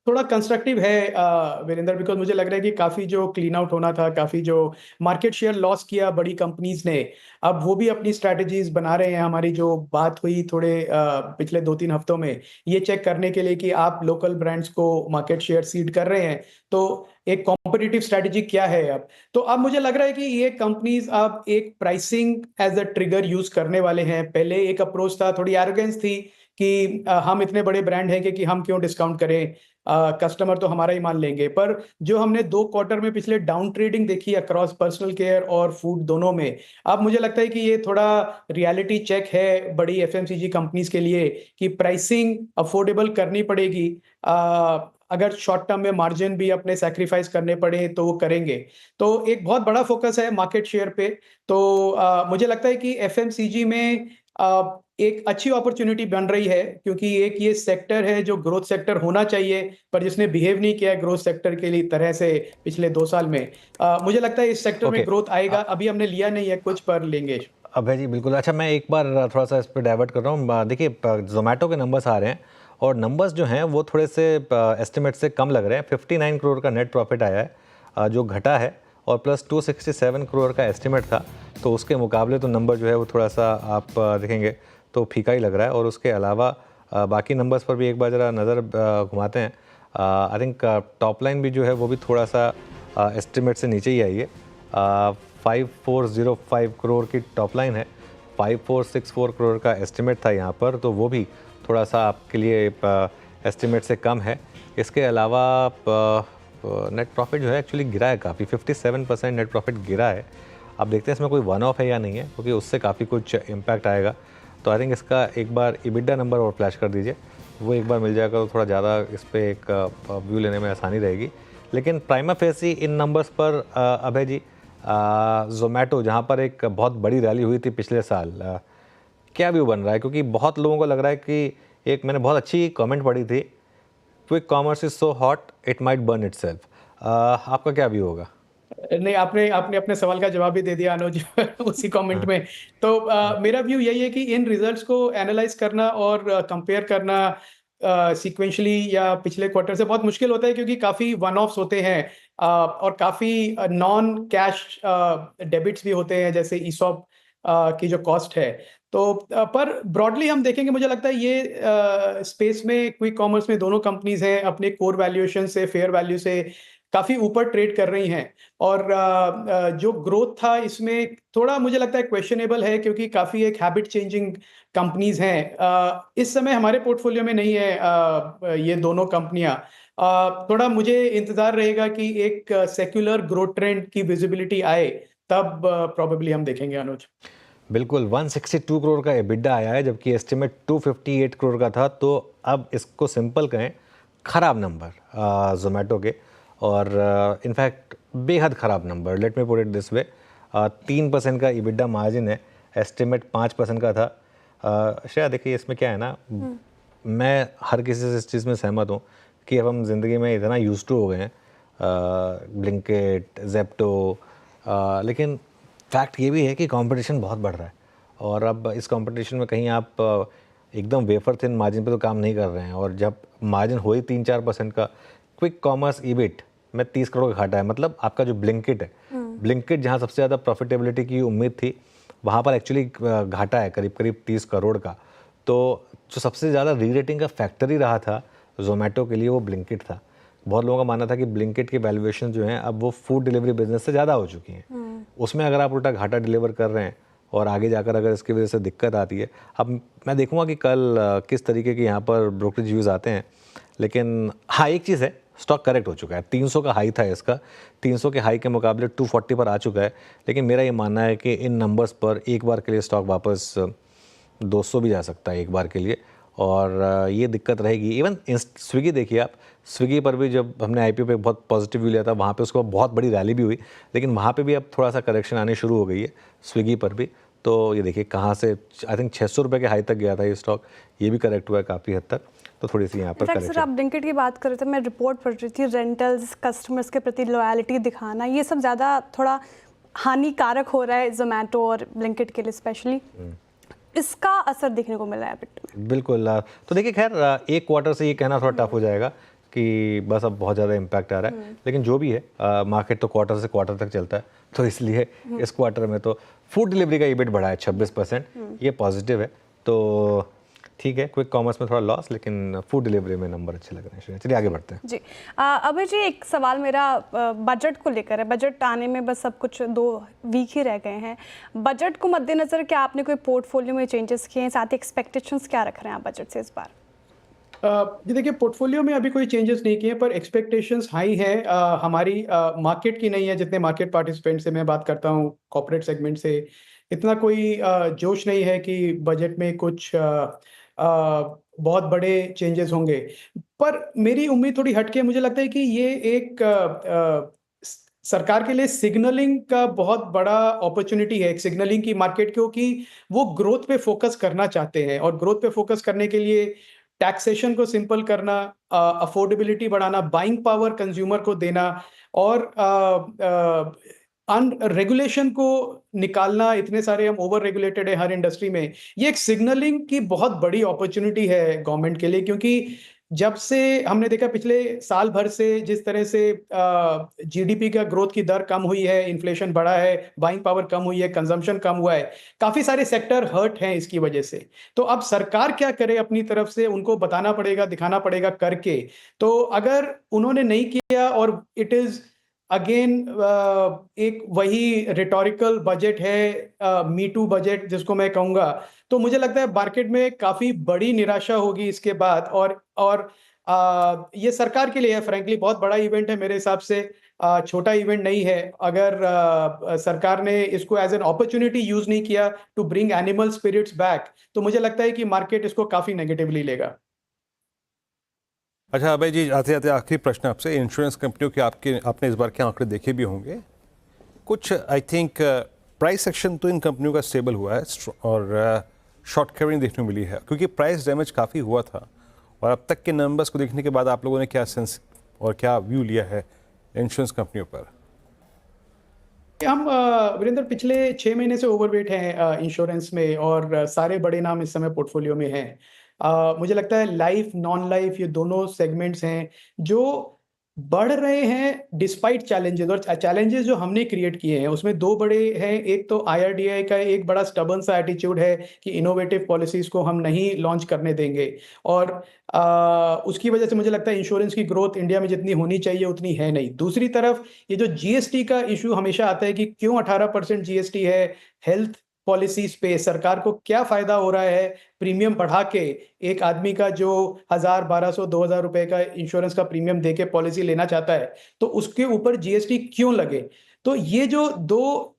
थोड़ा कंस्ट्रक्टिव है वीरेंद्र, बिकॉज मुझे लग रहा है कि काफ़ी जो क्लीन आउट होना था, काफ़ी जो मार्केट शेयर लॉस किया बड़ी कंपनीज ने, अब वो भी अपनी स्ट्रैटेजीज बना रहे हैं। हमारी जो बात हुई थोड़े पिछले 2-3 हफ्तों में, ये चेक करने के लिए कि आप लोकल ब्रांड्स को मार्केट शेयर सीड कर रहे हैं, तो एक कॉम्पिटिटिव स्ट्रैटेजी क्या है अब। तो अब मुझे लग रहा है कि ये कंपनीज अब एक pricing as a trigger use करने वाले हैं। पहले एक अप्रोच था, थोड़ी एरोगेंस थी कि हम इतने बड़े ब्रांड हैं कि हम क्यों डिस्काउंट करें, कस्टमर तो हमारा ही मान लेंगे। पर जो हमने 2 क्वार्टर में पिछले डाउन ट्रेडिंग देखी अक्रॉस पर्सनल केयर और फूड दोनों में, अब मुझे लगता है कि ये थोड़ा रियलिटी चेक है बड़ी एफएमसीजी कंपनीज के लिए कि प्राइसिंग अफोर्डेबल करनी पड़ेगी। अगर शॉर्ट टर्म में मार्जिन भी अपने सैक्रिफाइस करने पड़े तो वो करेंगे। तो एक बहुत बड़ा फोकस है मार्केट शेयर पे। तो मुझे लगता है कि एफएमसीजी में एक अच्छी अपॉर्चुनिटी बन रही है, क्योंकि एक ये सेक्टर है जो ग्रोथ सेक्टर होना चाहिए, पर जिसने बिहेव नहीं किया है ग्रोथ सेक्टर के लिए तरह से पिछले 2 साल में। मुझे लगता है इस सेक्टर में ग्रोथ आएगा। अभी हमने लिया नहीं है कुछ, पर लेंगे। अभय जी बिल्कुल। अच्छा, मैं एक बार थोड़ा सा इस पर डाइवर्ट कर रहा हूँ। देखिए, जोमेटो के नंबर्स आ रहे हैं और नंबर्स जो हैं वो थोड़े से एस्टिमेट से कम लग रहे हैं। 59 करोड़ का नेट प्रॉफिट आया है जो घटा है, और प्लस 267 करोड़ का एस्टिमेट था, तो उसके मुकाबले तो नंबर जो है वो थोड़ा सा आप देखेंगे तो फीका ही लग रहा है। और उसके अलावा बाकी नंबर्स पर भी एक बार ज़रा नज़र घुमाते हैं। आई थिंक टॉप लाइन भी जो है वो भी थोड़ा सा एस्टिमेट से नीचे ही आई है। 5405 करोड़ की टॉप लाइन है, 5464 करोड़ का एस्टिमेट था यहाँ पर, तो वो भी थोड़ा सा आपके लिए एस्टिमेट से कम है। इसके अलावा नेट प्रॉफिट जो है एक्चुअली गिरा है काफ़ी, 57% नेट प्रॉफिट गिरा है। अब देखते हैं इसमें कोई वन ऑफ है या नहीं है, क्योंकि उससे काफ़ी कुछ इम्पैक्ट आएगा। तो आई थिंक इसका एक बार EBITDA नंबर और फ्लैश कर दीजिए, वो एक बार मिल जाएगा तो थोड़ा ज़्यादा इस पर एक व्यू लेने में आसानी रहेगी। लेकिन प्राइमा फेसी इन नंबर्स पर अभय जी, जोमेटो जहाँ पर एक बहुत बड़ी रैली हुई थी पिछले साल, क्या व्यू बन रहा है? क्योंकि बहुत लोगों को लग रहा है कि एक मैंने बहुत अच्छी कमेंट पढ़ी थी, quick commerce is so hot it might burn itself. आपका क्या व्यू होगा? नहीं, आपने अपने सवाल का जवाब भी दे दिया अनुज उसी कमेंट में। तो मेरा व्यू यही है कि इन रिजल्ट्स को एनालाइज करना और कंपेयर करना सीक्वेंशली या पिछले क्वार्टर से बहुत मुश्किल होता है, क्योंकि काफ़ी वन ऑफ्स होते हैं और काफ़ी नॉन कैश डेबिट्स भी होते हैं, जैसे ईसॉप की जो कॉस्ट है। तो पर ब्रॉडली हम देखेंगे, मुझे लगता है ये स्पेस में क्विक कॉमर्स में दोनों कंपनीज हैं अपने कोर वैल्यूएशन से, फेयर वैल्यू से काफ़ी ऊपर ट्रेड कर रही हैं। और जो ग्रोथ था इसमें थोड़ा मुझे लगता है क्वेश्चनेबल है, क्योंकि काफ़ी एक हैबिट चेंजिंग कंपनीज हैं। इस समय हमारे पोर्टफोलियो में नहीं है ये दोनों कंपनियां। थोड़ा मुझे इंतज़ार रहेगा कि एक सेक्युलर ग्रोथ ट्रेंड की विजिबिलिटी आए, तब प्रॉबेबली हम देखेंगे अनुज। बिल्कुल, 162 करोड़ का EBITDA आया है, जबकि एस्टिमेट 258 करोड़ का था। तो अब इसको सिंपल कहें, ख़राब नंबर जोमेटो के, और इनफैक्ट बेहद ख़राब number. Let me put it this way, 3% का EBITDA मार्जिन है, एस्टिमेट 5% का था। श्रेया देखिए, इसमें क्या है ना, मैं हर किसी से इस चीज़ में सहमत हूँ कि अब हम ज़िंदगी में इतना यूज टू हो गए हैं, ब्लिंकिट, जेप्टो, लेकिन फैक्ट ये भी है कि कंपटीशन बहुत बढ़ रहा है। और अब इस कंपटीशन में कहीं आप एकदम वेफर थिन मार्जिन पे तो काम नहीं कर रहे हैं। और जब मार्जिन हो ही 3-4% का, क्विक कॉमर्स EBIT में 30 करोड़ का घाटा है। मतलब आपका जो ब्लिंकिट है, ब्लिंकिट जहाँ सबसे ज़्यादा प्रॉफिटेबिलिटी की उम्मीद थी, वहाँ पर एक्चुअली घाटा है करीब 30 करोड़ का। तो जो सबसे ज़्यादा री रेटिंग का फैक्टर ही रहा था जोमेटो के लिए, वो ब्लिंकिट था। बहुत लोगों का मानना था कि ब्लिंकिट की वैल्यूएशन जो है अब वो फूड डिलीवरी बिजनेस से ज़्यादा हो चुकी हैं। उसमें अगर आप उल्टा घाटा डिलीवर कर रहे हैं और आगे जाकर अगर इसकी वजह से दिक्कत आती है, अब मैं देखूंगा कि कल किस तरीके के यहाँ पर ब्रोकरेज व्यूज़ आते हैं। लेकिन हाँ, एक चीज़ है, स्टॉक करेक्ट हो चुका है। 300 का हाई था इसका, 300 के हाई के मुकाबले 240 पर आ चुका है। लेकिन मेरा ये मानना है कि इन नंबर्स पर एक बार के लिए स्टॉक वापस 200 भी जा सकता है एक बार के लिए, और ये दिक्कत रहेगी। इवन स्विगी देखिए आप, स्विगी पर भी जब हमने IPO पे बहुत पॉजिटिव व्यू लिया था, वहाँ पे उसको बहुत बड़ी रैली भी हुई, लेकिन वहाँ पे भी अब थोड़ा सा करेक्शन आने शुरू हो गई है स्विगी पर भी। तो ये देखिए कहाँ से, आई थिंक 600 रुपये के हाई तक गया था ये स्टॉक, ये भी करेक्ट हुआ है काफ़ी हद तक। तो थोड़ी सी यहाँ पर करेक्शन। सर, आप ब्लिंकिट की बात कर रहे थे, मैं रिपोर्ट पढ़ रही थी, रेंटल्स, कस्टमर्स के प्रति लॉयल्टी दिखाना, ये सब ज़्यादा थोड़ा हानिकारक हो रहा है जोमेटो और ब्लिंकिट के लिए स्पेशली। इसका असर देखने को मिला है अभी। बिल्कुल। तो देखिए, खैर एक क्वार्टर से ये कहना थोड़ा टफ हो जाएगा कि बस अब बहुत ज़्यादा इम्पैक्ट आ रहा है, लेकिन जो भी है मार्केट तो क्वार्टर से क्वार्टर तक चलता है। तो इसलिए इस क्वार्टर में तो फूड डिलीवरी का EBIT बढ़ा है 26%, ये पॉजिटिव है। तो ठीक है, क्विक कॉमर्स में थोड़ा लॉस, लेकिन फूड डिलीवरी में नंबर अच्छे लग रहे हैं। चलिए आगे बढ़ते हैं जी। अभी जी एक सवाल मेरा बजट को लेकर है। बजट आने में बस सब कुछ 2 वीक ही रह गए हैं। बजट को मद्देनजर क्या आपने कोई पोर्टफोलियो में चेंजेस किए हैं? साथ ही एक्सपेक्टेशंस क्या रख रहे हैं आप बजट से इस बार? जी देखिए, पोर्टफोलियो में अभी कोई चेंजेस नहीं किए, पर एक्सपेक्टेशंस हाई है। हमारी मार्केट की नहीं है। जितने मार्केट पार्टिसिपेंट से मैं बात करता हूँ, कॉर्पोरेट सेगमेंट से, इतना कोई जोश नहीं है कि बजट में कुछ बहुत बड़े चेंजेस होंगे। पर मेरी उम्मीद थोड़ी हटके, मुझे लगता है कि ये एक सरकार के लिए सिग्नलिंग का बहुत बड़ा अपॉर्चुनिटी है, एक सिग्नलिंग की मार्केट, क्योंकि वो ग्रोथ पे फोकस करना चाहते हैं। और ग्रोथ पे फोकस करने के लिए टैक्सेशन को सिंपल करना, अफोर्डेबिलिटी बढ़ाना, बाइंग पावर कंज्यूमर को देना, और रेगुलेशन को निकालना। इतने सारे हम ओवर रेगुलेटेड है हर इंडस्ट्री में। ये एक सिग्नलिंग की बहुत बड़ी अपॉर्चुनिटी है गवर्नमेंट के लिए, क्योंकि जब से हमने देखा पिछले साल भर से जिस तरह से GDP का ग्रोथ की दर कम हुई है, इन्फ्लेशन बढ़ा है, बाइंग पावर कम हुई है, कंजम्पशन कम हुआ है, काफी सारे सेक्टर हर्ट हैं इसकी वजह से। तो अब सरकार क्या करे अपनी तरफ से, उनको बताना पड़ेगा, दिखाना पड़ेगा करके। तो अगर उन्होंने नहीं किया और इट इज अगेन एक वही रिटोरिकल बजट है, मी टू बजट जिसको मैं कहूँगा। तो मुझे लगता है मार्केट में काफ़ी बड़ी निराशा होगी इसके बाद, और ये सरकार के लिए है फ्रैंकली बहुत बड़ा इवेंट है मेरे हिसाब से, छोटा इवेंट नहीं है। अगर सरकार ने इसको एज एन अपॉर्चुनिटी यूज़ नहीं किया to bring animal spirits back, तो मुझे लगता है कि मार्केट इसको काफ़ी नेगेटिवली लेगा। अच्छा अभय जी, आते आते आखिरी प्रश्न आपसे। इंश्योरेंस कंपनियों के आपने इस बार के आंकड़े देखे भी होंगे कुछ। आई थिंक प्राइस एक्शन तो इन कंपनियों का स्टेबल हुआ है और शॉर्ट कवरिंग देखने को मिली है, क्योंकि प्राइस डैमेज काफ़ी हुआ था। और अब तक के नंबर्स को देखने के बाद आप लोगों ने क्या सेंस और क्या व्यू लिया है इंश्योरेंस कंपनियों पर? हम वीरेंद्र पिछले 6 महीने से ओवरवेट हैं इंश्योरेंस में, और सारे बड़े नाम इस समय पोर्टफोलियो में हैं। मुझे लगता है लाइफ, नॉन लाइफ, ये दोनों सेगमेंट्स हैं जो बढ़ रहे हैं डिस्पाइट चैलेंजेस। और चैलेंजेस जो हमने क्रिएट किए हैं उसमें 2 बड़े हैं। एक तो IRDAI का एक बड़ा स्टबर्न सा एटीट्यूड है कि इनोवेटिव पॉलिसीज को हम नहीं लॉन्च करने देंगे, और उसकी वजह से मुझे लगता है इंश्योरेंस की ग्रोथ इंडिया में जितनी होनी चाहिए उतनी है नहीं। दूसरी तरफ ये जो GST का इशू हमेशा आता है कि क्यों 18% GST है हेल्थ पॉलिसीज पे, सरकार को क्या फायदा हो रहा है प्रीमियम बढ़ा के एक आदमी का जो 1000, 1200, 2000 रुपए का इंश्योरेंस का प्रीमियम देके पॉलिसी लेना चाहता है, तो उसके ऊपर GST क्यों लगे। तो ये जो 2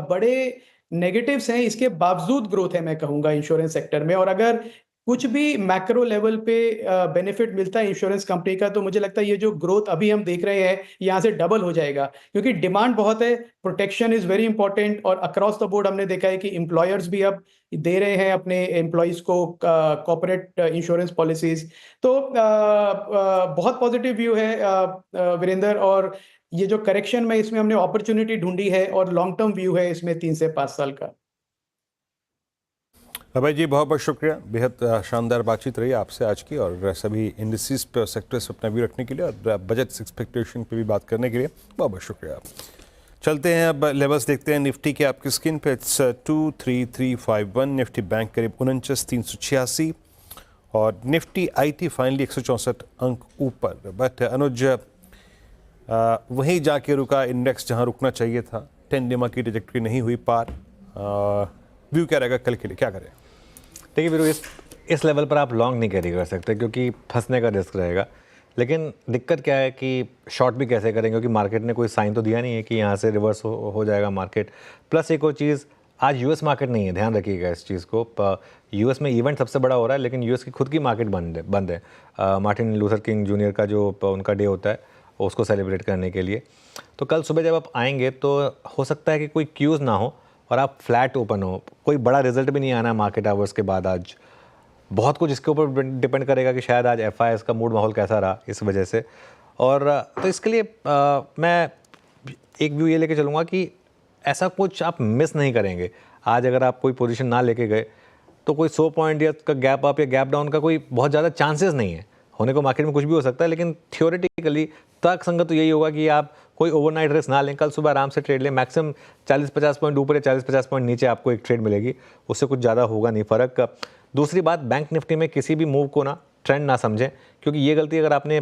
बड़े नेगेटिव्स हैं, इसके बावजूद ग्रोथ है मैं कहूँगा इंश्योरेंस सेक्टर में। और अगर कुछ भी मैक्रो लेवल पे बेनिफिट मिलता है इंश्योरेंस कंपनी का, तो मुझे लगता है ये जो ग्रोथ अभी हम देख रहे हैं यहाँ से डबल हो जाएगा, क्योंकि डिमांड बहुत है, प्रोटेक्शन इज वेरी इंपॉर्टेंट। और अक्रॉस द बोर्ड हमने देखा है कि एम्प्लॉयर्स भी अब दे रहे हैं अपने एम्प्लॉयज को कॉर्पोरेट इंश्योरेंस पॉलिसीज। तो बहुत पॉजिटिव व्यू है वीरेंद्र, और ये जो करेक्शन में इसमें हमने अपॉर्चुनिटी ढूंढी है, और लॉन्ग टर्म व्यू है इसमें 3 से 5 साल का। अभय जी बहुत बहुत शुक्रिया, बेहद शानदार बातचीत रही आपसे आज की, और सभी इंडस्ट्रीज पे और सेक्टर्स पे अपना व्यू रखने के लिए और बजट एक्सपेक्टेशन पे भी बात करने के लिए बहुत बहुत शुक्रिया। चलते हैं अब लेवल्स देखते हैं निफ्टी के आपकी स्क्रीन पे। इट्स 23351, निफ्टी बैंक करीब 49,386 और निफ्टी IT फाइनली 164 अंक ऊपर। बट अनुज वहीं जाके रुका इंडेक्स जहां रुकना चाहिए था। 10 DMA की ट्रैजेक्टरी नहीं हुई पार। व्यू क्या रहेगा कल के लिए, क्या करें? देखिए वीरू, इस लेवल पर आप लॉन्ग नहीं कैरी कर सकते क्योंकि फंसने का रिस्क रहेगा। लेकिन दिक्कत क्या है कि शॉर्ट भी कैसे करेंगे, क्योंकि मार्केट ने कोई साइन तो दिया नहीं है कि यहाँ से रिवर्स हो जाएगा मार्केट। प्लस एक और चीज़, आज यूएस मार्केट नहीं है, ध्यान रखिएगा इस चीज़ को। यूएस में इवेंट सबसे बड़ा हो रहा है, लेकिन यूएस की खुद की मार्केट बंद है। मार्टिन लूथर किंग जूनियर का जो उनका डे होता है उसको सेलिब्रेट करने के लिए। तो कल सुबह जब आप आएंगे तो हो सकता है कि कोई क्यूज़ ना हो और आप फ्लैट ओपन हो, कोई बड़ा रिजल्ट भी नहीं आना है मार्केट आवर्स के बाद। आज बहुत कुछ इसके ऊपर डिपेंड करेगा कि शायद आज FIS का मूड माहौल कैसा रहा इस वजह से। और तो इसके लिए मैं एक व्यू ये लेके चलूँगा कि ऐसा कुछ आप मिस नहीं करेंगे। आज अगर आप कोई पोजीशन ना लेके गए तो कोई 100 पॉइंट या का गैप अप या गैप डाउन का कोई बहुत ज़्यादा चांसेस नहीं है होने को। मार्केट में कुछ भी हो सकता है, लेकिन थियोरेटिकली तर्क संगत तो यही होगा कि आप कोई ओवरनाइट रिस्क ना लें, कल सुबह आराम से ट्रेड लें। मैक्सिमम 40-50 पॉइंट ऊपर या 40-50 पॉइंट नीचे आपको एक ट्रेड मिलेगी, उससे कुछ ज़्यादा होगा नहीं फ़र्क। दूसरी बात, बैंक निफ्टी में किसी भी मूव को ना ट्रेंड ना समझें, क्योंकि ये गलती अगर आपने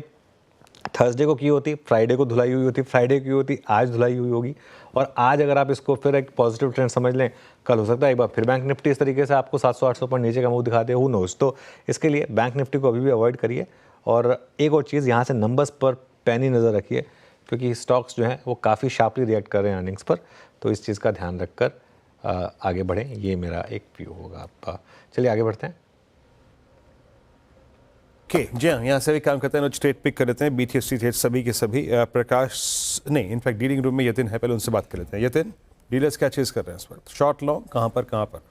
थर्सडे को की होती, फ्राइडे को धुलाई हुई होती, फ्राइडे की होती, आज धुलाई हुई होगी। और आज अगर आप इसको फिर एक पॉजिटिव ट्रेंड समझ लें, कल हो सकता है एक बार फिर बैंक निफ्टी इस तरीके से आपको 700-800 पॉइंट नीचे का मूव दिखा दे, हू नोज। तो इसके लिए बैंक निफ्टी को अभी भी अवॉइड करिए। और एक और चीज़, यहाँ से नंबर्स पर पैनी नज़र रखिए, क्योंकि स्टॉक्स जो हैं वो काफ़ी शार्पली रिएक्ट कर रहे हैं अर्निंग्स पर। तो इस चीज़ का ध्यान रखकर आगे बढ़ें, ये मेरा एक व्यू होगा। आप चलिए आगे बढ़ते हैं। जी हाँ, यहाँ से भी काम करते हैं, स्ट्रेट पिक कर लेते हैं। BTST ट्रेड सभी के सभी। प्रकाश नहीं, इनफैक्ट डीलिंग रूम में यतिन है, पहले उनसे बात कर लेते हैं। यतिन, डीलर्स क्या चीज़ कर रहे हैं इस वक्त, शॉर्ट लॉन्ग, कहाँ पर?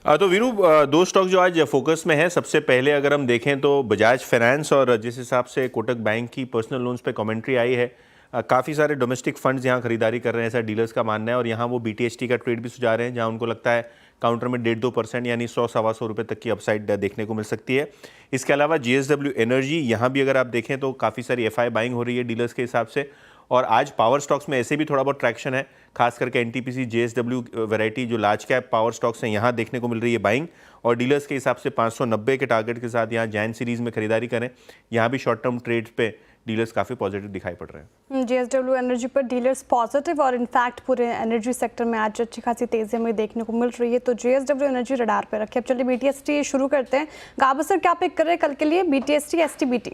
तो वीरू, 2 स्टॉक जो आज फोकस में है, सबसे पहले अगर हम देखें तो बजाज फाइनेंस, और जिस हिसाब से कोटक बैंक की पर्सनल लोन्स पे कमेंट्री आई है, काफ़ी सारे डोमेस्टिक फंड्स यहाँ खरीदारी कर रहे हैं, ऐसा डीलर्स का मानना है। और यहाँ वो BTST का ट्रेड भी सुझा रहे हैं, जहाँ उनको लगता है काउंटर में 1.5-2% यानी 100-125 रुपये तक की अपसाइड देखने को मिल सकती है। इसके अलावा JSW एनर्जी, यहाँ भी अगर आप देखें तो काफ़ी सारी FI बाइंग हो रही है डीलर्स के हिसाब से। और आज पावर स्टॉक्स में ऐसे भी थोड़ा बहुत ट्रैक्शन है, खास करके NTPC, JSW वैरायटी जो लार्ज कैप पावर स्टॉक्स हैं, यहाँ देखने को मिल रही है बाइंग। और डीलर्स के हिसाब से 590 के टारगेट के साथ यहाँ जैन सीरीज़ में खरीदारी करें, यहाँ भी शॉर्ट टर्म ट्रेड पे डीलर्स काफ़ी पॉजिटिव दिखाई पड़ रहे हैं। JSW एनर्जी पर डीलर्स पॉजिटिव और इनफैक्ट पूरे एनर्जी सेक्टर में आज अच्छी खासी तेजी हमें देखने को मिल रही है, तो JSW एनर्जी रडार पे रखे। अब चलिए BTST शुरू करते हैं। गाबा सर क्या पिक कर रहे हैं कल के लिए? BTST STBT?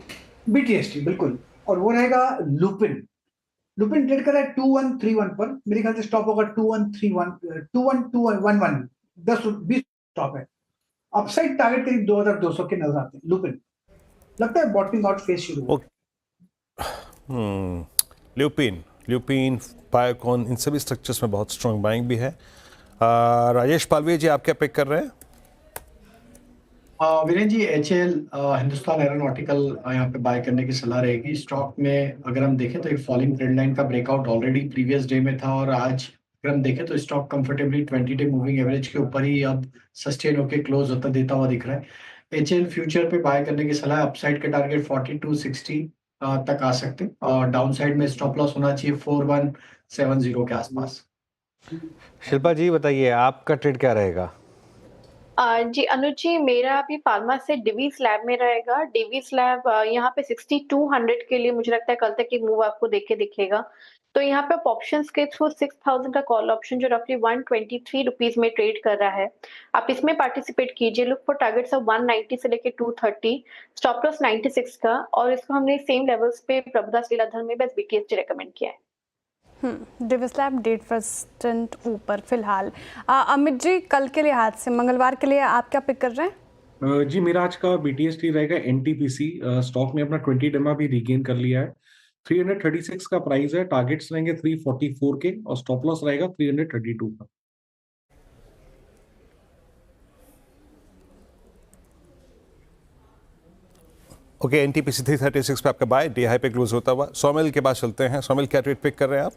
BTST बिल्कुल, और वो रहेगा लुपिन। लुपिन ट्रेड कर रहा है 2131 पर, मेरे ख्याल से स्टॉप होगा 2131 21211 10-20 स्टॉप है। अपसाइड टारगेट करीब 2200 के नजर आते हैं। लुपिन लगता है बॉटमिंग आउट फेज शुरू हो। ल्यूपिन, बायोकॉन, इन सभी स्ट्रक्चर्स में बहुत स्ट्रॉन्ग बाइंग भी है। राजेश पालवी जी, आप क्या पिक कर रहे हैं? वीरेन जी, HAL हिंदुस्तान एरोनॉटिकल यहाँ पे बाय करने की सलाह रहेगी। स्टॉक में अगर हम देखें तो एक फॉलिंग ट्रेंड लाइन का ब्रेकआउट ऑलरेडी प्रीवियस डे में था, और आज अगर हम देखें तो stock comfortably 20 day moving average के ऊपर ही अब सस्टेन होकर क्लोज होता देता हुआ दिख रहा है। HAL फ्यूचर पे बाय करने की सलाह। अपसाइड के टारगेट 4260 तक आ सकते हैं, और डाउन साइड में स्टॉप लॉस होना चाहिए 4170 के आसपास। शिल्पा जी बताइए, आपका ट्रेड क्या रहेगा? जी अनुज जी, मेरा अभी फार्मा से डिवीज लैब में रहेगा। डिवीज लैब यहाँ पे 6200 के लिए मुझे लगता है कल तक एक मूव आपको देखे दिखेगा। तो यहाँ पे आप ऑप्शंस के थ्रू 6000 का कॉल ऑप्शन जो रफली 123 रुपीज में ट्रेड कर रहा है, आप इसमें पार्टिसिपेट कीजिए। लुक फॉर टारगेट्स ऑफ 190 से लेके 230, स्टॉप लॉस 96 का, और इसको हमने सेम लेवल्स पे प्रभुदास लीलाधर में बस BTST रेकमेंड किया है। डिवीज लैब 1% ऊपर फिलहाल। अमित जी, कल के लिए हाथ से मंगलवार के लिए आप क्या पिक कर रहे हैं? जी, मेरा आज का BTST रहेगा NTPC। स्टॉक ने अपना 20 डेमा भी रिगेन कर लिया है। 336 का प्राइस है, टारगेट्स रहेंगे 344 के, और स्टॉप लॉस रहेगा 332 का। ओके, NTPC 336 पे आपका बाय, डे हाई पे क्लोज होता हुआ। सोमिल के पास चलते हैं। सोमिल, क्या ट्रेड पिक कर रहे हैं आप?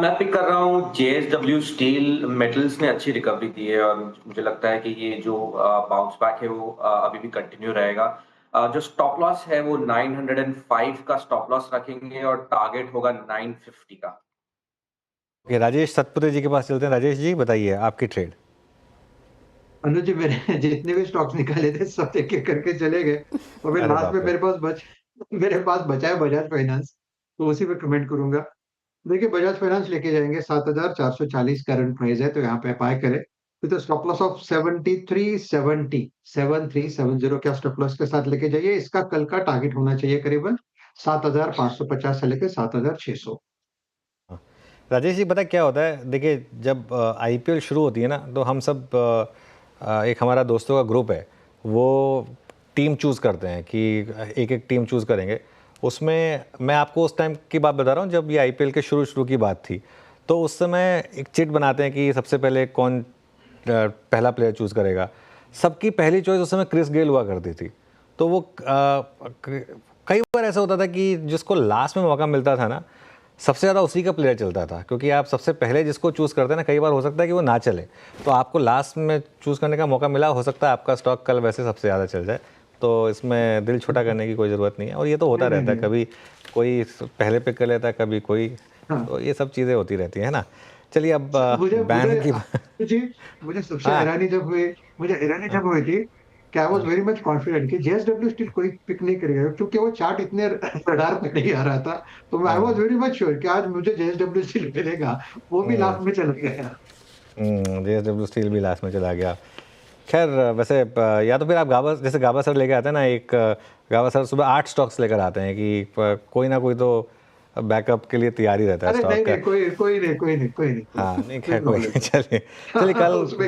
मैं पिक कर रहा हूँ JSW स्टील। मेटल्स ने अच्छी रिकवरी दी है और मुझे लगता है कि ये जो बाउंस बैक है वो अभी भी कंटिन्यू रहेगा। जो स्टॉप लॉस है वो 905 का स्टॉप लॉस रखेंगे और टारगेट होगा 950 का। ओके, राजेश सतपुरे जी के पास चलते हैं। राजेश जी बताइए, आपकी ट्रेड। अनुज जी, मेरे जितने भी स्टॉक्स निकाले थे सब एक एक करके चले गए, और फिर लास्ट में मेरे पास बचा है बजाज फाइनेंस, तो उसी पे कमेंट करूंगा। देखिए, बजाज फाइनेंस लेके जाएंगे 7440 करंट प्राइस है, तो यहाँ पे अप्लाई करें विद स्टॉप लॉस ऑफ 7370 का स्टॉप लॉस के साथ लेके जाइए। इसका कल का टारगेट होना चाहिए करीबन 7550 से लेकर 7600। राजेश जी, पता क्या होता है, देखिए जब IPL शुरू होती है ना, तो हम सब एक हमारा दोस्तों का ग्रुप है, वो टीम चूज़ करते हैं कि एक एक टीम चूज़ करेंगे। उसमें मैं आपको उस टाइम की बात बता रहा हूँ जब ये IPL के शुरू की बात थी, तो उस समय एक चिट बनाते हैं कि सबसे पहले कौन पहला प्लेयर चूज़ करेगा। सबकी पहली चॉइस उस समय क्रिस गेल हुआ करती थी। तो वो कई बार ऐसा होता था कि जिसको लास्ट में मौका मिलता था ना, सबसे ज़्यादा उसी का प्लेयर चलता था, क्योंकि आप सबसे पहले जिसको चूज़ करते हैं ना, कई बार हो सकता है कि वो ना चले, तो आपको लास्ट में चूज़ करने का मौका मिला, हो सकता है आपका स्टॉक कल वैसे सबसे ज़्यादा चल जाए। तो इसमें दिल छोटा करने की कोई ज़रूरत नहीं है, और ये तो होता रहता है, कभी कोई पहले पिक कर लेता है, कभी कोई, तो ये सब चीज़ें होती रहती है ना। चलिए अब बैन की मुझे सबसे हैरानी जब हुई थी कि I was very much confident कि JSW स्टील कोई पिक नहीं करेगा, क्योंकि वो चार्ट इतने रडार पे नहीं आ रहा था, तो I was very much sure कि आज मुझे JSW स्टील मिलेगा। वो भी लास्ट में चला गया। JSW स्टील भी लास्ट में चला गया। खैर, वैसे या तो फिर आप गाबा सर लेके आते हैं ना, एक गाबा सर सुबह 8 स्टॉक्स लेकर आते हैं कि कोई ना कोई तो बैकअप के लिए तैयारी रहता है स्टॉक का। कोई नहीं। हाँ, नहीं खैर कोई नहीं।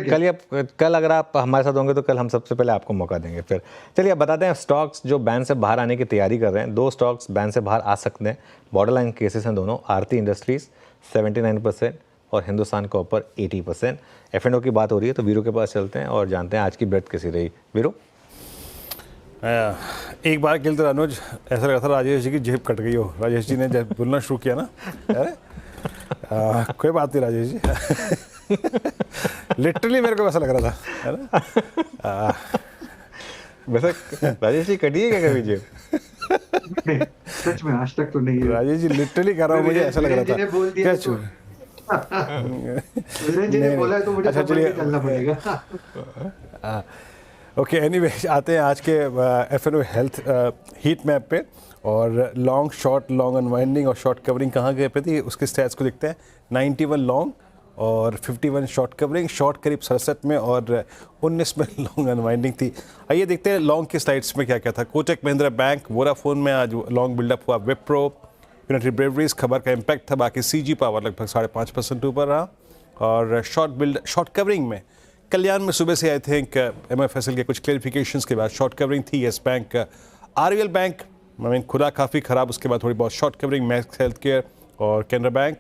चलिए कल अगर आप हमारे साथ होंगे तो कल हम सबसे पहले आपको मौका देंगे। फिर चलिए अब बताते हैं स्टॉक्स जो बैन से बाहर आने की तैयारी कर रहे हैं। 2 स्टॉक्स बैन से बाहर आ सकते हैं, बॉर्डर लाइन केसेस हैं दोनों। आरती इंडस्ट्रीज 79% और हिंदुस्तान कॉपर 80%। F&O की बात हो रही है, तो वीरू के पास चलते हैं और जानते हैं आज की ब्रेथ कैसी रही। वीरू, एक बार के लिए तो अनुज ऐसा लगा था राजेश जी की जेब कट गई हो। राजेश जी ने जब बोलना शुरू किया ना, कोई बात नहीं राजेश जी, लिटरली मेरे को वैसा लग रहा था, है ना। वैसे राजेश जी कटी है क्या कभी जेब? सच में आज तक तो नहीं है। राजेश जी लिटरली कह रहा हूँ, मुझे ऐसा लग रहा था क्या छू ने बोला है तो मुझे चलना पड़ेगा। ओके एनीवे आते हैं आज के एफएनओ हेल्थ हीट मैप पे और लॉन्ग शॉर्ट लॉन्ग अनवाइंडिंग और शॉर्ट कवरिंग कहाँ गए पे थी उसके स्टैट्स को देखते हैं 91 लॉन्ग और 51 शॉर्ट कवरिंग, शॉर्ट करीब 67 में और 19 में लॉन्ग अनवाइंडिंग थी। आइए देखते हैं लॉन्ग के स्लाइड्स में क्या क्या था। कोटक महिंद्रा बैंक, वोडाफोन में आज लॉन्ग बिल्डअप हुआ, विप्रो, यूनाइटेड ब्रेवरीज खबर का इम्पैक्ट था, बाकी सीजी पावर लगभग 5.5% ऊपर रहा और शॉर्ट कवरिंग में कल्याण में सुबह से आई थिंक एमएफएसएल के कुछ क्लेरिफिकेशंस के बाद शॉर्ट कवरिंग थी। येस बैंक, आरबीएल बैंक खुदा काफ़ी ख़राब, उसके बाद थोड़ी बहुत short covering, max health care और कैनरा बैंक।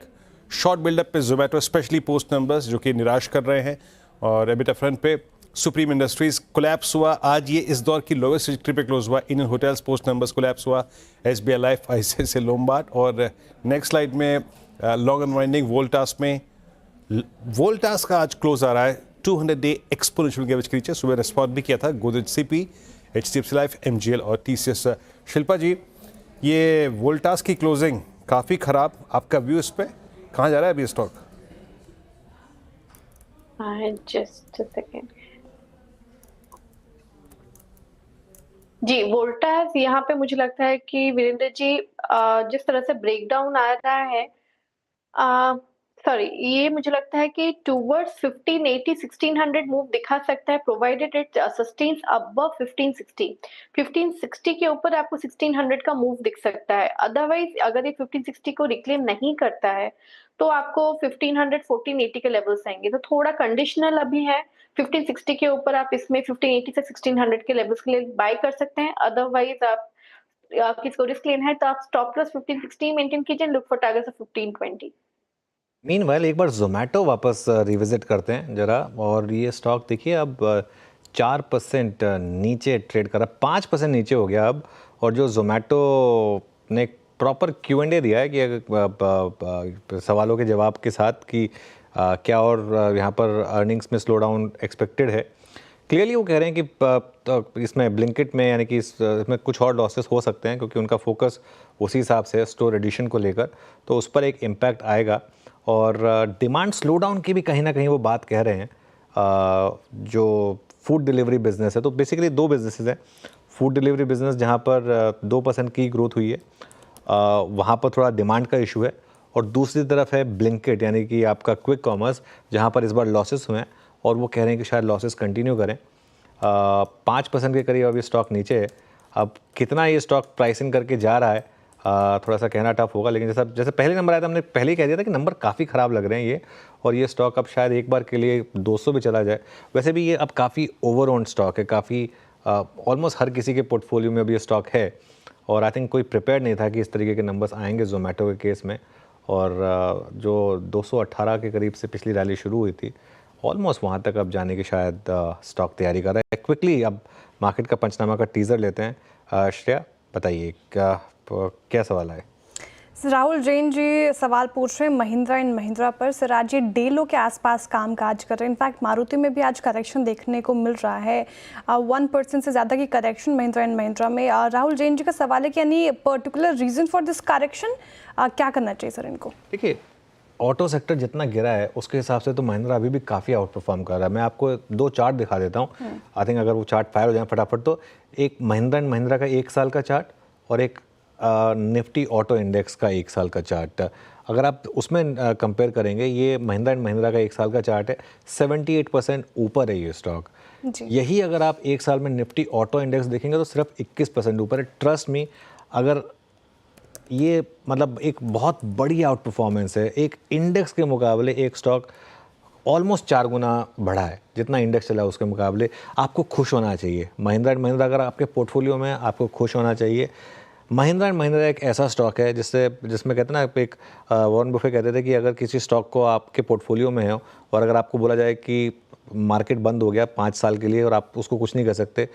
शॉर्ट बिल्डअप पे जोमेटो स्पेशली पोस्ट नंबर्स जो कि निराश कर रहे हैं और एबिटा फ्रंट पे सुप्रीम इंडस्ट्रीज कोलैप्स हुआ। आज ये इस दौर की लोवेस्ट ट्रिजरी पे क्लोज हुआ। Indian hotels post numbers collapse हुआ, एसबीआई लाइफ, आईसीआईसीआई लोम्बार्ड। और नेक्स्ट स्लाइड में लॉन्ग अनवाइंडिंग वोल्टास में, वोल्टास का आज क्लोज आ रहा है 200 डे एक्सपोनेंशियल गेविच के नीचे। सुबह रिस्पॉन्ड भी किया था Godrej CP, HDFC life, MGL और टीसीएस। शिल्पा जी, ये वोल्टास की क्लोजिंग काफ़ी ख़राब, आपका व्यू इस पे, कहाँ जा रहा है अभी स्टॉक? जस्ट अ सेकेंड जी, वोल्टास यहाँ पे मुझे लगता है कि वीरेंद्र जी जिस तरह से ब्रेकडाउन आ रहा है, सॉरी, ये मुझे लगता है कि टूवर्ड्स 1580 1600 मूव दिखा सकता है प्रोवाइडेड इट सस्टेन्स अबव 1560। 1560 के ऊपर आपको 1600 का मूव दिख सकता है। अदरवाइज अगर ये 1560 को रिक्लेम नहीं करता है तो आपको 1500 1480 के लेवल्स आएंगे। तो थोड़ा कंडीशनल अभी है। 1560 के ऊपर आप इसमें 1580 से 1600 के लेवल्स के लिए बाय कर सकते हैं। अदरवाइज आप किसको रिस्क लेना है तो आप स्टॉप लॉस 1560 मेंटेन कीजिए, look for targets of 1520। Meanwhile एक बार जोमेटो वापस रिविजिट करते हैं जरा, और ये स्टॉक देखिए अब 4% नीचे ट्रेड कर रहा, 5% नीचे हो गया अब। और जो जोमेटो ने प्रॉपर Q&A दिया है कि सवालों के जवाब के साथ कि क्या और यहाँ पर अर्निंग्स में स्लो डाउन एक्सपेक्टेड है। क्लियरली वो कह रहे हैं कि इसमें ब्लिंकिट में यानी कि इसमें कुछ और लॉसेस हो सकते हैं क्योंकि उनका फोकस उसी हिसाब से स्टोर एडिशन को लेकर, तो उस पर एक इम्पैक्ट आएगा। और डिमांड स्लो डाउन की भी कहीं ना कहीं वो बात कह रहे हैं। जो फूड डिलीवरी बिजनेस है, तो बेसिकली दो बिजनेसेस हैं। फूड डिलीवरी बिजनेस जहाँ पर 2% की ग्रोथ हुई है, वहाँ पर थोड़ा डिमांड का इशू है। और दूसरी तरफ है ब्लिंकिट यानी कि आपका क्विक कॉमर्स, जहाँ पर इस बार लॉसेस हुए हैं और वो कह रहे हैं कि शायद लॉसेस कंटिन्यू करें। 5% के करीब अभी स्टॉक नीचे है। अब कितना ये स्टॉक प्राइस इन करके जा रहा है थोड़ा सा कहना टफ होगा, लेकिन जैसे पहले नंबर आया था हमने पहले ही कह दिया था कि नंबर काफ़ी ख़राब लग रहे हैं ये, और ये स्टॉक अब शायद एक बार के लिए 200 भी चला जाए। वैसे भी ये अब काफ़ी ओवर ओन्ड स्टॉक है, काफ़ी ऑलमोस्ट हर किसी के पोर्टफोलियो में अब ये स्टॉक है। और आई थिंक कोई प्रिपेयर नहीं था कि इस तरीके के नंबर्स आएंगे जोमेटो के केस में। और जो 218 के करीब से पिछली रैली शुरू हुई थी, ऑलमोस्ट वहाँ तक अब जाने की शायद स्टॉक तैयारी कर रहा है। क्विकली अब मार्केट का पंचनामा का टीज़र लेते हैं। श्रेया बताइए क्या सवाल है? राहुल जैन जी सवाल पूछ रहे हैं महिंद्रा एंड महिंद्रा पर। सर आज ये डेलो के आसपास काम काज कर रहे हैं। इनफैक्ट मारुति में भी आज करेक्शन देखने को मिल रहा है, 1% से ज़्यादा की करेक्शन महिंद्रा एंड महिंद्रा में। राहुल जैन जी का सवाल है कि यानी particular reason for this correction, क्या करना चाहिए सर इनको? देखिए, ऑटो सेक्टर जितना गिरा है उसके हिसाब से तो महिंद्रा अभी भी काफ़ी आउट परफॉर्म कर रहा है। मैं आपको 2 चार्ट दिखा देता हूँ। आई थिंक अगर वो चार्ट फायर हो जाए फटाफट, तो एक महिंद्रा एंड महिंद्रा का 1 साल का चार्ट और एक निफ्टी ऑटो इंडेक्स का 1 साल का चार्ट, अगर आप उसमें कंपेयर करेंगे, ये महिंद्रा एंड महिंद्रा का 1 साल का चार्ट है, 78% ऊपर है ये स्टॉक। यही अगर आप 1 साल में निफ्टी ऑटो इंडेक्स देखेंगे तो सिर्फ 21% ऊपर है। ट्रस्ट मी, अगर ये मतलब एक बहुत बड़ी आउट परफॉर्मेंस है। एक इंडेक्स के मुकाबले एक स्टॉक ऑलमोस्ट 4 गुना बढ़ा है, जितना इंडेक्स चला उसके मुकाबले। आपको खुश होना चाहिए। महिंद्रा एंड महिंद्रा अगर आपके पोर्टफोलियो में, आपको खुश होना चाहिए। महिंद्रा एंड महिंद्रा एक ऐसा स्टॉक है जिसमें कहते हैं ना, एक वॉरेन बफे कहते थे कि अगर किसी स्टॉक को आपके पोर्टफोलियो में है और अगर आपको बोला जाए कि मार्केट बंद हो गया 5 साल के लिए और आप उसको कुछ नहीं कर सकते,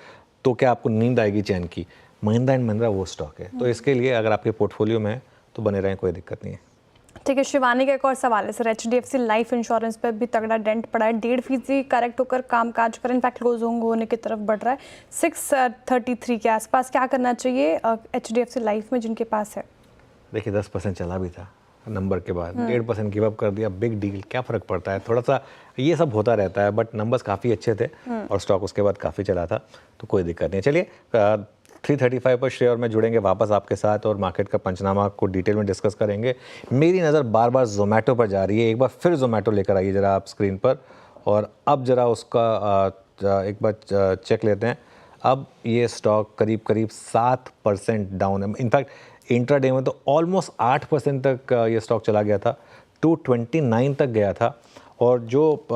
तो क्या आपको नींद आएगी चैन की? महिंद्रा एंड महिंद्रा वो स्टॉक है। तो इसके लिए अगर आपके पोर्टफोलियो में है तो बने रहें, कोई दिक्कत नहीं है। ठीक है, शिवानी का एक और सवाल है सर। HDFC लाइफ इंश्योरेंस पर भी तगड़ा डेंट पड़ा है, 1.5% करेक्ट होकर काम काज कर, इनफैक्ट क्लोजिंग होने की तरफ बढ़ रहा है 633 के आसपास। क्या करना चाहिए HDFC लाइफ में जिनके पास है? देखिए 10% चला भी था, नंबर के बाद 1.5% गिव अप कर दिया, बिग डील, क्या फ़र्क पड़ता है, थोड़ा सा ये सब होता रहता है, बट नंबर्स काफ़ी अच्छे थे और स्टॉक उसके बाद काफ़ी चला था, तो कोई दिक्कत नहीं है। चलिए 335 पर शेयर में जुड़ेंगे वापस आपके साथ और मार्केट का पंचनामा को डिटेल में डिस्कस करेंगे। मेरी नज़र बार बार जोमेटो पर जा रही है, एक बार फिर जोमेटो लेकर आइए ज़रा आप स्क्रीन पर, और अब ज़रा उसका एक बार चेक लेते हैं। अब ये स्टॉक करीब करीब 7% डाउन है, इनफैक्ट इंट्राडे में तो ऑलमोस्ट 8% तक ये स्टॉक चला गया था, 229 तक गया था। और जो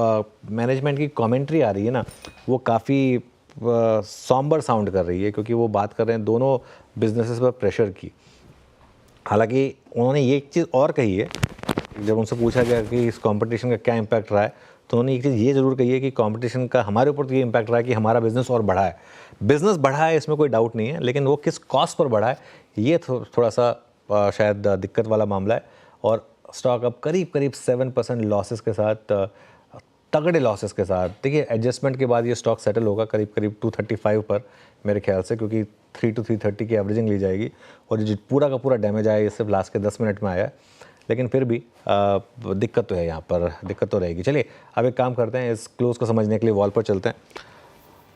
मैनेजमेंट की कमेंट्री आ रही है ना, वो काफ़ी सॉम्बर साउंड कर रही है, क्योंकि वो बात कर रहे हैं दोनों बिजनेसेस पर प्रेशर की। हालांकि उन्होंने ये एक चीज़ और कही है, जब उनसे पूछा गया कि इस कंपटीशन का क्या इम्पैक्ट रहा है, तो उन्होंने एक चीज़ ये ज़रूर कही है कि कंपटीशन का हमारे ऊपर तो ये इम्पैक्ट रहा है कि हमारा बिज़नेस और बढ़ा है। बिज़नेस बढ़ा है, इसमें कोई डाउट नहीं है, लेकिन वो किस कॉस्ट पर बढ़ा है, ये थोड़ा सा शायद दिक्कत वाला मामला है। और स्टॉक अब करीब करीब 7% लॉसेस के साथ, तगड़े लॉसेस के साथ, देखिए एडजस्टमेंट के बाद ये स्टॉक सेटल होगा करीब करीब 235 पर मेरे ख्याल से, क्योंकि 3 to 330 की एवरेजिंग ली जाएगी और जो पूरा का पूरा डैमेज आया ये सिर्फ लास्ट के 10 मिनट में आया है, लेकिन फिर भी दिक्कत तो है, यहाँ पर दिक्कत तो रहेगी। चलिए अब एक काम करते हैं, इस क्लोज को समझने के लिए वॉल पर चलते हैं।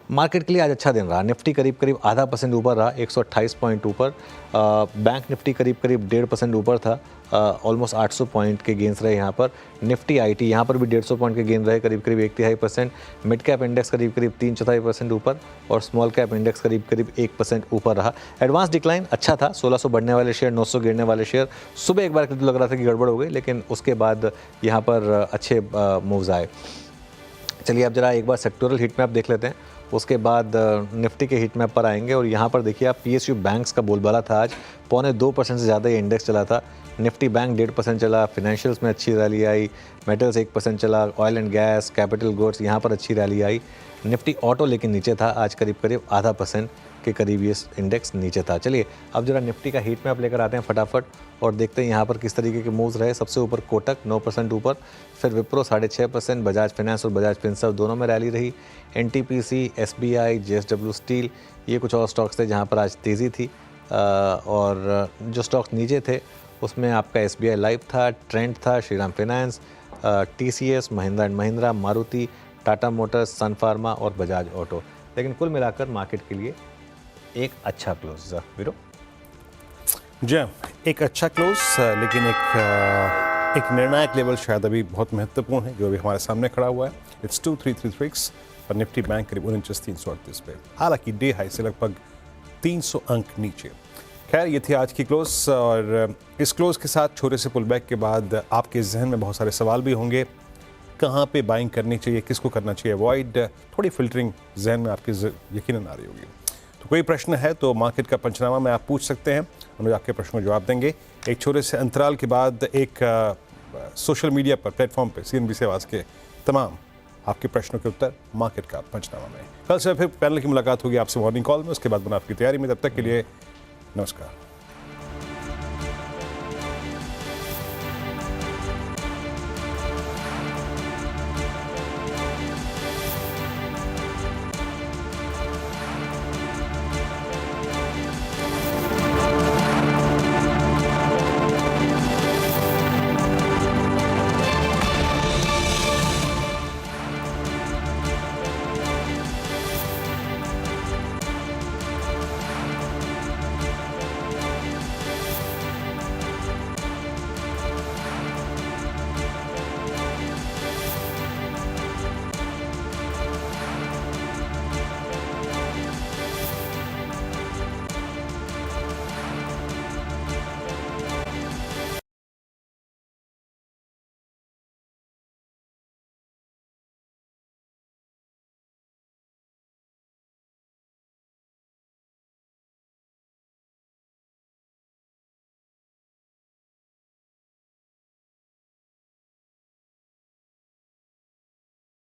मार्केट के लिए आज अच्छा दिन रहा, निफ्टी करीब करीब 0.5% ऊपर रहा, 128 पॉइंट ऊपर। बैंक निफ्टी करीब करीब 1.5% ऊपर था, ऑलमोस्ट 800 पॉइंट के गेंस रहे यहाँ पर। निफ्टी आईटी यहाँ पर भी 150 पॉइंट के गेन रहे, करीब करीब 1/3%। मिड कैप इंडेक्स करीब करीब 3/4% ऊपर और स्मॉल कैप इंडेक्स करीब करीब 1% ऊपर रहा। एडवांस डिक्लाइन अच्छा था, 1600 बढ़ने वाले शेयर, 900 गिरने वाले शेयर। सुबह एक बार लग रहा था कि गड़बड़ हो गई, लेकिन उसके बाद यहाँ पर अच्छे मूव्स आए। चलिए अब जरा एक बार सेक्टोरल हीट मैप देख लेते हैं, उसके बाद निफ्टी के हीट मैप पर आएंगे। और यहाँ पर देखिए आप PSU बैंक्स का बोलबाला था आज, 0.25% से ज़्यादा ये इंडेक्स चला था। निफ्टी बैंक 1.5% चला, फिनेंशियल्स में अच्छी रैली आई, मेटल्स 1% चला, oil and gas, capital goods यहाँ पर अच्छी रैली आई। निफ्टी ऑटो लेकिन नीचे था, आज करीब करीब 0.5% के करीब ये इंडेक्स नीचे था। चलिए अब जरा निफ्टी का हीट मैप लेकर आते हैं फटाफट और देखते हैं यहाँ पर किस तरीके के मूव्स रहे। सबसे ऊपर कोटक 9% ऊपर, फिर विप्रो 6.5%, बजाज फाइनेंस और बजाज फिनसर्व दोनों में रैली रही। NTPC, SBI, JSW स्टील, ये कुछ और स्टॉक्स थे जहाँ पर आज तेज़ी थी। और जो स्टॉक्स नीचे थे उसमें आपका SBI लाइफ था, ट्रेंड था, Shriram Finance, TCS, Mahindra and Mahindra, Maruti, Tata Motors, Sun Pharma और बजाज ऑटो। लेकिन कुल मिलाकर मार्केट के लिए एक अच्छा क्लोज वीरो। जी एक अच्छा क्लोज, लेकिन एक निर्णायक लेवल शायद अभी बहुत महत्वपूर्ण है जो अभी हमारे सामने खड़ा हुआ है। इट्स 2333 और निफ्टी बैंक करीब 49,338 पे, हालांकि डे हाई से लगभग 300 अंक नीचे। खैर ये थी आज की क्लोज, और इस क्लोज के साथ छोटे से पुल बैक के बाद आपके जहन में बहुत सारे सवाल भी होंगे, कहाँ पे बाइंग करनी चाहिए, किसको करना चाहिए अवॉइड, थोड़ी फिल्टरिंग जहन में आपके यकीनन आ रही होगी। तो कोई प्रश्न है तो मार्केट का पंचनामा में आप पूछ सकते हैं, हम आपके प्रश्नों का जवाब देंगे। एक छोटे से अंतराल के बाद एक सोशल मीडिया पर प्लेटफॉर्म पे CNBC आवाज़ के तमाम आपके प्रश्नों के उत्तर मार्केट का पंचनामा में। कल से फिर पैनल की मुलाकात होगी आपसे मॉर्निंग कॉल में, उसके बाद बना आपकी तैयारी में। तब तक के लिए नमस्कार।